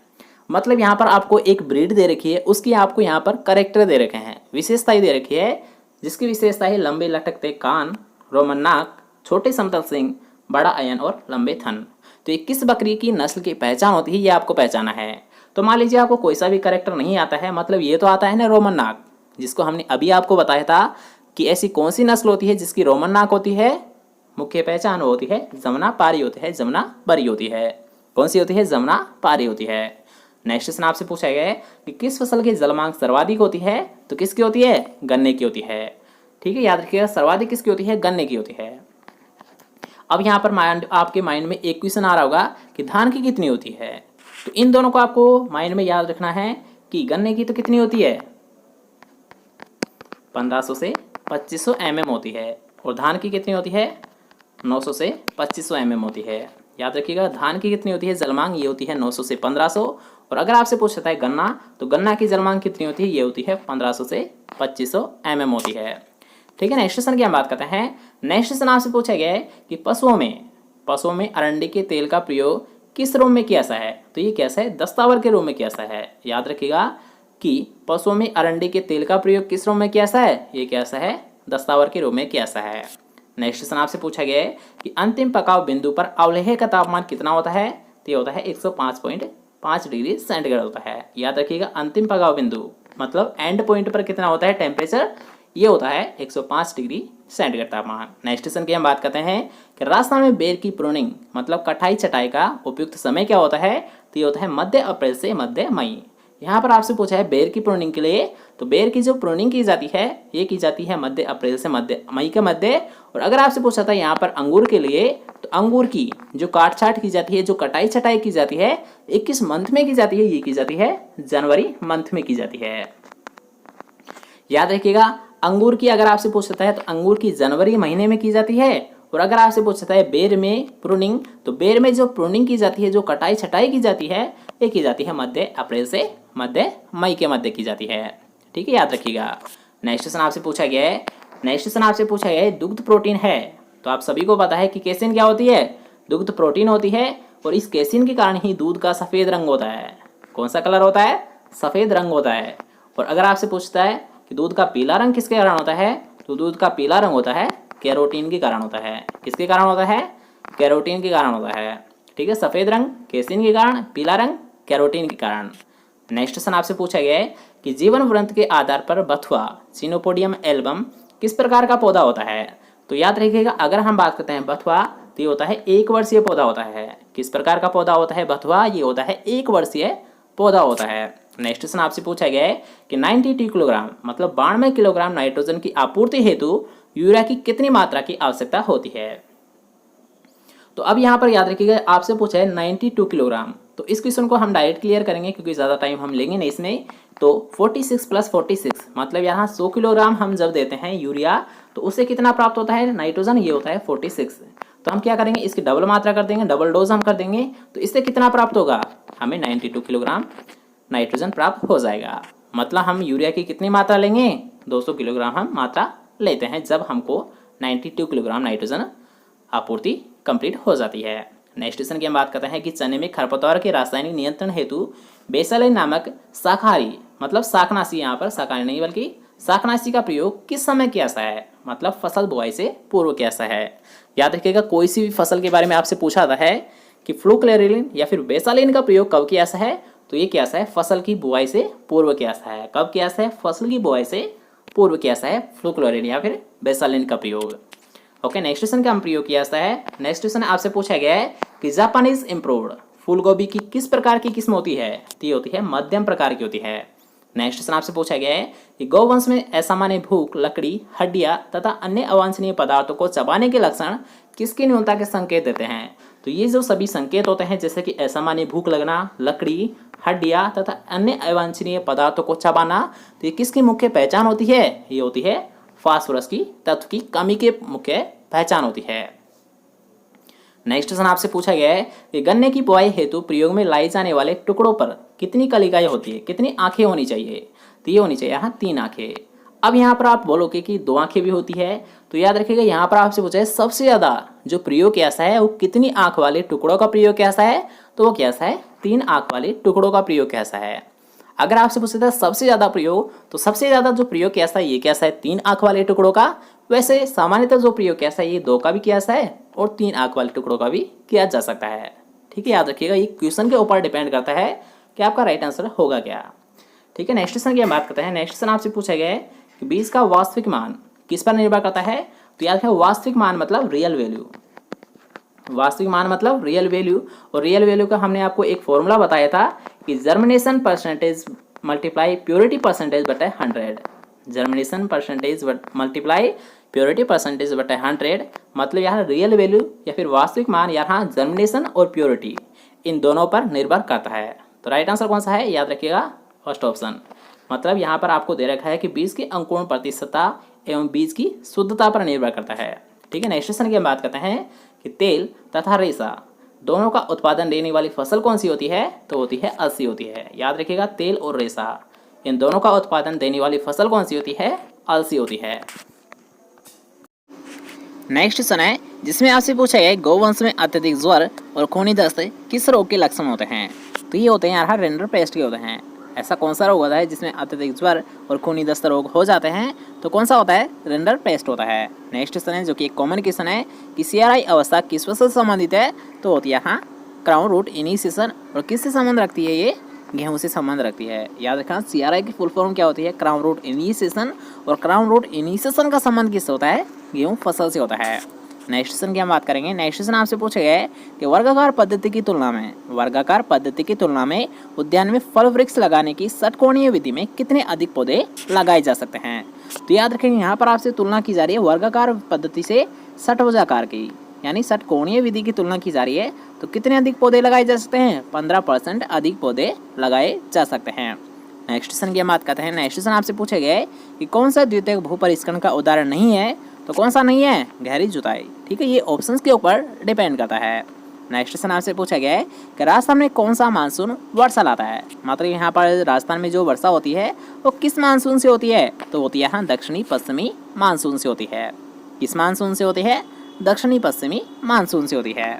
मतलब यहाँ पर आपको एक ब्रीड दे रखी है, उसकी आपको यहाँ पर कैरेक्टर दे रखे हैं, विशेषताएं दे रखी है, जिसकी विशेषता है लंबे लटकते कान, रोमन नाक, छोटे समतल सिंह, बड़ा अयन और लंबे थन। तो ये किस बकरी की नस्ल की पहचान होती है, ये आपको पहचाना है। तो मान लीजिए आपको कोई सा भी कैरेक्टर नहीं आता है, मतलब ये तो आता है ना रोमन नाक, जिसको हमने अभी आपको बताया था कि ऐसी कौन सी नस्ल होती है जिसकी रोमन नाक होती है, मुख्य पहचान होती है जमुना पारी होती है, जमुना बरी होती है। कौन सी होती है, जमुना पारी होती है। नेक्स्ट क्वेश्चन आपसे पूछा गया है कि किस फसल की जल मांग सर्वाधिक होती है। तो किसकी होती है, गन्ने की होती है। ठीक है, याद रखिएगा सर्वाधिक किसकी होती है, गन्ने की होती है। अब यहाँ पर आपके माइंड में एक क्वेश्चन आ रहा होगा कि धान की कितनी होती है। तो इन दोनों को आपको माइंड में याद रखना है कि गन्ने की तो कितनी होती है, 1500 से 2500 mm होती है, और धान की कितनी होती है, 900 से 2500 mm होती है। याद रखिएगा धान की कितनी होती है जलमांग, ये होती है 900 से 1500। और अगर आपसे पूछता है गन्ना, तो गन्ना की जलमांग कितनी होती है, ये होती है 1500 से 2500 mm होती है। ठीक है, नेक्स्ट क्वेश्चन की हम बात करते हैं। नेक्स्ट क्वेश्चन आपसे पूछा गया है कि पशुओं में अरंडी के तेल का प्रयोग किस रोग में किया जाता है। तो ये कैसा है, दस्तावर के रोग में किया जाता है। याद रखिएगा कि पशुओं में अरंडी के तेल का प्रयोग किस रोग में किया जाता है, ये कैसा है, दस्तावर के रोग में किया जाता है। नेक्स्ट क्वेश्चन आपसे पूछा गया है कि अंतिम पकाव बिंदु पर अवलेह का तापमान कितना होता है। तो ये होता है 105.5 डिग्री सेंटीग्रेड होता है। याद रखिएगा अंतिम पकाव बिंदु मतलब एंड पॉइंट पर कितना होता है टेम्परेचर, ये होता है 105 डिग्री सेंटीग्रेड तापमान। नेक्स्ट क्वेश्चन की हम बात करते हैं कि राजस्थान में बेर की प्रूनिंग मतलब कटाई छटाई का उपयुक्त समय क्या होता है। तो ये होता है मध्य अप्रैल से मध्य मई। यहाँ पर आपसे पूछा है बेर की प्रूनिंग के लिए, तो बेर की जो प्रूनिंग की जाती है ये की जाती है मध्य अप्रैल से मध्य मई के मध्य। और अगर आपसे पूछा था यहाँ पर अंगूर के लिए, तो अंगूर की जो काट छाट की जाती है, जो कटाई छटाई की जाती है, 21 मंथ में की जाती है, ये की जाती है जनवरी मंथ में की जाती है। याद रखिएगा अंगूर की अगर आपसे पूछता है तो अंगूर की जनवरी महीने में की जाती है। और अगर आपसे पूछता है बेर में प्रूनिंग, तो बेर में जो प्रूनिंग की जाती है, जो कटाई छटाई की जाती है, ये की जाती है मध्य अप्रैल से मध्य मई के मध्य की जाती है। ठीक है, याद रखिएगा। नेक्स्ट क्वेश्चन आपसे पूछा गया है दुग्ध प्रोटीन है। तो आप सभी को पता है कि केसिन क्या होती है, दुग्ध प्रोटीन होती है। और इस केसिन के कारण ही दूध का सफेद रंग होता है। कौन सा कलर होता है, सफेद रंग होता है। और अगर आपसे पूछता है कि दूध का पीला रंग किसके कारण होता है, तो दूध का पीला रंग होता है कैरोटीन के कारण होता है। किसके कारण होता है, कैरोटीन के कारण होता है। ठीक है, सफेद रंग केसिन के कारण, पीला रंग कैरोटीन के कारण। नेक्स्ट क्वेश्चन आपसे पूछा गया है कि जीवन वृत्त के आधार पर बथुआ सिनोपोडियम एल्बम किस प्रकार का पौधा होता है। तो याद रखिएगा अगर हम बात करते हैं बथुआ, तो ये होता है 1 वर्षीय पौधा होता है। किस प्रकार का पौधा होता है बथुआ, ये होता है 1 वर्षीय पौधा होता है। नेक्स्ट क्वेश्चन आपसे पूछा गया है कि 92 किलोग्राम मतलब 92 किलोग्राम नाइट्रोजन की आपूर्ति हेतु यूरिया की कितनी मात्रा की आवश्यकता होती है। तो अब यहाँ पर याद रखिएगा आपसे पूछा है 92 किलोग्राम। तो इस क्वेश्चन को हम डायरेक्ट क्लियर करेंगे क्योंकि ज़्यादा टाइम हम लेंगे नहीं इसमें। तो 46 + 46 मतलब यहाँ 100 किलोग्राम हम जब देते हैं यूरिया, तो उससे कितना प्राप्त होता है नाइट्रोजन, ये होता है 46। तो हम क्या करेंगे, इसकी डबल मात्रा कर देंगे, डबल डोज हम कर देंगे। तो इससे कितना प्राप्त होगा, हमें 92 किलोग्राम नाइट्रोजन प्राप्त हो जाएगा। मतलब हम यूरिया की कितनी मात्रा लेंगे, 200 किलोग्राम हम मात्रा लेते हैं जब हमको 92 किलोग्राम नाइट्रोजन आपूर्ति कंप्लीट हो जाती है। नेक्स्ट क्वेश्चन की हम बात करते हैं कि चने में खरपतवार के रासायनिक नियंत्रण हेतु बेसालिन नामक शाकाहारी मतलब शाकनाशी, यहाँ पर शाकाहारी नहीं बल्कि शाकनाशी का प्रयोग किस समय किया जाता है, मतलब फसल बुआई से पूर्व किया जाता है। याद रखिएगा कोई सी भी फसल के बारे में आपसे पूछा जाता है कि फ्लूक्लेरिन या फिर बेसालिन का प्रयोग कब किया जाता है, तो ये किया जाता है फसल की बुआई से पूर्व किया जाता है। कब किया जाता है, फसल की बुआई से पूर्व किया जाता है फ्लूक्लोरिन या फिर बेसालिन का प्रयोग। ओके, नेक्स्ट क्वेश्चन का हम प्रयोग किया जाता है। नेक्स्ट क्वेश्चन आपसे पूछा गया है कि जापानीज इम्प्रूव्ड फूल गोभी की किस प्रकार की किस्म होती है। तो ये होती है मध्यम प्रकार की होती है। नेक्स्ट क्वेश्चन आपसे पूछा गया है कि गौवंश में असामान्य भूख, लकड़ी, हड्डियां तथा अन्य अवांछनीय पदार्थों को चबाने के लक्षण किसकी न्यूनता के संकेत देते हैं। तो ये जो सभी संकेत होते हैं जैसे कि असामान्य भूख लगना, लकड़ी, हड्डियां तथा अन्य अवांछनीय पदार्थों को चबाना, तो ये किसकी मुख्य पहचान होती है, ये होती है फास्फोरस की तत्व की कमी के मुख्य पहचान होती है। नेक्स्ट क्वेश्चन आपसे पूछा गया है कि गन्ने की बुआई हेतु प्रयोग में लाई जाने वाले टुकड़ों पर कितनी कलिकाएं होती है, कितनी आंखें होनी चाहिए। तो ये होनी चाहिए यहाँ 3 आंखें। अब यहाँ पर आप बोलोगे कि 2 आंखें भी होती है, तो याद रखिएगा यहाँ पर आपसे पूछा है सबसे ज़्यादा जो प्रयोग किया है वो कितनी आंख वाले टुकड़ों का प्रयोग किया है, तो वो क्या है 3 आंख वाले टुकड़ों का प्रयोग किया है। अगर आपसे पूछता है सबसे ज़्यादा प्रयोग, तो सबसे ज़्यादा जो प्रयोग किया है ये क्या है 3 आंख वाले टुकड़ों का। वैसे सामान्यतः जो प्रयोग किया है ये 2 का भी किया है और 3 आंख वाले टुकड़ों का भी किया जा सकता है। ठीक है, याद रखिएगा ये क्वेश्चन के ऊपर डिपेंड करता है कि आपका राइट आंसर होगा क्या। ठीक है, नेक्स्ट क्वेश्चन की हम बात करते हैं। नेक्स्ट क्वेश्चन आपसे पूछा गया है कि बीज का वास्तविक मान किस पर निर्भर करता है। तो याद रखें वास्तविक मान मतलब रियल वैल्यू, वास्तविक मान मतलब रियल वैल्यू। और रियल वैल्यू का हमने आपको एक फॉर्मूला बताया था कि germination percentage multiply purity percentage बटा 100। Germination percentage multiply purity percentage बटे 100, मतलब यहाँ रियल वैल्यू या फिर वास्तविक मान यहाँ जर्मिनेशन और प्योरिटी इन दोनों पर निर्भर करता है। तो राइट आंसर कौन सा है, याद रखिएगा फर्स्ट ऑप्शन। मतलब यहाँ पर आपको दे रखा है कि बीज की अंकुरण प्रतिशतता एवं बीज की शुद्धता पर निर्भर करता है। ठीक है, नेक्स्ट क्वेश्चन की हम बात करते हैं कि तेल तथा रेशा दोनों का उत्पादन देने वाली फसल कौन सी होती है, तो होती है अलसी होती है। याद रखिएगा तेल और रेशा इन दोनों का उत्पादन देने वाली फसल कौन सी होती है, अलसी होती है। नेक्स्ट क्वेश्चन है जिसमें आपसे पूछा गया गौवंश में अत्यधिक ज्वर और खूनी दस्त किस रोग के लक्षण होते हैं, तो ये होते हैं यहाँ रेंडर पेस्ट के होते हैं। ऐसा कौन सा रोग होता है जिसमें अत्यधिक ज्वर और खूनी दस्त रोग हो जाते हैं, तो कौन सा होता है, रेंडर पेस्ट होता है। नेक्स्ट क्वेश्चन है जो कि एक कॉमन क्वेश्चन है कि CRI अवस्था किस फसल से संबंधित है, तो होती है यहाँ क्राउन रूट इनिशिएशन। और किससे संबंध रखती है, ये गेहूं से संबंध रखती है। याद रखना CRI की फुल फॉर्म क्या होती है, क्राउन रूट इनिशिएशन। और क्राउन रूट इनिशिएशन का संबंध किससे होता है, गेहूं फसल से होता है। नेक्स्ट क्वेश्चन की हम बात करेंगे। नेक्स्ट क्वेश्चन आपसे पूछा गया है कि वर्गाकार पद्धति की तुलना में उद्यान में फल वृक्ष लगाने की षटकोणीय विधि में कितने अधिक पौधे लगाए जा सकते हैं। तो याद रखेंगे यहाँ पर आपसे तुलना की जा रही है वर्गाकार पद्धति से षटभुजाकार की, यानी षटकोणीय विधि की तुलना की जा रही है। तो कितने अधिक पौधे लगाए जा सकते हैं, 15% अधिक पौधे लगाए जा सकते हैं। नेक्स्ट क्वेश्चन की हम बात करते हैं। नेक्स्ट क्वेश्चन आपसे पूछे गए कि कौन सा द्वितीयक भूपरिष्करण का उदाहरण नहीं है, तो कौन सा नहीं है, गहरी जुताई। ठीक है, ये ऑप्शंस के ऊपर डिपेंड करता है। नेक्स्ट क्वेश्चन आपसे पूछा गया है कि राजस्थान में कौन सा मानसून वर्षा लाता है, मतलब यहाँ पर राजस्थान में जो वर्षा होती है वो किस मानसून से होती है, तो होती है यहाँ दक्षिणी पश्चिमी मानसून से होती है। किस मानसून से होती है, दक्षिणी पश्चिमी मानसून से होती है।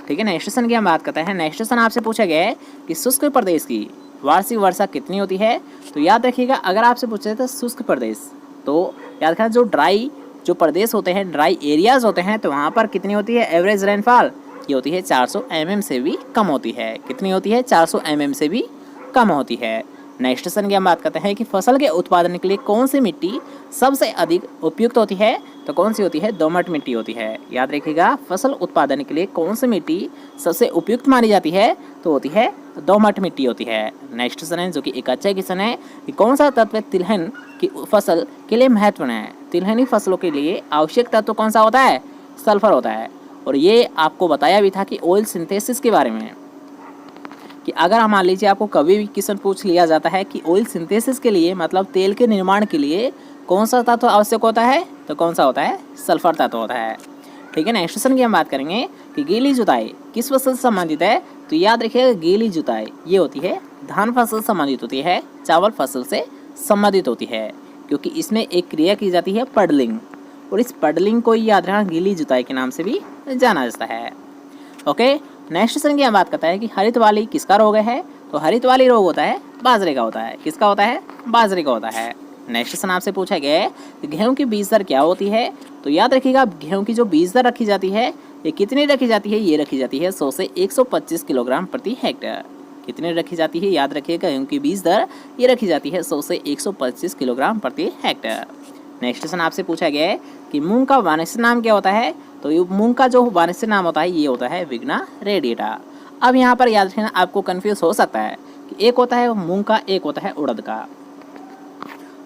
ठीक है, नेक्स्ट क्वेश्चन की हम बात करते हैं। नेक्स्ट क्वेश्चन आपसे पूछा गया है कि शुष्क प्रदेश की वार्षिक वर्षा कितनी होती है, तो याद रखिएगा अगर आपसे पूछे तो शुष्क प्रदेश, तो याद रखना जो प्रदेश होते हैं, ड्राई एरियाज होते हैं, तो वहाँ पर कितनी होती है एवरेज रेनफॉल, ये होती है 400 mm से भी कम होती है। कितनी होती है, 400 mm से भी कम होती है। नेक्स्ट क्वेश्चन की हम बात करते हैं कि फसल के उत्पादन के लिए कौन सी मिट्टी सबसे अधिक उपयुक्त होती है, तो कौन सी होती है, दोमट मिट्टी होती है। याद रखिएगा फसल उत्पादन के लिए कौन सी मिट्टी सबसे उपयुक्त मानी जाती है, तो होती है दोमट मिट्टी होती है। नेक्स्ट क्वेश्चन है जो कि एक अच्छा क्वेश्चन है कि कौन सा तत्व तिलहन की फसल के लिए महत्वपूर्ण है। तिलहनी फसलों के लिए आवश्यक तत्व कौन सा होता है, सल्फर होता है। और ये आपको बताया भी था कि ऑयल सिंथेसिस के बारे में, कि अगर मान लीजिए आपको कभी भी क्वेश्चन पूछ लिया जाता है कि ऑयल सिंथेसिस के लिए मतलब तेल के निर्माण के लिए कौन सा तत्व आवश्यक होता है, तो कौन सा होता है, सल्फर तत्व होता है। ठीक है, नेक्स्ट क्वेश्चन की हम बात करेंगे कि गीली जुताई किस फसल से संबंधित है, तो याद रखिएगा गीली जुताई ये होती है धान फसल से संबंधित होती है, चावल फसल से संबंधित होती है, क्योंकि इसमें एक क्रिया की जाती है पडलिंग, और इस पडलिंग को याद रखना गीली जुताई के नाम से भी जाना जाता है। ओके, नेक्स्ट क्वेश्चन की हम बात करते हैं कि हरित वाली किसका रोग है, तो हरित वाली रोग होता है बाजरे का होता है। किसका होता है, बाजरे का होता है। नेक्स्ट क्वेश्चन आपसे पूछा गया है कि गेहूं की बीज दर क्या होती है, तो याद रखिएगा गेहूं की जो बीज दर रखी जाती है ये कितनी रखी जाती है, ये रखी जाती है 100 से 125 किलोग्राम प्रति हेक्टेयर। कितनी रखी जाती है, याद रखिएगा गेहूं की बीज दर ये रखी जाती है 100 से 125 किलोग्राम प्रति हेक्टेयर। नेक्स्ट क्वेश्चन आपसे पूछा गया है कि मूंग का वाणिज्यिक नाम क्या होता है, तो ये मूंग का जो वाणिज्यिक नाम होता है ये होता है विग्ना रेडिएटा। अब यहाँ पर याद रखना आपको कंफ्यूज हो सकता है कि एक होता है मूंग का, एक होता है उड़द का।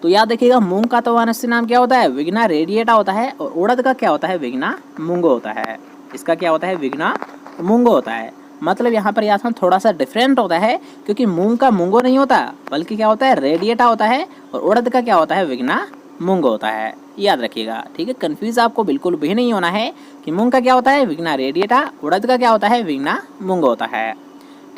तो याद रखिएगा मूंग का तो वाणिज्यिक नाम क्या होता है, विग्ना रेडिएटा होता है, और उड़द का क्या होता है, विग्ना मूंगो होता है। इसका क्या होता है, विग्ना मूंगो होता है। मतलब यहाँ पर याद थोड़ा सा डिफरेंट होता है, क्योंकि मूंग का मूंगो नहीं होता बल्कि क्या होता है, रेडिएटा होता है, और उड़द का क्या होता है, विग्ना मूंगो होता है। याद रखिएगा, ठीक है, कंफ्यूज आपको बिल्कुल भी नहीं होना है कि मूंग का क्या होता है, विग्ना रेडिएटा, उड़द का क्या होता है, विग्ना मूंगो होता है।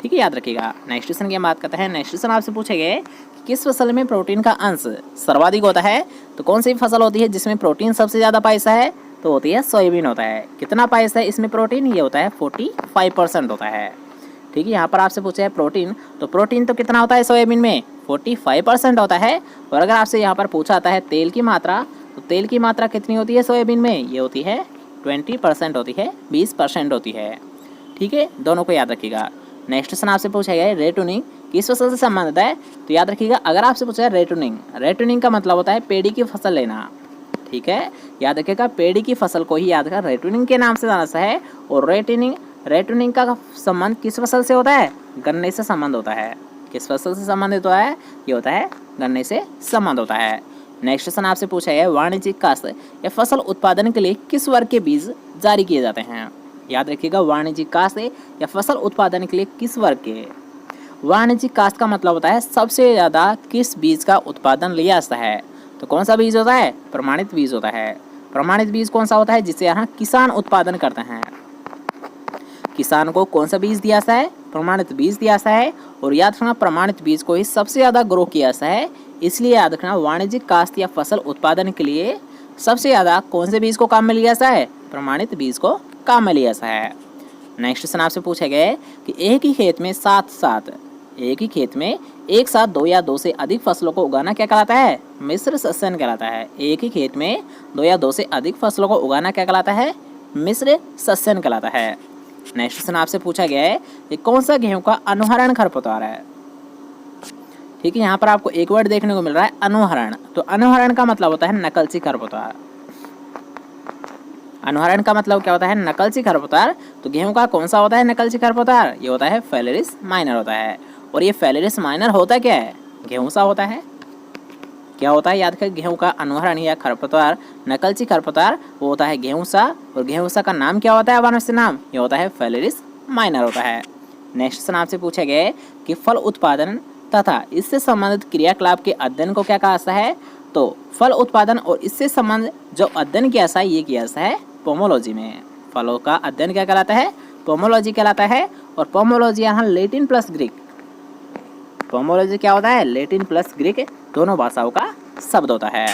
ठीक है, याद रखिएगा। नेक्स्ट क्वेश्चन की हम बात करते हैं। नेक्स्ट क्वेश्चन आपसे पूछे गए किस फसल में प्रोटीन का अंश सर्वाधिक होता है, तो कौन सी फसल होती है जिसमें प्रोटीन सबसे ज़्यादा पाया है, तो होती है सोयाबीन होता है। कितना पाया है इसमें प्रोटीन, ये होता है 45% होता है। ठीक है, यहाँ पर आपसे पूछा है प्रोटीन, तो प्रोटीन तो कितना होता है सोयाबीन में, 45% होता है। और अगर आपसे यहाँ पर पूछा आता है तेल की मात्रा, तो तेल की मात्रा कितनी होती है सोयाबीन में, ये होती है 20% होती है, 20% होती है। ठीक है, दोनों को याद रखिएगा। नेक्स्ट क्वेश्चन आपसे पूछा गया है रेटूनिंग किस फसल से संबंधित है, तो याद रखिएगा अगर आपसे पूछा है रेटूनिंग का मतलब होता है पेड़ी की फसल लेना। ठीक है, याद रखिएगा पेड़ी की फसल को ही याद कर रेटूनिंग के नाम से जाना है। और रेटूनिंग का संबंध किस फसल से होता है, गन्ने से संबंध होता है। किस फसल से संबंधित होता है, ये होता है गन्ने से संबंध होता है। नेक्स्ट क्वेश्चन आपसे पूछा गया है वाणिज्यिक काश्त या फसल उत्पादन के लिए किस वर्ग के बीज जारी किए जाते हैं। याद रखिएगा वाणिज्यिक काश्त या फसल उत्पादन के लिए किस वर्ग के। वाणिज्यिक काश्त का मतलब होता है सबसे ज़्यादा किस बीज का उत्पादन लिया जाता है। तो कौन सा बीज होता है, प्रमाणित बीज होता है। प्रमाणित बीज कौन सा होता है, जिसे यहाँ किसान उत्पादन करते हैं। किसान को कौन सा बीज दिया जाता है, प्रमाणित बीज दिया जाता है। और याद रखना प्रमाणित बीज को ही सबसे ज़्यादा ग्रो किया जाता है, इसलिए याद रखना वाणिज्यिक काश्त या फसल उत्पादन के लिए सबसे ज़्यादा कौन से बीज को काम में लिया जाता है, प्रमाणित बीज को काम में लिया जाता है। नेक्स्ट क्वेश्चन आपसे पूछा गया है कि एक ही खेत में एक साथ दो या दो से अधिक फसलों को उगाना क्या कहलाता है, मिश्र सस्यन कहलाता है। एक ही खेत में दो या दो से अधिक फसलों को उगाना क्या कहलाता है, मिश्र सस्यन कहलाता है। नेक्स्ट क्वेश्चन आपसे पूछा गया है कि कौन सा गेहूं का अनुहरण खरपतवार है। ठीक है, यहाँ पर आपको एक वर्ड देखने को मिल रहा है अनुहरण। तो अनुहरण का मतलब होता है नकलची खरपतवार। अनुहरण का मतलब क्या होता है, नकलची खरपतवार। तो गेहूं का कौन सा होता है नकलची खरपतवार, ये होता है फेलेरिस माइनर होता है। और ये फेलेरिस माइनर होता क्या है, गेहूं सा होता है। क्या होता है, याद कर, गेहूं का अनुहरण या खरपतवार नकलची खरपतवार वो होता है गेहूं सा। और गेहूं सा का नाम क्या होता है, वानस्पतिक नाम, ये होता है फेलेरिस माइनर होता है। नेक्स्ट क्वेश्चन आपसे पूछा गया है कि फल उत्पादन तथा इससे संबंधित क्रियाकलाप के अध्ययन को क्या कहा जाता है। तो फल उत्पादन और इससे संबंध जो अध्ययन किया जाता है ये किया जाता है पोमोलॉजी में। फलों का अध्ययन क्या कहलाता है, पोमोलॉजी कहलाता है। और पोमोलॉजी यहाँ लैटिन प्लस ग्रीक, पोमोलॉजी क्या होता है, लैटिन प्लस ग्रीक दोनों भाषाओं का शब्द होता है।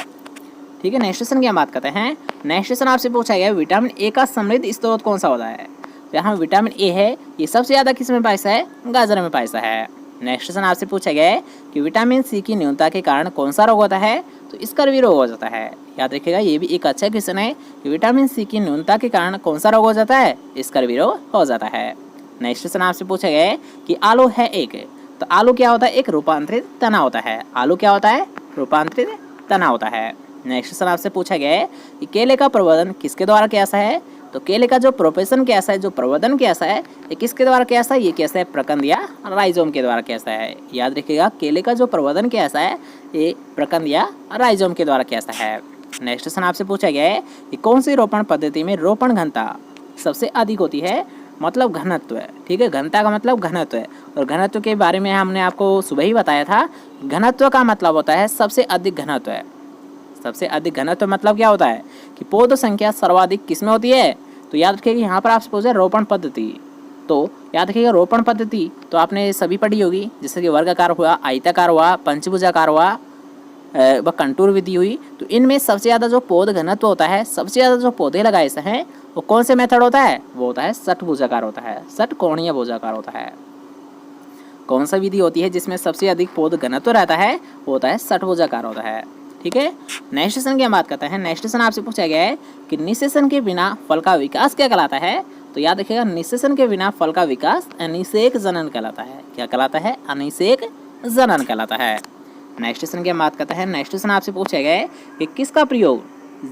ठीक है, नेक्स्ट क्वेश्चन की हम बात करते हैं। नेक्स्ट क्वेश्चन आपसे पूछा गया विटामिन ए का समृद्ध स्रोत कौन सा होता है। यहाँ विटामिन ए है, ये सबसे ज़्यादा किस में पाया है, गाजर में पाया है। नेक्स्ट क्वेश्चन आपसे पूछा गया है कि विटामिन सी की न्यूनता के कारण कौन सा रोग होता है। तो स्कर्वी रोग हो जाता है। याद रखिएगा ये भी एक अच्छा क्वेश्चन है कि विटामिन सी की न्यूनता के कारण कौन सा रोग हो जाता है, स्कर्वी रोग हो जाता है। नेक्स्ट क्वेश्चन आपसे पूछा गया है कि आलू है एक, तो आलू क्या होता है, एक रूपांतरित तना होता है। आलू क्या होता है, रूपांतरित तना होता है। नेक्स्ट क्वेश्चन आपसे पूछा गया है कि केले का प्रवर्धन किसके द्वारा किया जाता है। तो केले का जो प्रोपेशन कैसा है, जो प्रवर्धन कैसा है, ये किसके द्वारा कैसा है, ये कैसा है, प्रकंद या राइजोम के द्वारा कैसा है। याद रखिएगा केले का जो प्रवर्धन कैसा है, ये प्रकंद या राइजोम के द्वारा कैसा है। नेक्स्ट क्वेश्चन आपसे पूछा गया है कि कौन सी रोपण पद्धति में रोपण घनता सबसे अधिक होती है, मतलब घनत्व। ठीक है, घनता का मतलब घनत्व है। और घनत्व के बारे में हमने आपको सुबह ही बताया था। घनत्व का मतलब होता है सबसे अधिक घनत्व है। सबसे अधिक घनत्व मतलब क्या होता है कि पौध संख्या सर्वाधिक किस में होती है। तो याद रखिएगा यहाँ पर आपसे पूछा रोपण पद्धति। तो याद रखिएगा रोपण पद्धति तो आपने सभी पढ़ी होगी, जैसे कि वर्गाकार हुआ, आयताकार हुआ, पंचभुजाकार हुआ, व कंटूर विधि हुई। तो इनमें सबसे ज़्यादा जो पौध घनत्व होता है, सबसे ज़्यादा जो पौधे लगाए हैं वो कौन से मेथड होता है, वो होता है षटभुजाकार होता है, षटकोणीय भुजाकार होता है। कौन सा विधि होती है जिसमें सबसे अधिक पौध घनत्व रहता है, वो होता है षटभुजाकार होता है। ठीक है, नेक्स्ट क्वेश्चन की हम बात करते हैं। नेक्स्ट क्वेश्चन आपसे पूछा गया है कि निषेचन के बिना फल का विकास क्या कहलाता है। तो याद रखिएगा निषेचन के बिना फल का विकास अनिषेक जनन कहलाता है। क्या कहलाता है, अनिषेक जनन कहलाता है। नेक्स्ट क्वेश्चन की हम बात करते हैं। नेक्स्ट क्वेश्चन आपसे पूछा गया है कि किसका प्रयोग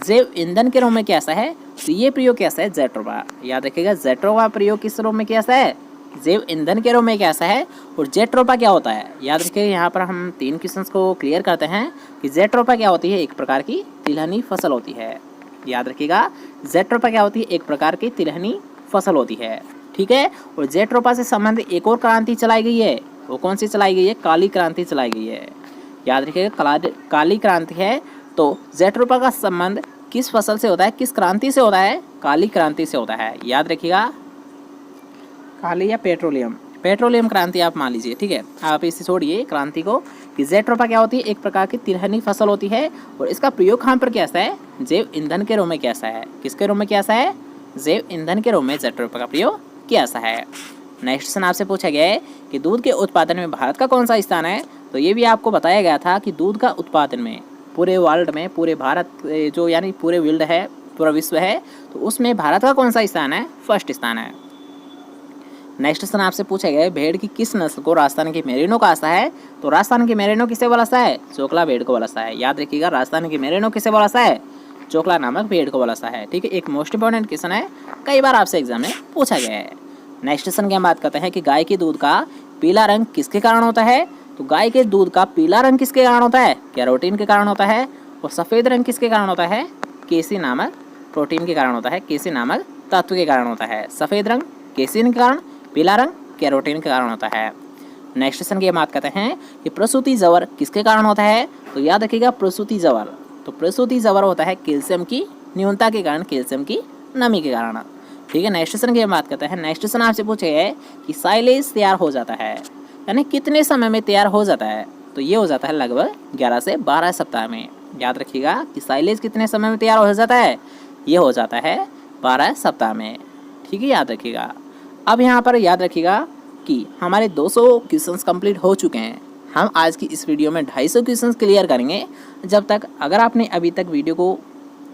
जैव ईंधन के रूप में कैसा है। तो ये प्रयोग कैसा है, जेट्रोफा। याद रखिएगा जेट्रोफा प्रयोग किस रूप में कैसा है, जैव ईंधन के रूप में कैसा है। और जेट्रोफा क्या होता है, याद रखिएगा यहाँ पर हम 3 क्वेश्चंस को क्लियर करते हैं कि जेट्रोफा क्या होती है, एक प्रकार की तिलहनी फसल होती है। याद रखिएगा जेट्रोफा क्या होती है, एक प्रकार की तिलहनी फसल होती है। ठीक है, और जेट्रोफा से संबंधित एक और क्रांति चलाई गई है, वो कौन सी चलाई गई है, काली क्रांति चलाई गई है। याद रखिएगा काली क्रांति है। तो जेट्रोफा का संबंध किस फसल से होता है, किस क्रांति से होता है, काली क्रांति से होता है। याद रखिएगा काली या पेट्रोलियम क्रांति आप मान लीजिए। ठीक है, आप इसे छोड़िए क्रांति को कि जेट्रोफा क्या होती है, एक प्रकार की तिलहनी फसल होती है। और इसका प्रयोग कहाँ पर कैसा है, जैव ईंधन के रूप में कैसा है, किसके रूप में कैसा है, जैव ईंधन के रूप में जेट्रोफा का प्रयोग कैसा है। नेक्स्ट क्वेश्चन आपसे पूछा गया है कि दूध के उत्पादन में भारत का कौन सा स्थान है। तो ये भी आपको बताया गया था कि दूध का उत्पादन में पूरे वर्ल्ड में, पूरे भारत जो यानी पूरे वर्ल्ड है, पूरा विश्व है, तो उसमें भारत का कौन सा स्थान है, फर्स्ट स्थान है। नेक्स्ट क्वेश्चन आपसे पूछा गया है भेड़ की किस नस्ल को राजस्थान के मेरिनो कहा है। तो राजस्थान के मेरिनो किसे बोला है, चोकला भेड़ को बोला है। याद रखिएगा राजस्थान के मेरिनो किसे बोला है, चोकला नामक भेड़ को बोला है। ठीक है, एक मोस्ट इंपॉर्टेंट क्वेश्चन है, कई बार आपसे एग्जाम में पूछा गया है। नेक्स्ट क्वेश्चन की हम बात करते हैं कि गाय के दूध का पीला रंग किसके कारण होता है। तो गाय के दूध का पीला रंग किसके कारण होता है, कैरोटीन के कारण होता है। और सफ़ेद रंग किसके कारण होता है? केसीन नामक प्रोटीन के कारण होता है, केसीन नामक तत्व के कारण होता है। सफ़ेद रंग केसीन के कारण, पीला रंग कैरोटीन के कारण होता है। नेक्स्ट क्वेश्चन की बात करते हैं कि प्रसूति जवर किसके कारण होता है? तो याद रखिएगा प्रसूति जवर, तो प्रसूति जवर होता है कैल्शियम की न्यूनता के कारण, कैल्शियम की नमी के कारण। ठीक है, नेक्स्ट क्वेश्चन की बात करते हैं। नेक्स्ट क्वेश्चन आपसे पूछे गए कि साइलेज तैयार हो जाता है, यानी कितने समय में तैयार हो जाता है? तो ये हो जाता है लगभग 11 से 12 सप्ताह में। याद रखिएगा कि साइलेज कितने समय में तैयार हो जाता है? ये हो जाता है 12 सप्ताह में। ठीक है, याद रखिएगा। अब यहाँ पर याद रखिएगा कि हमारे 200 क्वेश्चंस कंप्लीट हो चुके हैं। हम आज की इस वीडियो में 250 क्वेश्चंस क्लियर करेंगे। जब तक अगर आपने अभी तक वीडियो को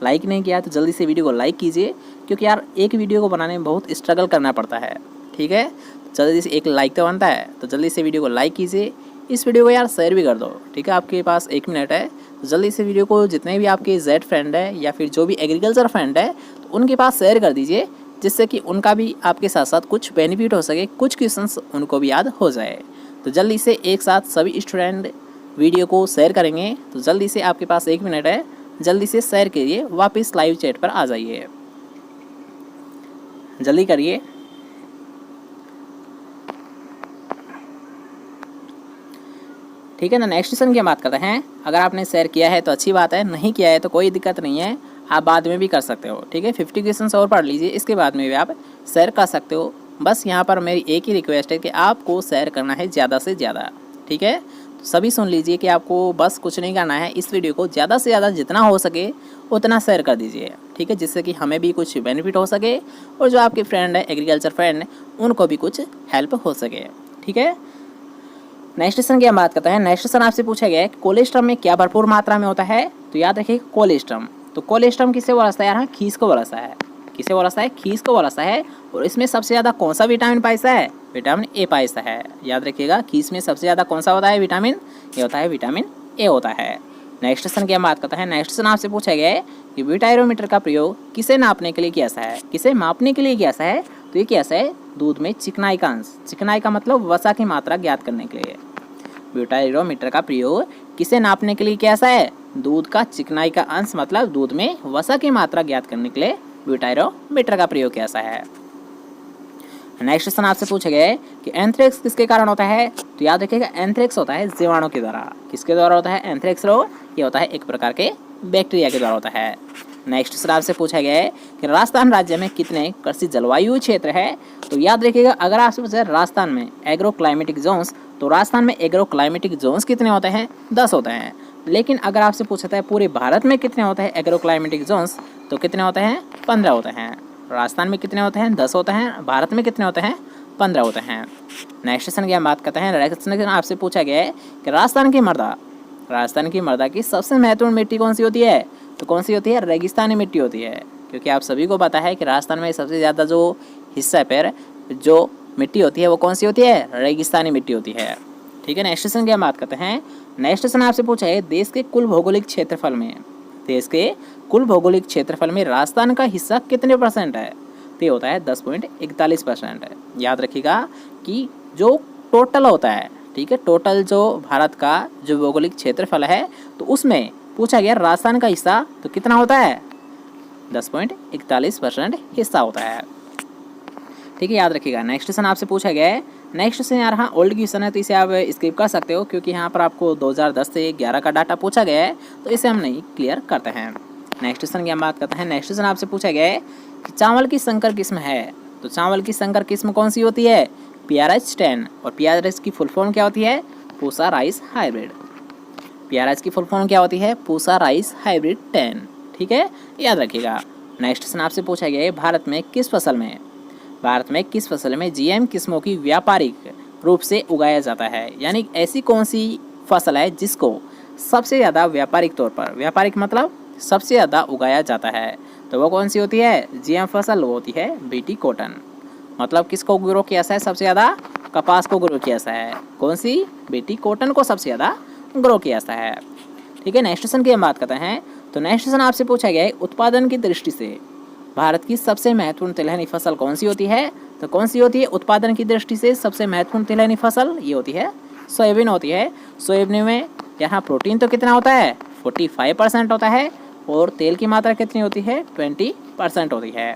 लाइक नहीं किया तो जल्दी से वीडियो को लाइक कीजिए, क्योंकि यार एक वीडियो को बनाने में बहुत स्ट्रगल करना पड़ता है। ठीक है, जल्दी से एक लाइक तो बनता है, तो जल्दी से वीडियो को लाइक कीजिए। इस वीडियो को यार शेयर भी कर दो। ठीक है, आपके पास 1 मिनट है, तो जल्दी से वीडियो को जितने भी आपके जेड फ्रेंड है या फिर जो भी एग्रीकल्चर फ्रेंड है तो उनके पास शेयर कर दीजिए, जिससे कि उनका भी आपके साथ साथ कुछ बेनिफिट हो सके, कुछ क्वेश्चंस उनको भी याद हो जाए। तो जल्दी से एक साथ सभी स्टूडेंट वीडियो को शेयर करेंगे। तो जल्दी से आपके पास 1 मिनट है, जल्दी से शेयर करिए, वापस लाइव चैट पर आ जाइए, जल्दी करिए। ठीक है ना, नेक्स्ट क्वेश्चन की बात करते हैं। अगर आपने शेयर किया है तो अच्छी बात है, नहीं किया है तो कोई दिक्कत नहीं है, आप बाद में भी कर सकते हो। ठीक है, 50 क्वेश्चन और पढ़ लीजिए, इसके बाद में भी आप शेयर कर सकते हो। बस यहाँ पर मेरी एक ही रिक्वेस्ट है कि आपको शेयर करना है ज़्यादा से ज़्यादा। ठीक है, तो सभी सुन लीजिए कि आपको बस कुछ नहीं करना है, इस वीडियो को ज़्यादा से ज़्यादा जितना हो सके उतना शेयर कर दीजिए। ठीक है, जिससे कि हमें भी कुछ बेनिफिट हो सके और जो आपके फ्रेंड है एग्रीकल्चर फ्रेंड उनको भी कुछ हेल्प हो सके। ठीक है, नेक्स्ट क्वेश्चन की हम बात करते हैं। नेक्स्ट क्वेश्चन आपसे पूछा गया है कि कोलेस्ट्रम में क्या भरपूर मात्रा में होता है? तो याद रखिए कोलेस्ट्रम, तो कोलेस्ट्रम किससे बोलता है यार? खीस को बोलता है। किसे बोलता है? खीस को बोलता है। और इसमें सबसे ज़्यादा कौन सा विटामिन पाया है? विटामिन ए पाया है। याद रखिएगा, खीस में सबसे ज़्यादा कौन सा होता है? विटामिन ए होता है, विटामिन ए होता है। नेक्स्ट क्वेश्चन की हम बात करते हैं। नेक्स्ट क्वेश्चन आपसे पूछा गया है कि ब्यूटाइरोमीटर का प्रयोग किसे नापने के लिए किया जाता है? किसे मापने के लिए किया जाता है? तो ये किया जाता है दूध में चिकनाई का अंश, चिकनाई का मतलब वसा की मात्रा ज्ञात करने के लिए। ब्यूटाइरोमीटर का प्रयोग किसे नापने के लिए किया जाता है? दूध का चिकनाई का अंश मतलब दूध में वसा की मात्रा ज्ञात करने के लिए ब्यूटाइरोमीटर का प्रयोग किया जाता है। नेक्स्ट क्वेश्चन आपसे पूछा गया है कि एंथ्रेक्स किसके कारण होता है? तो याद रखिएगा एंथ्रेक्स होता है जीवाणु के द्वारा। किसके द्वारा होता है एंथ्रेक्स रोग? ये होता है एक प्रकार के बैक्टीरिया के द्वारा होता है। नेक्स्ट क्वेश्चन आपसे पूछा गया है कि राजस्थान राज्य में कितने कृषि जलवायु क्षेत्र है? तो याद रखिएगा अगर आपसे पूछा राजस्थान में एग्रो क्लाइमेटिक जोन्स, तो राजस्थान में एग्रो क्लाइमेटिक जोन्स कितने होते हैं? 10 होते हैं। लेकिन अगर आपसे पूछा है पूरे भारत में कितने होते हैं एग्रो क्लाइमेटिक जोन्स, तो कितने होते हैं? 15 होते हैं। राजस्थान में कितने होते हैं? 10 होते हैं। भारत में कितने होते हैं? 15 होते हैं। नेक्स्ट क्वेश्चन की हम बात करते हैं। नेक्स्ट क्वेश्चन आपसे पूछा गया है कि राजस्थान की मृदा की सबसे महत्वपूर्ण मिट्टी कौन सी होती है? तो कौन सी होती है? रेगिस्तानी मिट्टी होती है। क्योंकि आप सभी को पता है कि राजस्थान में सबसे ज़्यादा जो हिस्सा पर जो मिट्टी होती है वो कौन सी होती है? रेगिस्तानी मिट्टी होती है। ठीक है, नेक्स्ट क्वेश्चन की हम बात करते हैं। नेक्स्ट क्वेश्चन आपसे पूछा है देश के कुल भौगोलिक क्षेत्रफल में राजस्थान का हिस्सा कितने % है? तो ये होता है 10.41%। याद रखिएगा कि जो टोटल होता है, ठीक है, टोटल जो भारत का जो भौगोलिक क्षेत्रफल है तो उसमें पूछा गया राजस्थान का हिस्सा तो कितना होता है? 10.41% हिस्सा होता है। ठीक है, याद रखिएगा। नेक्स्ट क्वेश्चन आपसे पूछा गया है। नेक्स्ट क्वेश्चन यार हाँ ओल्ड क्वेश्चन है तो इसे आप स्किप कर सकते हो, क्योंकि यहाँ पर आपको 2010 से 11 का डाटा पूछा गया है, तो इसे हम नहीं क्लियर करते हैं। नेक्स्ट क्वेश्चन की हम बात करते हैं। नेक्स्ट क्वेश्चन आपसे पूछा गया है कि चावल की संकर किस्म है, तो चावल की संकर किस्म कौन सी होती है? PRH-10। और PRH की फुल फॉर्म क्या होती है? Pusa rice hybrid. PRH की फुल फॉर्म क्या होती है? Pusa rice hybrid 10। ठीक है, याद रखिएगा। नेक्स्ट क्वेश्चन आपसे पूछा गया है भारत में किस फसल में GM किस्मों की व्यापारिक रूप से उगाया जाता है? यानी ऐसी कौन सी फसल है जिसको सबसे ज़्यादा व्यापारिक तौर पर, व्यापारिक मतलब सबसे ज़्यादा उगाया जाता है, तो वो कौन सी होती है? GM फसल वो होती है BT कॉटन। मतलब किसको ग्रो किया है सबसे ज़्यादा? कपास को ग्रो किया है। कौन सी? BT कॉटन को सबसे ज़्यादा ग्रो किया है। ठीक है, नेक्स्ट क्वेश्चन की हम बात करते हैं। तो नेक्स्ट क्वेश्चन आपसे पूछा गया है उत्पादन की दृष्टि से भारत की सबसे महत्वपूर्ण तिलहनी फसल कौन सी होती है? तो कौन सी होती है उत्पादन की दृष्टि से सबसे महत्वपूर्ण तिलहनी फसल? ये होती है सोयाबीन होती है। सोयाबीन में यहाँ प्रोटीन तो कितना होता है? 45% होता है और तेल की मात्रा कितनी होती है 20% होती है।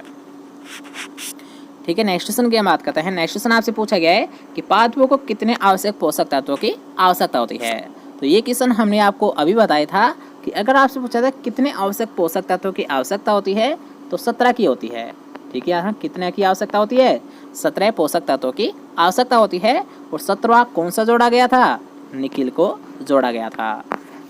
ठीक है, नेक्स्ट क्वेश्चन की हम बात करते हैं। नेक्स्ट क्वेश्चन आपसे पूछा गया है कि पादपों को कितने आवश्यक पोषक तत्वों की आवश्यकता होती है। तो ये क्वेश्चन हमने आपको अभी बताया था कि अगर आपसे पूछा था कितने आवश्यक पोषक तत्वों की आवश्यकता होती है तो 17 की होती है। ठीक है, यहाँ कितने की आवश्यकता होती है 17 पोषक तत्वों की आवश्यकता होती है। और 17वां कौन सा जोड़ा गया था, निकिल को जोड़ा गया था।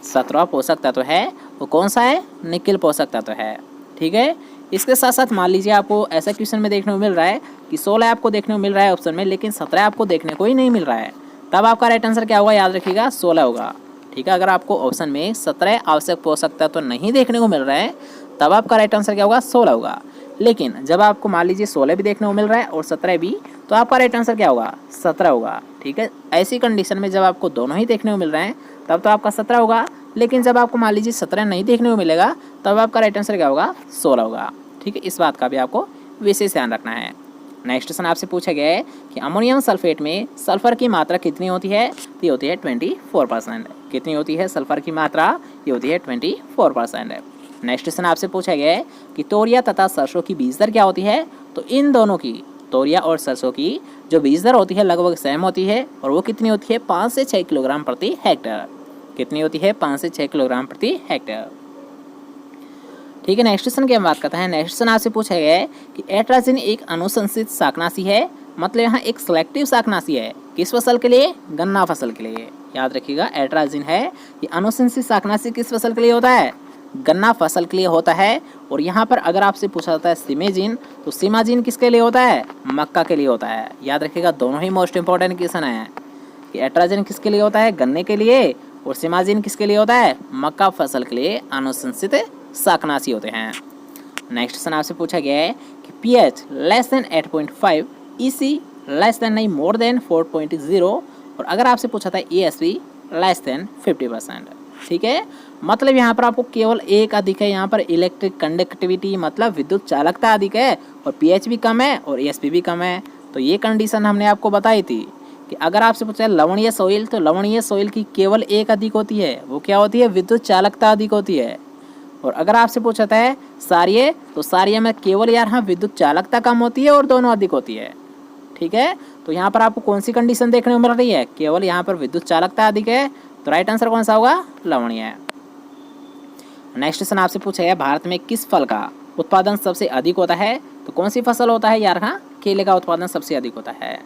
17वां पोषक तत्व है वो कौन सा है, निकिल पोषक तत्व है। ठीक है, इसके साथ साथ मान लीजिए आपको ऐसा क्वेश्चन में देखने को मिल रहा है कि 16 आपको देखने को मिल रहा है ऑप्शन में, लेकिन 17 आपको देखने को ही नहीं मिल रहा है, तब आपका राइट आंसर क्या होगा, याद रखिएगा 16 होगा। ठीक है, अगर आपको ऑप्शन में 17 आवश्यक पोषक तत्व तो नहीं देखने को मिल रहा है तब आपका राइट आंसर क्या होगा, 16 होगा। लेकिन जब आपको मान लीजिए 16 भी देखने को मिल रहा है और 17 भी, तो आपका राइट आंसर क्या होगा, 17 होगा। ठीक है, ऐसी कंडीशन में जब आपको दोनों ही देखने को मिल रहे हैं तब तो आपका 17 होगा। लेकिन जब आपको मान लीजिए 17 नहीं देखने को मिलेगा तब आपका राइट आंसर क्या होगा, 16 होगा। ठीक है, इस बात का भी आपको विशेष ध्यान रखना है। नेक्स्ट क्वेश्चन आपसे पूछा गया है कि अमोनियम सल्फेट में सल्फर की मात्रा कितनी होती है, ये होती है 24%। कितनी होती है सल्फर की मात्रा, ये होती है 24%। नेक्स्ट क्वेश्चन आपसे पूछा गया है कि तोरिया तथा सरसों की बीज दर क्या होती है। तो इन दोनों की, तोरिया और सरसों की जो बीज दर होती है लगभग सेम होती है और वो कितनी होती है 5 से 6 किलोग्राम प्रति हेक्टेयर। कितनी होती है 5 से 6 किलोग्राम प्रति हेक्टेयर। ठीक है, नेक्स्ट क्वेश्चन की हम बात करते हैं। नेक्स्ट क्वेश्चन आपसे पूछा गया है कि एट्राजिन एक अनुशंसित शाकनाशी है, मतलब यहाँ एक सिलेक्टिव शाकनाशी है। किस फसल के लिए, गन्ना फसल के लिए। याद रखिएगा एट्राजिन है ये अनुशंसित शाकनाशी किस फसल के लिए होता है, गन्ना फसल के लिए होता है। और यहाँ पर अगर आपसे पूछा जाता है सिमेजिन, तो सिमाजिन किसके लिए होता है, मक्का के लिए होता है। याद रखिएगा दोनों ही मोस्ट इंपॉर्टेंट क्वेश्चन है कि एट्राजिन किसके लिए होता है, गन्ने के लिए, और सिमाजिन किसके लिए होता है, मक्का फसल के लिए अनुशंसित शाकनाशी होते हैं। नेक्स्ट क्वेश्चन आपसे पूछा गया है कि pH less than 8.5, EC less than नहीं मोर देन 4.0, और अगर आपसे पूछा था ESP लेस देन 50%। ठीक है, मतलब यहाँ पर आपको केवल एक अधिक है, यहाँ पर इलेक्ट्रिक कंडक्टिविटी मतलब विद्युत चालकता अधिक है, और pH भी कम है और ESP भी कम है। तो ये कंडीशन हमने आपको बताई थी कि अगर आपसे पूछा है लवणीय सोइल, तो लवणीय सोइल की केवल एक अधिक होती है, वो क्या होती है, विद्युत चालकता अधिक होती है। और अगर आपसे पूछा है सारिये, तो सारिये में केवल यहाँ विद्युत चालकता कम होती है और दोनों अधिक होती है। ठीक है, तो यहाँ पर आपको कौन सी कंडीशन देखने को मिल रही है, केवल यहाँ पर विद्युत चालकता अधिक है, तो राइट आंसर कौन सा होगा, लवणीय। नेक्स्ट क्वेश्चन आपसे पूछा गया भारत में किस फल का उत्पादन सबसे अधिक होता है। तो कौन सी फसल होता है यार, हाँ केले का उत्पादन सबसे अधिक होता है।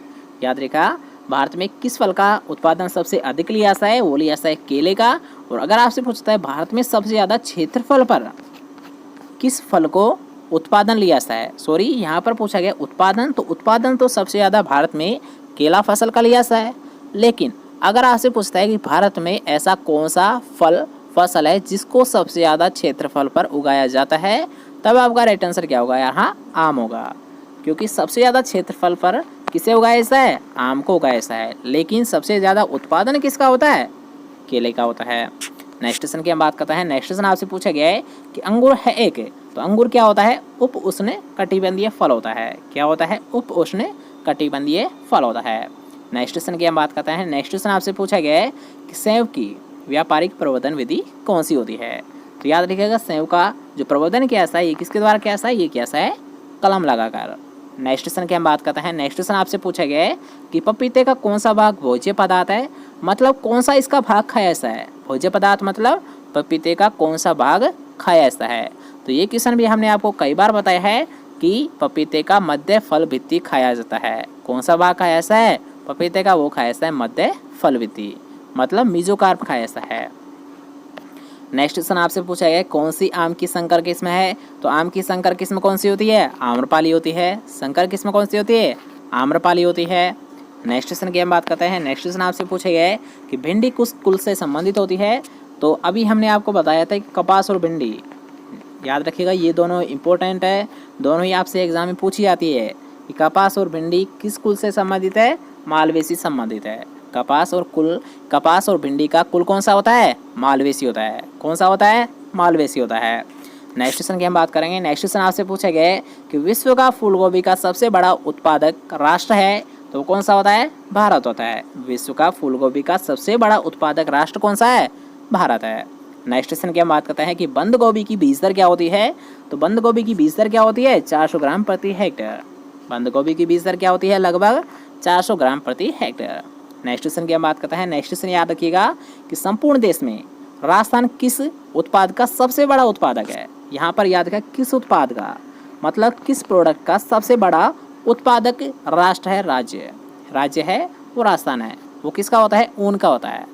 याद रखा भारत में किस फल का उत्पादन सबसे अधिक लिया जाता है, वो लिया जाता है केले का। और अगर आपसे पूछता है भारत में सबसे ज़्यादा क्षेत्रफल पर किस फल को उत्पादन लिया जाता है, सॉरी यहाँ पर पूछा गया उत्पादन, तो उत्पादन तो सबसे ज़्यादा भारत में केला फसल का लिया जाता है। लेकिन अगर आपसे पूछता है कि भारत में ऐसा कौन सा फसल है जिसको सबसे ज़्यादा क्षेत्रफल पर उगाया जाता है, तब आपका राइट आंसर क्या होगा, यहाँ आम होगा। क्योंकि सबसे ज़्यादा क्षेत्रफल पर किसे उगाया जाता है, आम को उगाया जाता है। लेकिन सबसे ज़्यादा उत्पादन किसका होता है, केले का होता है। नेक्स्ट क्वेश्चन की हम बात करते हैं। नेक्स्ट क्वेश्चन आपसे पूछा गया है कि अंगूर है एक, तो अंगूर क्या होता है, उप उष्ण कटिबंधीय फल होता है। क्या होता है, उप उष्ण कटिबंधीय फल होता है। नेक्स्ट क्वेश्चन की हम बात करते हैं। नेक्स्ट क्वेश्चन आपसे पूछा गया है कि सेब की व्यापारिक प्रवर्धन विधि कौन सी होती है। तो याद रखिएगा सेब का जो प्रवर्धन किया जाता है ये किसके द्वारा किया जाता है, ये किया जाता है कलम लगाकर। नेक्स्ट क्वेश्चन की हम बात करते हैं। नेक्स्ट क्वेश्चन आपसे पूछा गया है कि पपीते का कौन सा भाग भोज्य पदार्थ है, मतलब कौन सा इसका भाग खाया जाता है। भोज्य पदार्थ मतलब पपीते का कौन सा भाग खाया जाता है। तो ये क्वेश्चन भी हमने आपको कई बार बताया है कि पपीते का मध्य फल भित्ति खाया जाता है। कौन सा भाग खाया जाता है, पपीते का वो खाया जाता है मध्य फल भित्ति, मतलब मीजोकार्प खाया जाता है। नेक्स्ट क्वेश्चन आपसे पूछा गया कौन सी आम की संकर किस्म है। तो आम की संकर किस्म कौन सी होती है, आम्रपाली होती है। संकर किस्म कौन सी होती है, आम्रपाली होती है। नेक्स्ट क्वेश्चन की हम बात करते हैं। नेक्स्ट क्वेश्चन आपसे पूछा गया है कि भिंडी किस कुल से संबंधित होती है। तो अभी हमने आपको बताया था कि कपास और भिंडी, याद रखिएगा ये दोनों इंपॉर्टेंट है, दोनों ही आपसे एग्जाम में पूछी जाती है कि कपास और भिंडी किस कुल से संबंधित है, मालवेसी संबंधित है। कपास और भिंडी का कुल कौन सा होता है, मालवेसी होता है। कौन सा होता है, मालवेसी होता है। नेक्स्ट क्वेश्चन की हम बात करेंगे। नेक्स्ट क्वेश्चन आपसे पूछा गया है कि विश्व का फूलगोभी का सबसे बड़ा उत्पादक राष्ट्र है। तो कौन सा होता है, भारत होता है। विश्व का फूलगोभी का सबसे बड़ा उत्पादक राष्ट्र कौन सा है, भारत है। नेक्स्ट क्वेश्चन की हम बात करते हैं कि बंद गोभी की बीज दर क्या होती है। तो बंद गोभी की बीज दर क्या होती है 400 ग्राम प्रति हेक्टेयर। बंद गोभी की बीज दर क्या होती है लगभग 400 ग्राम प्रति हेक्टेयर। नेक्स्ट क्वेश्चन की हम बात करते हैं। नेक्स्ट क्वेश्चन याद रखिएगा कि संपूर्ण देश में राजस्थान किस उत्पाद का सबसे बड़ा उत्पादक है। यहाँ पर याद रखिएगा किस उत्पाद का, मतलब किस प्रोडक्ट का सबसे बड़ा उत्पादक राष्ट्र है, राज्य है वो राजस्थान है। वो किसका होता है, ऊन का होता है।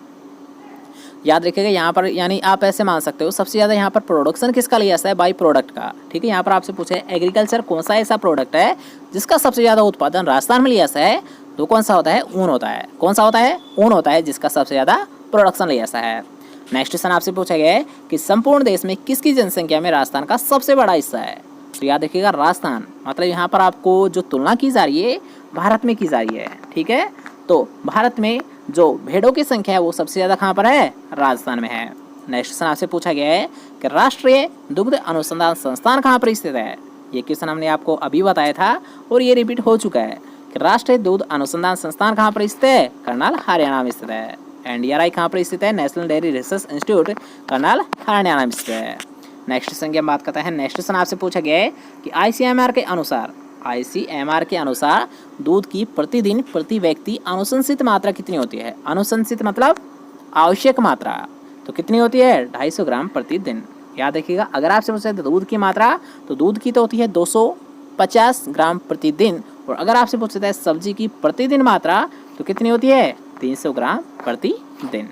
याद रखिएगा यहाँ पर, यानी आप ऐसे मान सकते हो सबसे ज़्यादा यहाँ पर प्रोडक्शन किसका लिया जाता है, बाई प्रोडक्ट का। ठीक है, यहाँ पर आपसे पूछे एग्रीकल्चर कौन सा ऐसा प्रोडक्ट है जिसका सबसे ज़्यादा उत्पादन राजस्थान में लिया जाता है, तो कौन सा होता है, ऊन होता है। कौन सा होता है, ऊन होता है जिसका सबसे ज़्यादा प्रोडक्शन लिया जाता है। नेक्स्ट क्वेश्चन आपसे पूछा गया है कि संपूर्ण देश में किसकी जनसंख्या में राजस्थान का सबसे बड़ा हिस्सा है। तो याद रखिएगा राजस्थान, मतलब यहाँ पर आपको जो तुलना की जा रही है भारत में की जा रही है। ठीक है, तो भारत में जो भेड़ों की संख्या है वो सबसे ज़्यादा कहाँ पर है, राजस्थान में है। नेक्स्ट क्वेश्चन आपसे पूछा गया है कि राष्ट्रीय दुग्ध अनुसंधान संस्थान कहाँ पर स्थित है। ये क्वेश्चन हमने आपको अभी बताया था और ये रिपीट हो चुका है कि राष्ट्रीय दुग्ध अनुसंधान संस्थान कहाँ पर स्थित है, करनाल हरियाणा में स्थित है। NDRI कहाँ पर स्थित है, national dairy research institute Karnal Haryana में स्थित है। नेक्स्ट क्वेश्चन की हम बात करते हैं। नेक्स्ट क्वेश्चन आपसे पूछा गया है कि ICMR के अनुसार दूध की प्रतिदिन प्रति व्यक्ति अनुशंसित मात्रा कितनी होती है। अनुशंसित मतलब आवश्यक मात्रा, तो कितनी होती है 250 ग्राम प्रतिदिन। याद रखिएगा अगर आपसे पूछे दूध की मात्रा, तो दूध की तो होती है 250 ग्राम प्रतिदिन, और अगर आपसे पूछता है सब्जी की प्रतिदिन मात्रा तो कितनी होती है 300 ग्राम प्रतिदिन।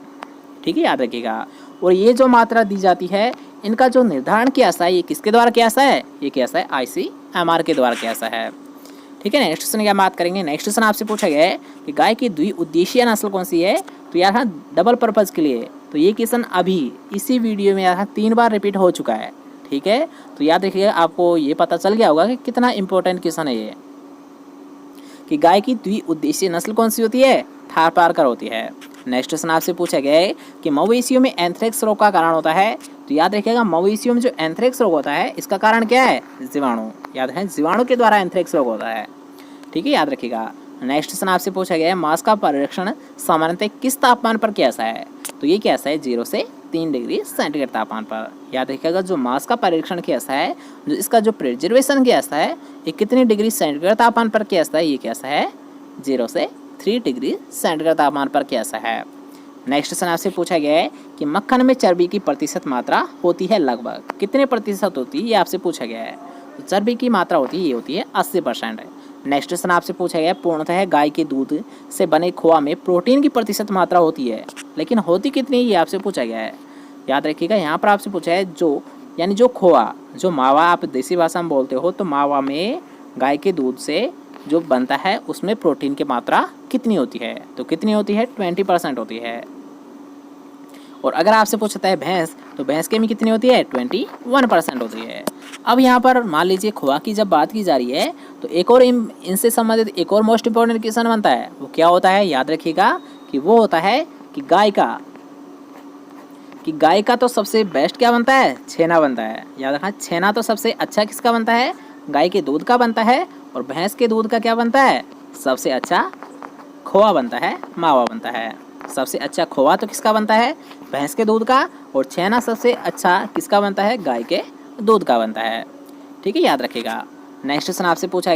ठीक है, याद रखिएगा। और ये जो मात्रा दी जाती है इनका जो निर्धारण किया जाता है ये किसके द्वारा किया जाता है, ये किया जाता है ICMR के द्वारा किया जाता है। ठीक है, नेक्स्ट क्वेश्चन की बात करेंगे। नेक्स्ट क्वेश्चन आपसे पूछा गया है कि गाय की द्विउद्देशीय नस्ल कौन सी है। तो यार डबल पर्पज़ के लिए, तो ये क्वेश्चन अभी इसी वीडियो में यार 3 बार रिपीट हो चुका है। ठीक है, तो याद रखिएगा आपको ये पता चल गया होगा कि कितना इंपॉर्टेंट क्वेश्चन है ये, कि गाय की द्विउद्देशीय नस्ल कौन सी होती है, थारपारकर होती है। नेक्स्ट क्वेश्चन आपसे पूछा गया है कि मवेशियों में एंथ्रेक्स रोग का कारण होता है। तो याद रखिएगा मवेशियों में जो एंथ्रेक्स रोग होता है इसका कारण क्या है, जीवाणु। याद है जीवाणु के द्वारा एंथ्रेक्स रोग होता है। ठीक है, याद रखिएगा। नेक्स्ट क्वेश्चन आपसे पूछा गया है मांस का परीक्षण सामान्यतः किस तापमान पर किया जाता है। तो ये क्या है 0 से 3 डिग्री सेंटीग्रेड तापमान पर। याद रखिएगा जो मांस का परीक्षण किया जाता है, जो इसका जो प्रिजर्वेशन किया जाता है ये कितनी डिग्री सेंटीग्रेड तापमान पर किया जाता है, ये क्या है 0 से 3 डिग्री सेंटीग्रेड तापमान पर किया जाता है। नेक्स्ट क्वेश्चन आपसे पूछा गया है कि मक्खन में चर्बी की प्रतिशत मात्रा होती है लगभग कितने प्रतिशत होती है, ये आपसे पूछा गया है। तो चर्बी की मात्रा होती है, ये होती है 80%। नेक्स्ट क्वेश्चन आपसे पूछा गया है पूर्णतः गाय के दूध से बने खोआ में प्रोटीन की प्रतिशत मात्रा होती है, लेकिन होती कितनी, ये आपसे पूछा गया है। याद रखिएगा यहाँ पर आपसे पूछा है जो, यानी जो खोआ, जो मावा आप देसी भाषा में बोलते हो, तो मावा में गाय के दूध से जो बनता है उसमें प्रोटीन की मात्रा कितनी होती है। तो कितनी होती है 20% होती है। और अगर आपसे पूछता है भैंस, तो भैंस के में कितनी होती है 21% होती है। अब यहाँ पर मान लीजिए खोआ की जब बात की जा रही है तो एक और इनसे संबंधित एक और मोस्ट इंपॉर्टेंट क्वेश्चन बनता है, वो क्या होता है, याद रखिएगा कि वो होता है कि गाय का तो सबसे बेस्ट क्या बनता है, छेना बनता है। याद रखना छेना तो सबसे अच्छा किसका बनता है, गाय के दूध का बनता है। और भैंस के दूध का क्या बनता है, सबसे अच्छा खोआ बनता है, मावा बनता है। सबसे अच्छा खोआ तो किसका बनता है, भैंस के दूध का, और छेना सबसे अच्छा किसका बनता है, गाय के दूध का बनता है। ठीक है, याद रखिएगा। नेक्स्ट क्वेश्चन आपसे पूछा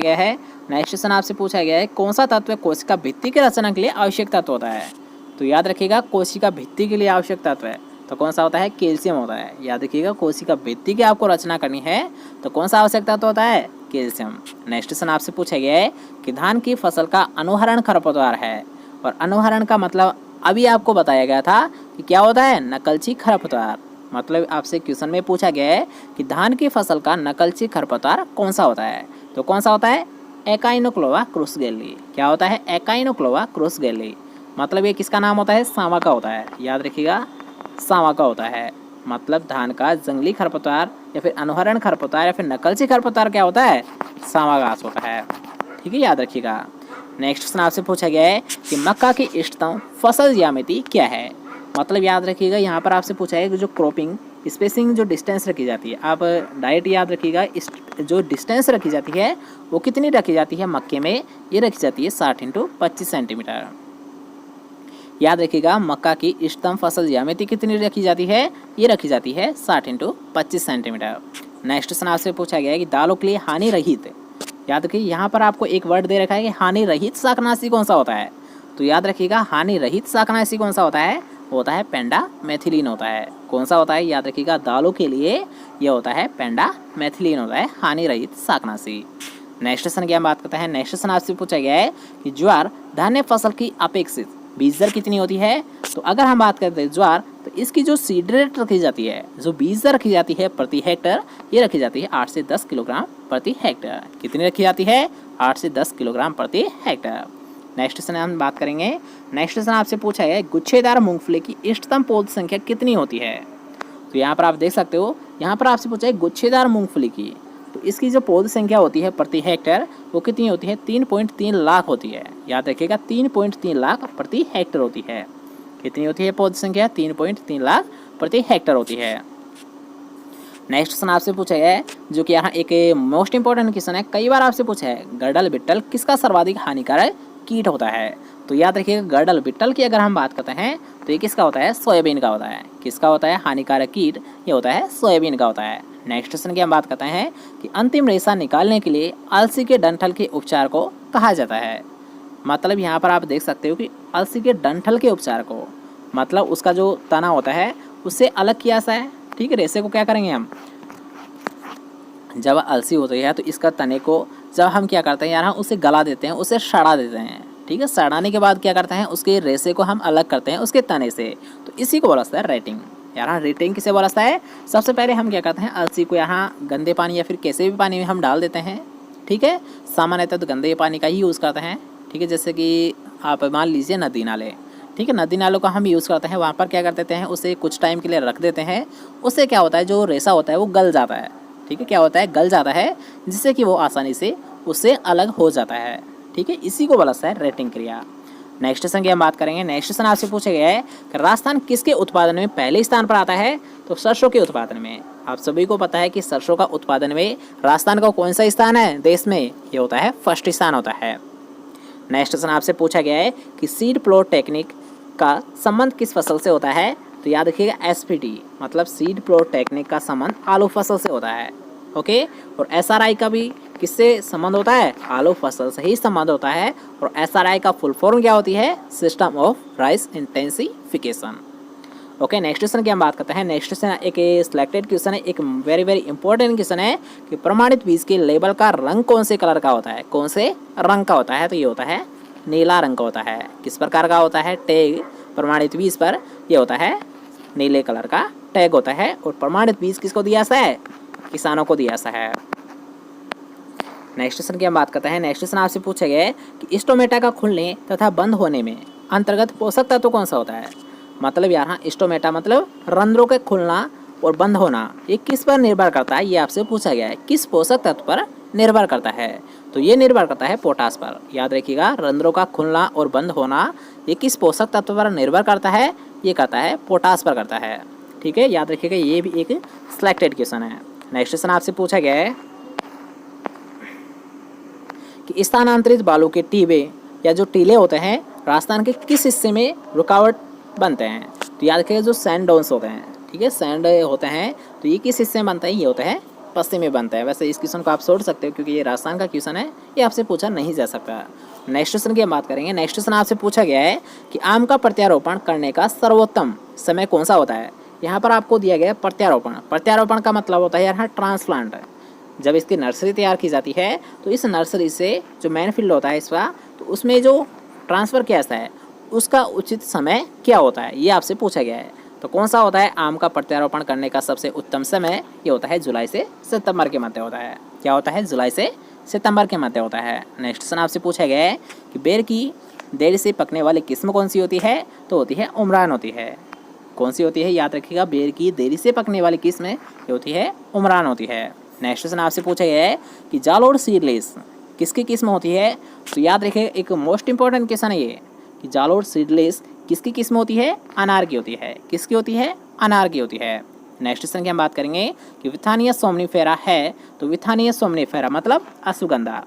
गया है कौन सा तत्व कोशिका भित्ति की रचना के लिए आवश्यक तत्व होता है। तो याद रखिएगा कोशिका भित्ति के लिए आवश्यक तत्व है तो कौन सा होता है, कैल्शियम होता है। याद रखिएगा कोशिका भित्ति की आपको रचना करनी है तो कौन सा आवश्यक तत्व होता है, कैल्शियम। नेक्स्ट क्वेश्चन आपसे पूछा गया है कि धान की फसल का अनुहरण खरपतवार है, और अनुहरण का मतलब अभी आपको बताया गया था कि क्या होता है, नकलची खरपतवार। मतलब आपसे क्वेश्चन में पूछा गया है कि धान की फसल का नकलची खरपतवार कौन सा होता है, तो कौन सा होता है, एकाइनोक्लोवा क्रूसगेली। क्या होता है, एकाइनोक्लोवा क्रूसगेली। मतलब ये किसका नाम होता है, सांवा का होता है। याद रखिएगा सांवा का होता है। मतलब धान का जंगली खरपतवार या फिर अनुहरण खरपतवार या फिर नकलची खरपतवार क्या होता है, सांवा घास होता है। ठीक है, याद रखिएगा। नेक्स्ट क्वेश्चन आपसे पूछा गया है कि मक्का की इष्टतम फसल ज्यामिति क्या है। मतलब याद रखिएगा यहाँ पर आपसे पूछा है कि जो क्रॉपिंग स्पेसिंग जो डिस्टेंस रखी जाती है, आप डायरेक्ट याद रखिएगा जो डिस्टेंस रखी जाती है वो कितनी रखी जाती है मक्के में, ये रखी जाती है 60 × 25 सेंटीमीटर। याद रखिएगा मक्का की इष्टतम फसल ज्यामिति कितनी रखी जाती है, ये रखी जाती है 60 × 25 सेंटीमीटर। नेक्स्ट क्वेश्चन आपसे पूछा गया है कि दालों के लिए हानि रहित, याद रखिए यहाँ पर आपको एक वर्ड दे रखा है कि हानि रहित शाकनाशी कौन सा होता है। तो याद रखिएगा हानि रहित शाकनाशी कौन सा होता है, होता है पेंडामेथिलीन होता है। कौन सा होता है, याद रखिएगा दालों के लिए यह होता है पेंडामेथिलीन होता है हानि रहित शाकनाशी। नेक्स्ट क्वेश्चन की हम बात करते हैं। नेक्स्ट क्वेश्चन आपसे पूछा गया है कि ज्वार धान्य फसल की अपेक्षित बीज दर कितनी होती है। तो अगर हम बात करते हैं ज्वार, तो इसकी जो सीड रेट रखी जाती है, जो बीज दर रखी जाती है प्रति हेक्टर, ये रखी जाती है 8 से 10 किलोग्राम प्रति हेक्टर। कितनी रखी जाती है, 8 से 10 किलोग्राम प्रति हेक्टर। नेक्स्ट क्वेश्चन हम बात करेंगे। नेक्स्ट क्वेश्चन आपसे पूछा गया है गुच्छेदार मूंगफली की इष्टतम पौध संख्या कितनी होती है। तो यहाँ पर आप देख सकते हो, यहाँ पर आपसे पूछा है गुच्छेदार मूंगफली की, तो इसकी जो पौध संख्या होती है प्रति हेक्टर वो कितनी होती है, 3.3 लाख होती है। याद रखिएगा 3.3 लाख प्रति हेक्टर होती है। कितनी होती है पौध संख्या, 3.3 लाख प्रति हेक्टर होती है। नेक्स्ट क्वेश्चन आपसे पूछा गया है जो कि यहाँ एक मोस्ट इंपॉर्टेंट क्वेश्चन है, कई बार आपसे पूछा है गर्डल बिट्टल किसका सर्वाधिक हानिकारक कीट होता है। तो याद रखिएगा गर्डल बिट्टल की अगर हम बात करते हैं तो ये किसका होता है, सोयाबीन का होता है। किसका होता है हानिकारक कीट, ये होता है सोयाबीन का होता है। नेक्स्ट क्वेश्चन की हम बात करते हैं कि अंतिम रेशा निकालने के लिए अलसी के डंठल के उपचार को कहा जाता है। मतलब यहाँ पर आप देख सकते हो कि अलसी के डंठल के उपचार को, मतलब उसका जो तना होता है उससे अलग किया सा है। ठीक है, रेशे को क्या करेंगे हम, जब अलसी होती है तो इसका तने को जब हम क्या करते हैं यार, हम उसे गला देते हैं, उसे सड़ा देते हैं। ठीक है, सड़ाने के बाद क्या करते हैं, उसके रेशे को हम अलग करते हैं उसके तने से। तो इसी को बोला जाता है रेटिंग। यहाँ रेटिंग किसे बोला जाता है, सबसे पहले हम क्या करते हैं अलसी को यहाँ गंदे पानी या फिर कैसे भी पानी में हम डाल देते हैं। ठीक है, सामान्यतः तो गंदे पानी का ही यूज़ करते हैं। ठीक है, जैसे कि आप मान लीजिए नदी नाले, ठीक है, नदी नालों का हम यूज़ करते हैं, वहाँ पर क्या कर देते हैं उसे कुछ टाइम के लिए रख देते हैं। उससे क्या होता है जो रेशा होता है वो गल जाता है। ठीक है, क्या होता है, गल जाता है, जिससे कि वो आसानी से उससे अलग हो जाता है। ठीक है, इसी को बोला जाता है रेटिंग क्रिया। नेक्स्ट क्वेश्चन की हम बात करेंगे। नेक्स्ट क्वेश्चन आपसे पूछा गया है कि राजस्थान किसके उत्पादन में पहले स्थान पर आता है। तो सरसों के उत्पादन में। आप सभी को पता है कि सरसों का उत्पादन में राजस्थान का कौन सा स्थान है देश में, ये होता है फर्स्ट स्थान होता है। नेक्स्ट क्वेश्चन आपसे पूछा गया है कि सीड प्लॉट टेक्निक का संबंध किस फसल से होता है। तो याद रखिएगा एसपीटी, मतलब सीड प्लॉट टेक्निक का संबंध आलू फसल से होता है। ओके, और एसआरआई का भी किससे संबंध होता है, आलू फसल से ही संबंध होता है। और एसआरआई का फुल फॉर्म क्या होती है, system of rice intensification. Okay, next question की हम बात करते हैं। नेक्स्ट क्वेश्चन एक सिलेक्टेड क्वेश्चन है, एक वेरी वेरी इंपॉर्टेंट क्वेश्चन है कि प्रमाणित बीज के लेबल का रंग कौन से कलर का होता है, कौन से रंग का होता है। तो ये होता है नीला रंग का होता है। किस प्रकार का होता है, टैग प्रमाणित बीज पर ये होता है नीले कलर का टैग होता है। और प्रमाणित बीज किसको दिया सा है, किसानों को दिया सा है। नेक्स्ट क्वेश्चन की हम बात करते हैं। नेक्स्ट क्वेश्चन आपसे पूछा गया है कि स्टोमेटा का खुलने तथा बंद होने में अंतर्गत पोषक तत्व कौन सा होता है। मतलब यहाँ स्टोमेटा मतलब रंध्रों के खुलना और बंद होना, ये किस पर निर्भर करता है, ये आपसे पूछा गया है। किस पोषक तत्व पर निर्भर करता है। तो ये निर्भर करता है पोटास पर। याद रखिएगा रंध्रों का खुलना और बंद होना ये किस पोषक तत्व पर निर्भर करता है, ये करता है पोटास पर करता है। ठीक है, याद रखिएगा ये भी एक सिलेक्टेड क्वेश्चन है। नेक्स्ट क्वेश्चन आपसे पूछा गया है कि स्थानांतरित बालू के टीबे या जो टीले होते हैं राजस्थान के किस हिस्से में रुकावट बनते हैं। तो याद रखिएगा जो सैंड डोन्स होते हैं, ठीक है, सैंड होते हैं, तो ये किस हिस्से में बनता है, ये होता है पश्चिम में बनता है। वैसे इस क्वेश्चन को आप छोड़ सकते हो क्योंकि ये राजस्थान का क्वेश्चन है, ये आपसे पूछा नहीं जा सकता। नेक्स्ट क्वेश्चन की हम बात करेंगे। नेक्स्ट क्वेश्चन आपसे पूछा गया है कि आम का प्रत्यारोपण करने का सर्वोत्तम समय कौन सा होता है। यहाँ पर आपको दिया गया है प्रत्यारोपण। प्रत्यारोपण का मतलब होता है यहाँ ट्रांसप्लांट। जब इसकी नर्सरी तैयार की जाती है तो इस नर्सरी से जो मेन फील्ड होता है इसका, तो उसमें जो ट्रांसफ़र किया जाता है उसका उचित समय क्या होता है, ये आपसे पूछा गया है। तो कौन सा होता है आम का प्रत्यारोपण करने का सबसे उत्तम समय, ये होता है जुलाई से सितंबर के मध्य होता है। क्या होता है, जुलाई से सितंबर के मध्य होता है। नेक्स्ट क्वेश्चन आपसे पूछा गया है कि बेर की देर से पकने वाली किस्म कौन सी होती है। तो होती है उमरान होती है। कौन सी होती है, याद रखिएगा बेर की देरी से पकने वाली किस्म ये होती है उमरान होती है। नेक्स्ट क्वेश्चन आपसे पूछा गया है कि जालोर सीडलेस किसकी किस्म होती है। तो याद रखिए एक मोस्ट इंपॉर्टेंट क्वेश्चन है ये कि जालोर सीडलेस किसकी किस्म होती है, अनार की होती है। किसकी होती है, अनार की होती है। नेक्स्ट क्वेश्चन की हम बात करेंगे कि विथानिया सोमनीफेरा है। तो विथानिया सोमनीफेरा मतलब अश्वगंधा।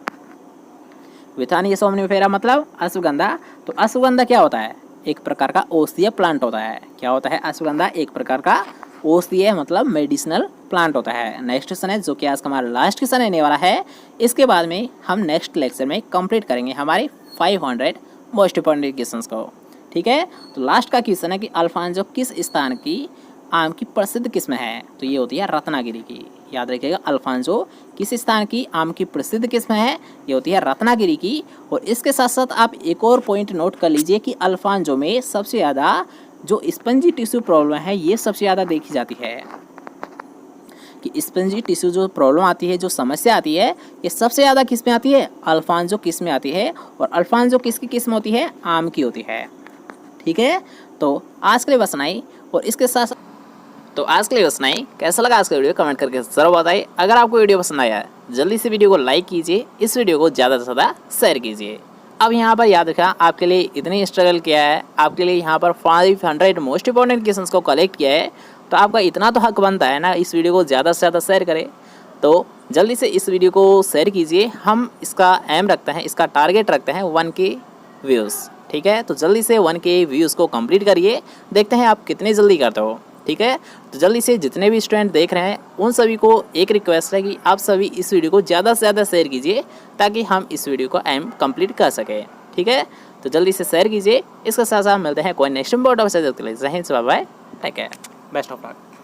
विथानिया सोमनीफेरा मतलब अश्वगंधा। तो अश्वगंधा क्या होता है, एक प्रकार का औषधीय प्लांट होता है। क्या होता है अश्वगंधा? एक प्रकार का औषधीय मतलब मेडिसिनल प्लांट होता है। नेक्स्ट क्वेश्चन है जो कि आज का हमारा लास्ट क्वेश्चन रहने वाला है। इसके बाद में हम नेक्स्ट लेक्चर में कंप्लीट करेंगे हमारे 500 मोस्ट इंपॉर्टेंट क्वेश्चंस को। ठीक है, तो लास्ट का क्वेश्चन है कि अल्फांजो किस स्थान की आम की प्रसिद्ध किस्म है? तो ये होती है रत्नागिरी की। याद रखिएगा, अल्फांजो किस स्थान की आम की प्रसिद्ध किस्म है? ये होती है रत्नागिरी की। और इसके साथ साथ आप एक और पॉइंट नोट कर लीजिए कि अल्फांजो में सबसे ज़्यादा जो स्पंजी टिश्यू प्रॉब्लम है ये सबसे ज़्यादा देखी जाती है। कि स्पंजी टिश्यू जो प्रॉब्लम आती है, जो समस्या आती है, ये सबसे ज़्यादा किस में आती है? अल्फांजो किस्म में आती है। और अल्फांजो किसकी किस्म होती है? आम की होती है। ठीक है, तो आज के लिए बस नहीं। और इसके साथ तो आज के लिए बस नहीं। कैसा लगा आज का वीडियो कमेंट करके ज़रूर बताइए। अगर आपको वीडियो पसंद आया जल्दी से वीडियो को लाइक कीजिए, इस वीडियो को ज़्यादा से ज़्यादा शेयर कीजिए। अब यहाँ पर याद रखा, आपके लिए इतनी स्ट्रगल किया है, आपके लिए यहाँ पर 500 मोस्ट इंपॉर्टेंट क्वेश्चंस को कलेक्ट किया है, तो आपका इतना तो हक बनता है ना, इस वीडियो को ज़्यादा से ज़्यादा शेयर करें। तो जल्दी से इस वीडियो को शेयर कीजिए। हम इसका एम रखते हैं, इसका टारगेट रखते हैं 1K व्यूज़। ठीक है, तो जल्दी से 1K व्यूज़ को कंप्लीट करिए। देखते हैं आप कितने जल्दी करते हो। ठीक है, तो जल्दी से जितने भी स्टूडेंट देख रहे हैं उन सभी को एक रिक्वेस्ट है कि आप सभी इस वीडियो को ज़्यादा से ज़्यादा शेयर कीजिए ताकि हम इस वीडियो को एम कंप्लीट कर सकें। ठीक है, तो जल्दी से शेयर कीजिए। इसके साथ साथ मिलते हैं कोई नेक्स्ट इंपॉर्टेंट जय हिंद, bye bye, take care, best of luck.